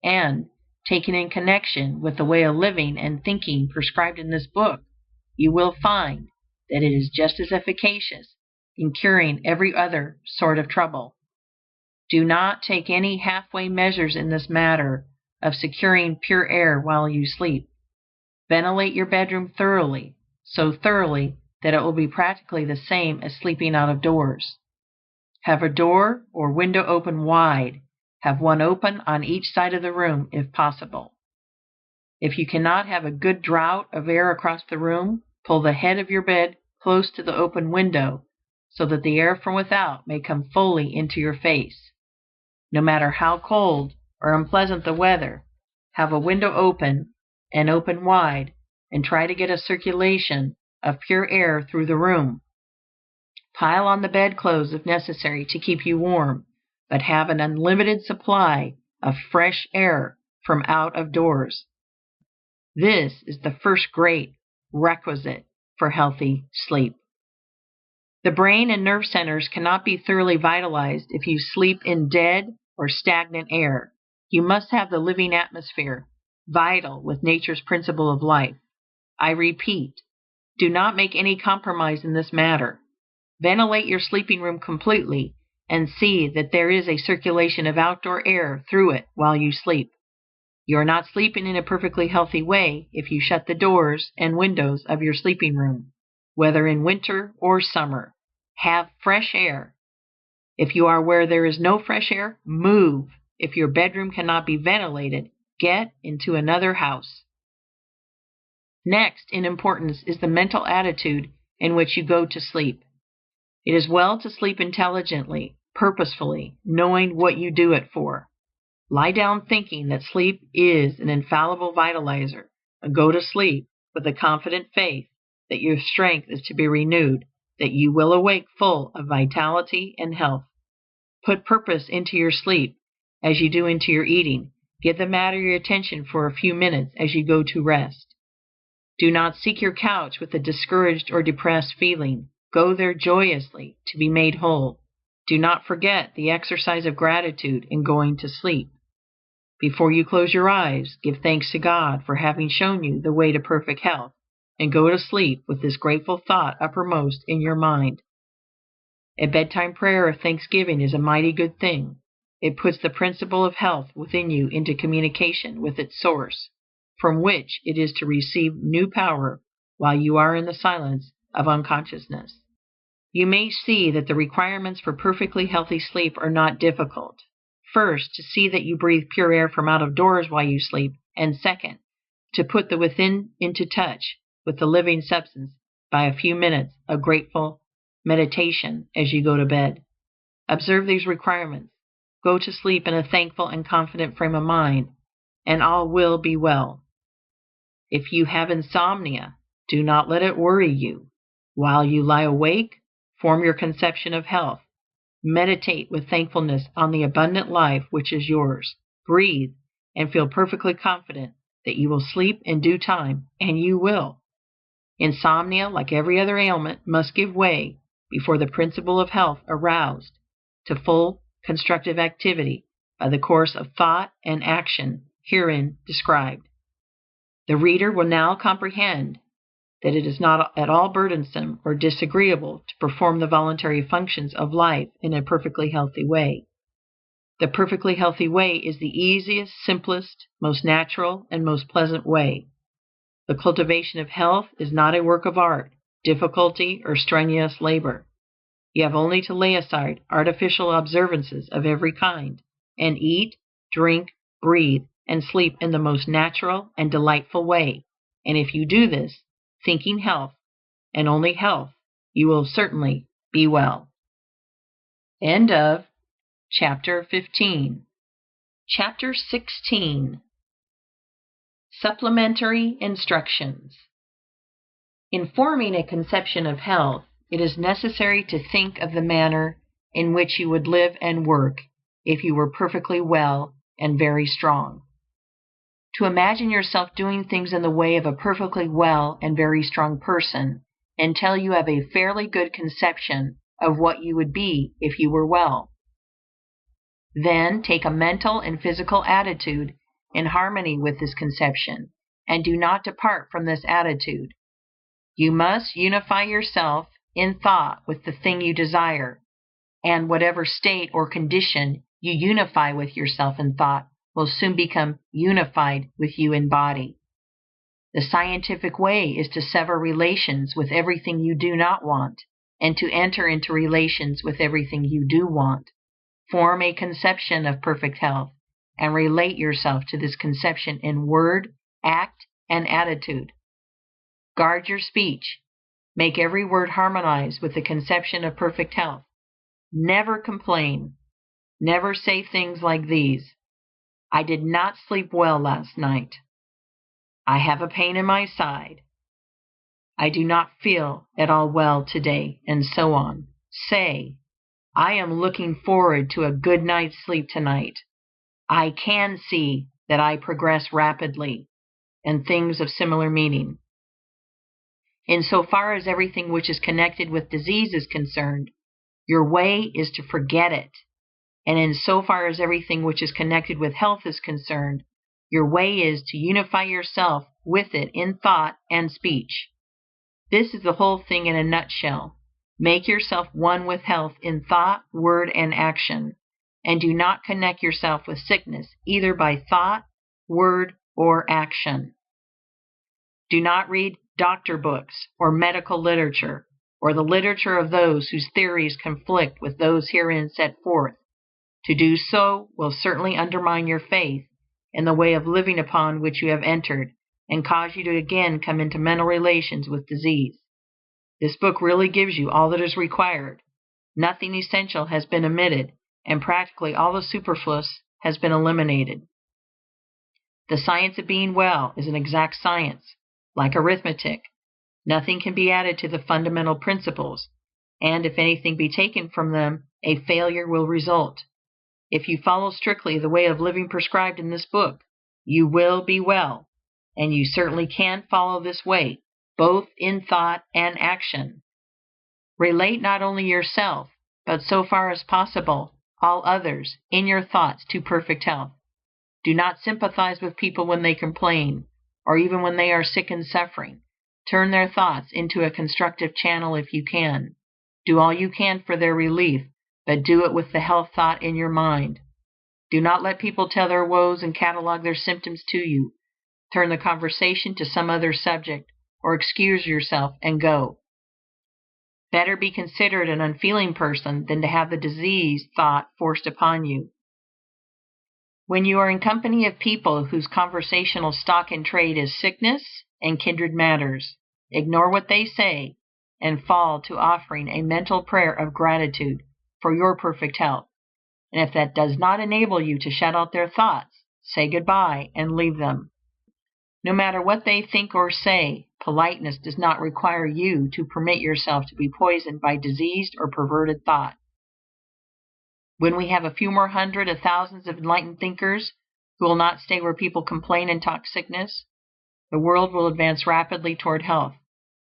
and, taken in connection with the way of living and thinking prescribed in this book, you will find that it is just as efficacious in curing every other sort of trouble. Do not take any halfway measures in this matter of securing pure air while you sleep. Ventilate your bedroom thoroughly, so thoroughly that it will be practically the same as sleeping out of doors. Have a door or window open wide. Have one open on each side of the room if possible. If you cannot have a good draught of air across the room, pull the head of your bed close to the open window so that the air from without may come fully into your face. No matter how cold or unpleasant the weather, have a window open and open wide, and try to get a circulation of pure air through the room. Pile on the bedclothes if necessary to keep you warm, but have an unlimited supply of fresh air from out of doors. This is the first great requisite for healthy sleep. The brain and nerve centers cannot be thoroughly vitalized if you sleep in dead or stagnant air. You must have the living atmosphere, vital with nature's principle of life. I repeat, do not make any compromise in this matter. Ventilate your sleeping room completely and see that there is a circulation of outdoor air through it while you sleep. You are not sleeping in a perfectly healthy way if you shut the doors and windows of your sleeping room, whether in winter or summer. Have fresh air. If you are where there is no fresh air, move. If your bedroom cannot be ventilated, get into another house. Next in importance is the mental attitude in which you go to sleep. It is well to sleep intelligently, purposefully, knowing what you do it for. Lie down thinking that sleep is an infallible vitalizer, and go to sleep with the confident faith that your strength is to be renewed, that you will awake full of vitality and health. Put purpose into your sleep as you do into your eating. Give the matter your attention for a few minutes as you go to rest. Do not seek your couch with a discouraged or depressed feeling. Go there joyously to be made whole. Do not forget the exercise of gratitude in going to sleep. Before you close your eyes, give thanks to God for having shown you the way to perfect health, and go to sleep with this grateful thought uppermost in your mind. A bedtime prayer of thanksgiving is a mighty good thing. It puts the principle of health within you into communication with its source. from which it is to receive new power while you are in the silence of unconsciousness. You may see that the requirements for perfectly healthy sleep are not difficult. First, to see that you breathe pure air from out of doors while you sleep, and second, to put the within into touch with the living substance by a few minutes of grateful meditation as you go to bed. Observe these requirements. Go to sleep in a thankful and confident frame of mind, and all will be well. If you have insomnia, do not let it worry you. While you lie awake, form your conception of health. Meditate with thankfulness on the abundant life which is yours. Breathe and feel perfectly confident that you will sleep in due time, and you will. Insomnia, like every other ailment, must give way before the principle of health aroused to full constructive activity by the course of thought and action herein described. The reader will now comprehend that it is not at all burdensome or disagreeable to perform the voluntary functions of life in a perfectly healthy way. The perfectly healthy way is the easiest, simplest, most natural, and most pleasant way. The cultivation of health is not a work of art, difficulty, or strenuous labor. You have only to lay aside artificial observances of every kind, and eat, drink, breathe, and sleep in the most natural and delightful way. And if you do this, thinking health, and only health, you will certainly be well. End of Chapter 15. Chapter 16. Supplementary Instructions. In forming a conception of health, it is necessary to think of the manner in which you would live and work if you were perfectly well and very strong. To imagine yourself doing things in the way of a perfectly well and very strong person until you have a fairly good conception of what you would be if you were well. Then take a mental and physical attitude in harmony with this conception, and do not depart from this attitude. You must unify yourself in thought with the thing you desire, and whatever state or condition you unify with yourself in thought will soon become unified with you in body. The scientific way is to sever relations with everything you do not want, and to enter into relations with everything you do want. Form a conception of perfect health, and relate yourself to this conception in word, act, and attitude. Guard your speech. Make every word harmonize with the conception of perfect health. Never complain. Never say things like these: I did not sleep well last night. I have a pain in my side. I do not feel at all well today, and so on. Say, I am looking forward to a good night's sleep tonight. I can see that I progress rapidly, and things of similar meaning. In so far as everything which is connected with disease is concerned, your way is to forget it. And in so far as everything which is connected with health is concerned, your way is to unify yourself with it in thought and speech. This is the whole thing in a nutshell. Make yourself one with health in thought, word, and action, and do not connect yourself with sickness either by thought, word, or action. Do not read doctor books or medical literature, or the literature of those whose theories conflict with those herein set forth. To do so will certainly undermine your faith in the way of living upon which you have entered, and cause you to again come into mental relations with disease. This book really gives you all that is required. Nothing essential has been omitted, and practically all the superfluous has been eliminated. The science of being well is an exact science, like arithmetic. Nothing can be added to the fundamental principles, and if anything be taken from them, a failure will result. If you follow strictly the way of living prescribed in this book, you will be well, and you certainly can follow this way, both in thought and action. Relate not only yourself, but so far as possible, all others, in your thoughts to perfect health. Do not sympathize with people when they complain, or even when they are sick and suffering. Turn their thoughts into a constructive channel if you can. Do all you can for their relief, but do it with the health thought in your mind. Do not let people tell their woes and catalog their symptoms to you, Turn the conversation to some other subject, or excuse yourself and go. Better be considered an unfeeling person than to have the diseased thought forced upon you. When you are in company of people whose conversational stock in trade is sickness and kindred matters, ignore what they say and fall to offering a mental prayer of gratitude for your perfect health. And if that does not enable you to shut out their thoughts, say goodbye and leave them. No matter what they think or say, politeness does not require you to permit yourself to be poisoned by diseased or perverted thought. When we have a few more hundred of thousands of enlightened thinkers who will not stay where people complain and talk sickness, the world will advance rapidly toward health.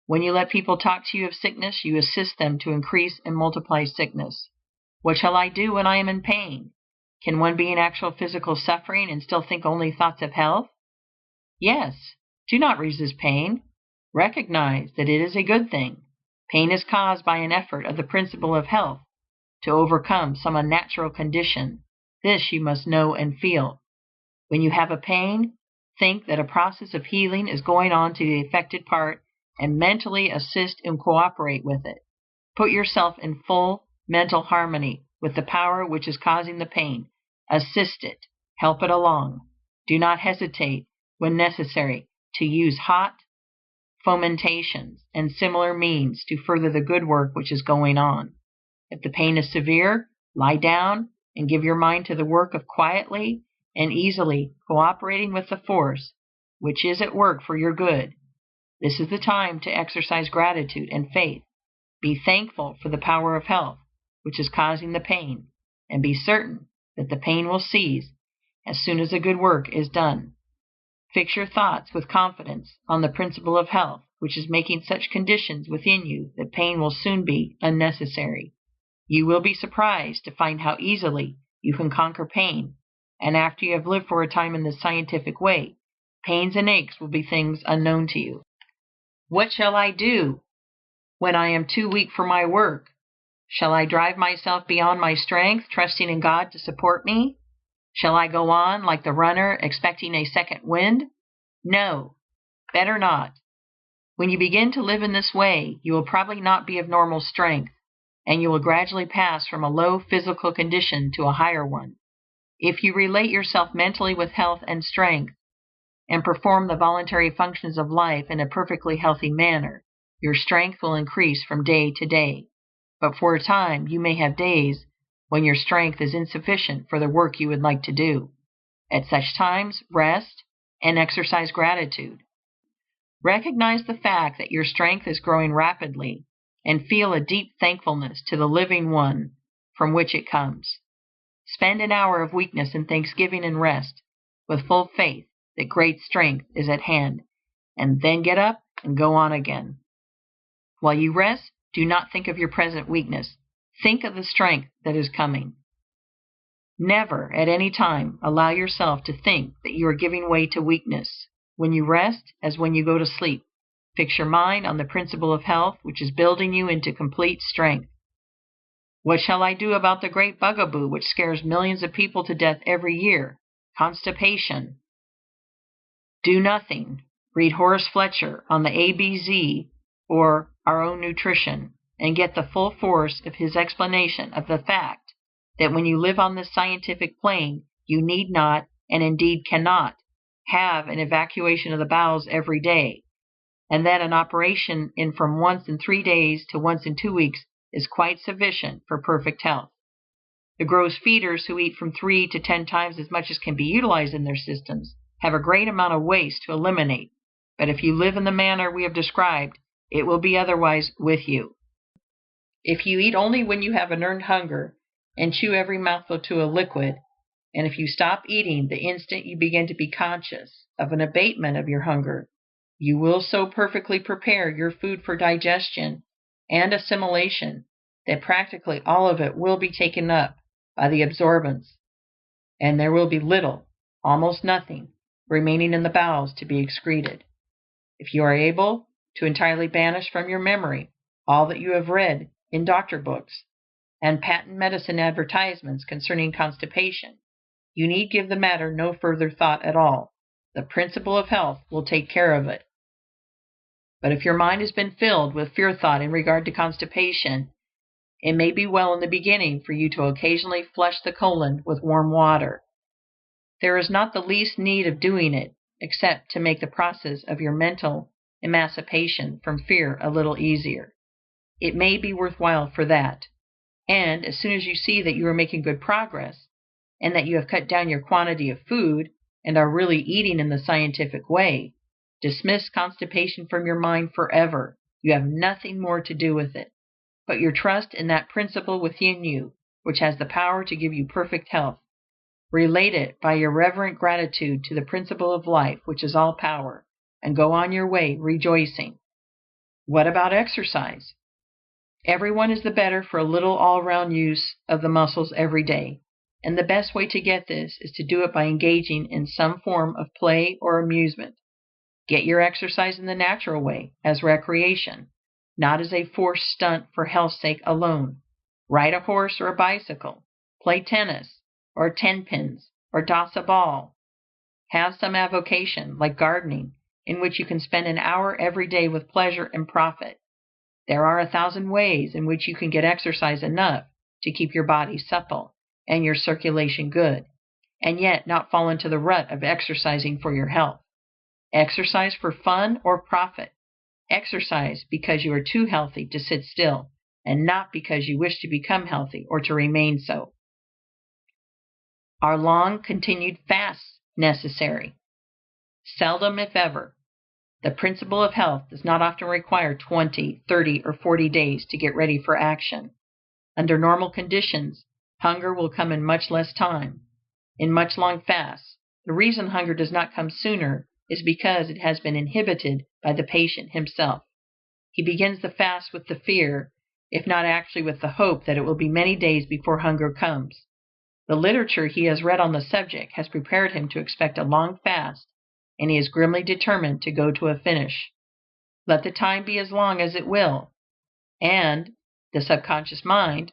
When you let people talk to you of sickness, you assist them to increase and multiply sickness. What shall I do when I am in pain? Can one be in actual physical suffering and still think only thoughts of health? Yes. Do not resist pain. Recognize that it is a good thing. Pain is caused by an effort of the principle of health to overcome some unnatural condition. This you must know and feel. When you have a pain, think that a process of healing is going on to the affected part and mentally assist and cooperate with it. Put yourself in full mental harmony with the power which is causing the pain. Assist it. Help it along. Do not hesitate, when necessary, to use hot fomentations and similar means to further the good work which is going on. If the pain is severe, lie down and give your mind to the work of quietly and easily cooperating with the force which is at work for your good. This is the time to exercise gratitude and faith. Be thankful for the power of health, which is causing the pain, and be certain that the pain will cease as soon as the good work is done. Fix your thoughts with confidence on the principle of health, which is making such conditions within you that pain will soon be unnecessary. You will be surprised to find how easily you can conquer pain, and after you have lived for a time in this scientific way, pains and aches will be things unknown to you. What shall I do when I am too weak for my work? Shall I drive myself beyond my strength, trusting in God to support me? Shall I go on like the runner, expecting a second wind? No, better not. When you begin to live in this way, you will probably not be of normal strength, and you will gradually pass from a low physical condition to a higher one. If you relate yourself mentally with health and strength, and perform the voluntary functions of life in a perfectly healthy manner, your strength will increase from day to day. But for a time, you may have days when your strength is insufficient for the work you would like to do. At such times, rest and exercise gratitude. Recognize the fact that your strength is growing rapidly and feel a deep thankfulness to the living one from which it comes. Spend an hour of weakness in thanksgiving and rest, with full faith that great strength is at hand, and then get up and go on again. While you rest, do not think of your present weakness. Think of the strength that is coming. Never at any time allow yourself to think that you are giving way to weakness. When you rest, as when you go to sleep, fix your mind on the principle of health, which is building you into complete strength. What shall I do about the great bugaboo which scares millions of people to death every year? Constipation. Do nothing. Read Horace Fletcher on the ABZ or Our Own Nutrition, and get the full force of his explanation of the fact that when you live on this scientific plane, you need not, and indeed cannot, have an evacuation of the bowels every day, and that an operation in from once in 3 days to once in 2 weeks is quite sufficient for perfect health. The gross feeders who eat from 3 to 10 times as much as can be utilized in their systems have a great amount of waste to eliminate, but if you live in the manner we have described, it will be otherwise with you. If you eat only when you have an earned hunger and chew every mouthful to a liquid, and if you stop eating the instant you begin to be conscious of an abatement of your hunger, you will so perfectly prepare your food for digestion and assimilation that practically all of it will be taken up by the absorbents, and there will be little, almost nothing, remaining in the bowels to be excreted. If you are able to entirely banish from your memory all that you have read in doctor books and patent medicine advertisements concerning constipation, you need give the matter no further thought at all. The principle of health will take care of it. But if your mind has been filled with fear thought in regard to constipation, it may be well in the beginning for you to occasionally flush the colon with warm water. There is not the least need of doing it, except to make the process of your mental emancipation from fear a little easier. It may be worthwhile for that. And as soon as you see that you are making good progress, and that you have cut down your quantity of food and are really eating in the scientific way, dismiss constipation from your mind forever. You have nothing more to do with it. Put your trust in that principle within you, which has the power to give you perfect health. Relate it by your reverent gratitude to the principle of life, which is all power, and go on your way rejoicing. What about exercise? Everyone is the better for a little all-round use of the muscles every day, and the best way to get this is to do it by engaging in some form of play or amusement. Get your exercise in the natural way, as recreation, not as a forced stunt for health's sake alone. Ride a horse or a bicycle, play tennis or tenpins, or toss a ball. Have some avocation, like gardening, in which you can spend an hour every day with pleasure and profit. There are 1,000 ways in which you can get exercise enough to keep your body supple and your circulation good, and yet not fall into the rut of exercising for your health. Exercise for fun or profit. Exercise because you are too healthy to sit still, and not because you wish to become healthy or to remain so. Are long continued fasts necessary? Seldom, if ever. The principle of health does not often require 20, 30, or 40 days to get ready for action. Under normal conditions, hunger will come in much less time. In much long fasts, the reason hunger does not come sooner is because it has been inhibited by the patient himself. He begins the fast with the fear, if not actually with the hope, that it will be many days before hunger comes. The literature he has read on the subject has prepared him to expect a long fast, and he is grimly determined to go to a finish. Let the time be as long as it will, and the subconscious mind,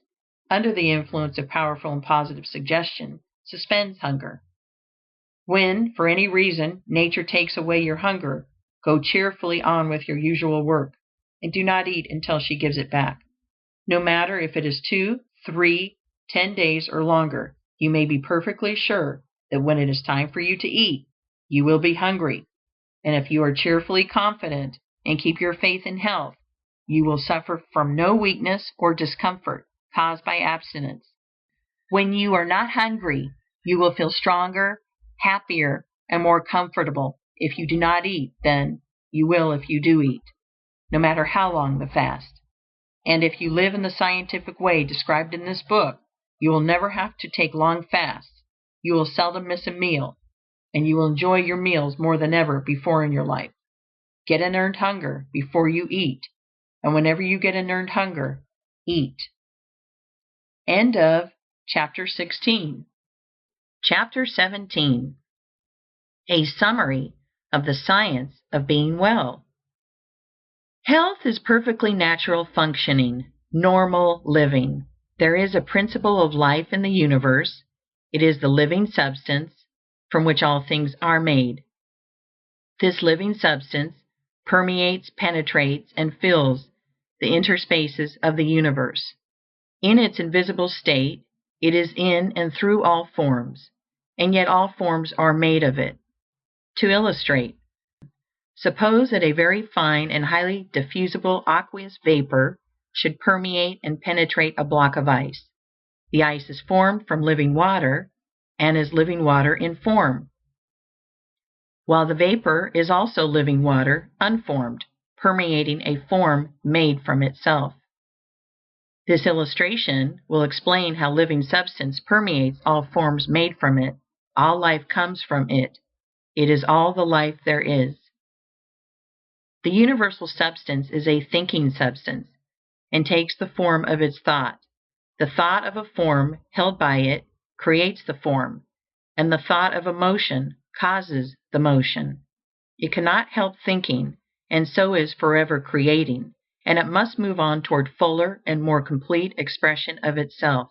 under the influence of powerful and positive suggestion, suspends hunger. When, for any reason, nature takes away your hunger, go cheerfully on with your usual work, and do not eat until she gives it back. No matter if it is 2, 3, 10 days or longer, you may be perfectly sure that when it is time for you to eat, you will be hungry, and if you are cheerfully confident and keep your faith in health, you will suffer from no weakness or discomfort caused by abstinence. When you are not hungry, you will feel stronger, happier, and more comfortable if you do not eat than you will if you do eat, no matter how long the fast. And if you live in the scientific way described in this book, you will never have to take long fasts. You will seldom miss a meal, and you will enjoy your meals more than ever before in your life. Get an earned hunger before you eat, and whenever you get an earned hunger, eat. End of Chapter 16. Chapter 17. A summary of the science of being well. Health is perfectly natural functioning, normal living. There is a principle of life in the universe. It is the living substance from which all things are made. This living substance permeates, penetrates, and fills the interspaces of the universe. In its invisible state, it is in and through all forms, and yet all forms are made of it. To illustrate, suppose that a very fine and highly diffusible aqueous vapor should permeate and penetrate a block of ice. The ice is formed from living water and is living water in form, while the vapor is also living water unformed, permeating a form made from itself. This illustration will explain how living substance permeates all forms made from it. All life comes from it. It is all the life there is. The universal substance is a thinking substance, and takes the form of its thought. The thought of a form held by it creates the form, and the thought of a motion causes the motion. It cannot help thinking, and so is forever creating, and it must move on toward fuller and more complete expression of itself.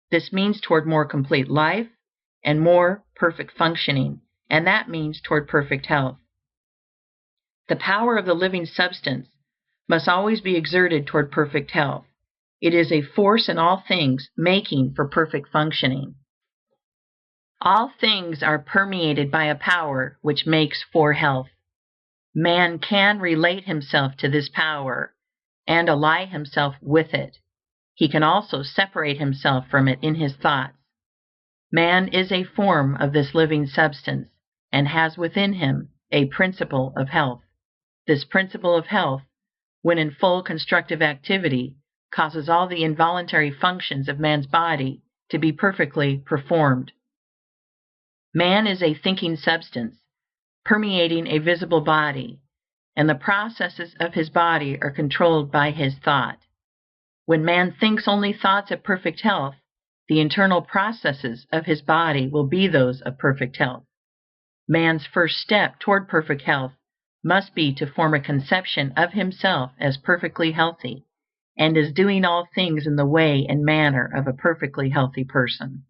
This means toward more complete life and more perfect functioning, and that means toward perfect health. The power of the living substance must always be exerted toward perfect health. It is a force in all things, making for perfect functioning. All things are permeated by a power which makes for health. Man can relate himself to this power and ally himself with it. He can also separate himself from it in his thoughts. Man is a form of this living substance and has within him a principle of health. This principle of health, when in full constructive activity, causes all the involuntary functions of man's body to be perfectly performed. Man is a thinking substance, permeating a visible body, and the processes of his body are controlled by his thought. When man thinks only thoughts of perfect health, the internal processes of his body will be those of perfect health. Man's first step toward perfect health must be to form a conception of himself as perfectly healthy, and as doing all things in the way and manner of a perfectly healthy person.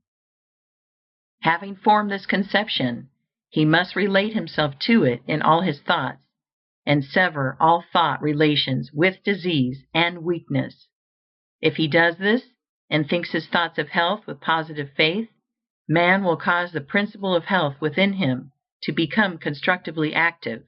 Having formed this conception, he must relate himself to it in all his thoughts, and sever all thought relations with disease and weakness. If he does this, and thinks his thoughts of health with positive faith, man will cause the principle of health within him to become constructively active,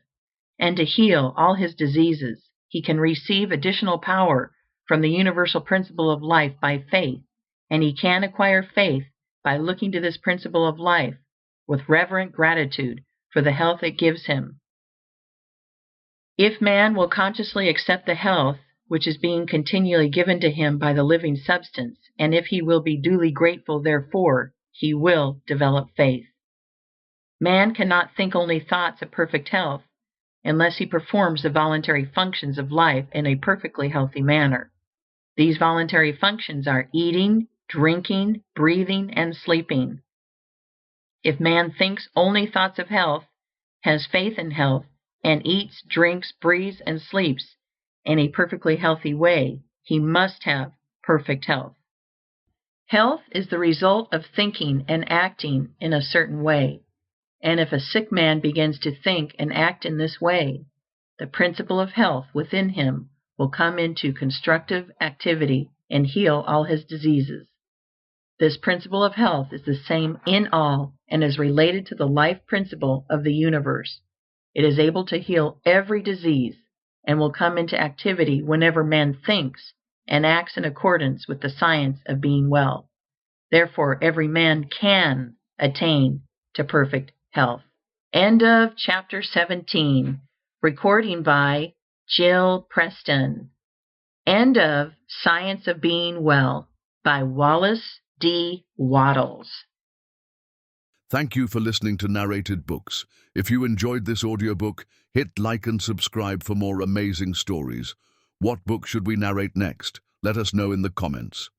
and to heal all his diseases. He can receive additional power from the universal principle of life by faith, and he can acquire faith by looking to this principle of life with reverent gratitude for the health it gives him. If man will consciously accept the health which is being continually given to him by the living substance, and if he will be duly grateful therefor, he will develop faith. Man cannot think only thoughts of perfect health unless he performs the voluntary functions of life in a perfectly healthy manner. These voluntary functions are eating, drinking, breathing, and sleeping. If man thinks only thoughts of health, has faith in health, and eats, drinks, breathes, and sleeps in a perfectly healthy way, he must have perfect health. Health is the result of thinking and acting in a certain way, and if a sick man begins to think and act in this way, the principle of health within him will come into constructive activity and heal all his diseases. This principle of health is the same in all and is related to the life principle of the universe. It is able to heal every disease and will come into activity whenever man thinks and acts in accordance with the science of being well. Therefore, every man can attain to perfect health. End of chapter 17. Recording by Jill Preston. End of Science of Being Well by Wallace D. Wattles. Thank you for listening to Narrated Books. If you enjoyed this audiobook, hit like and subscribe for more amazing stories. What book should we narrate next? Let us know in the comments.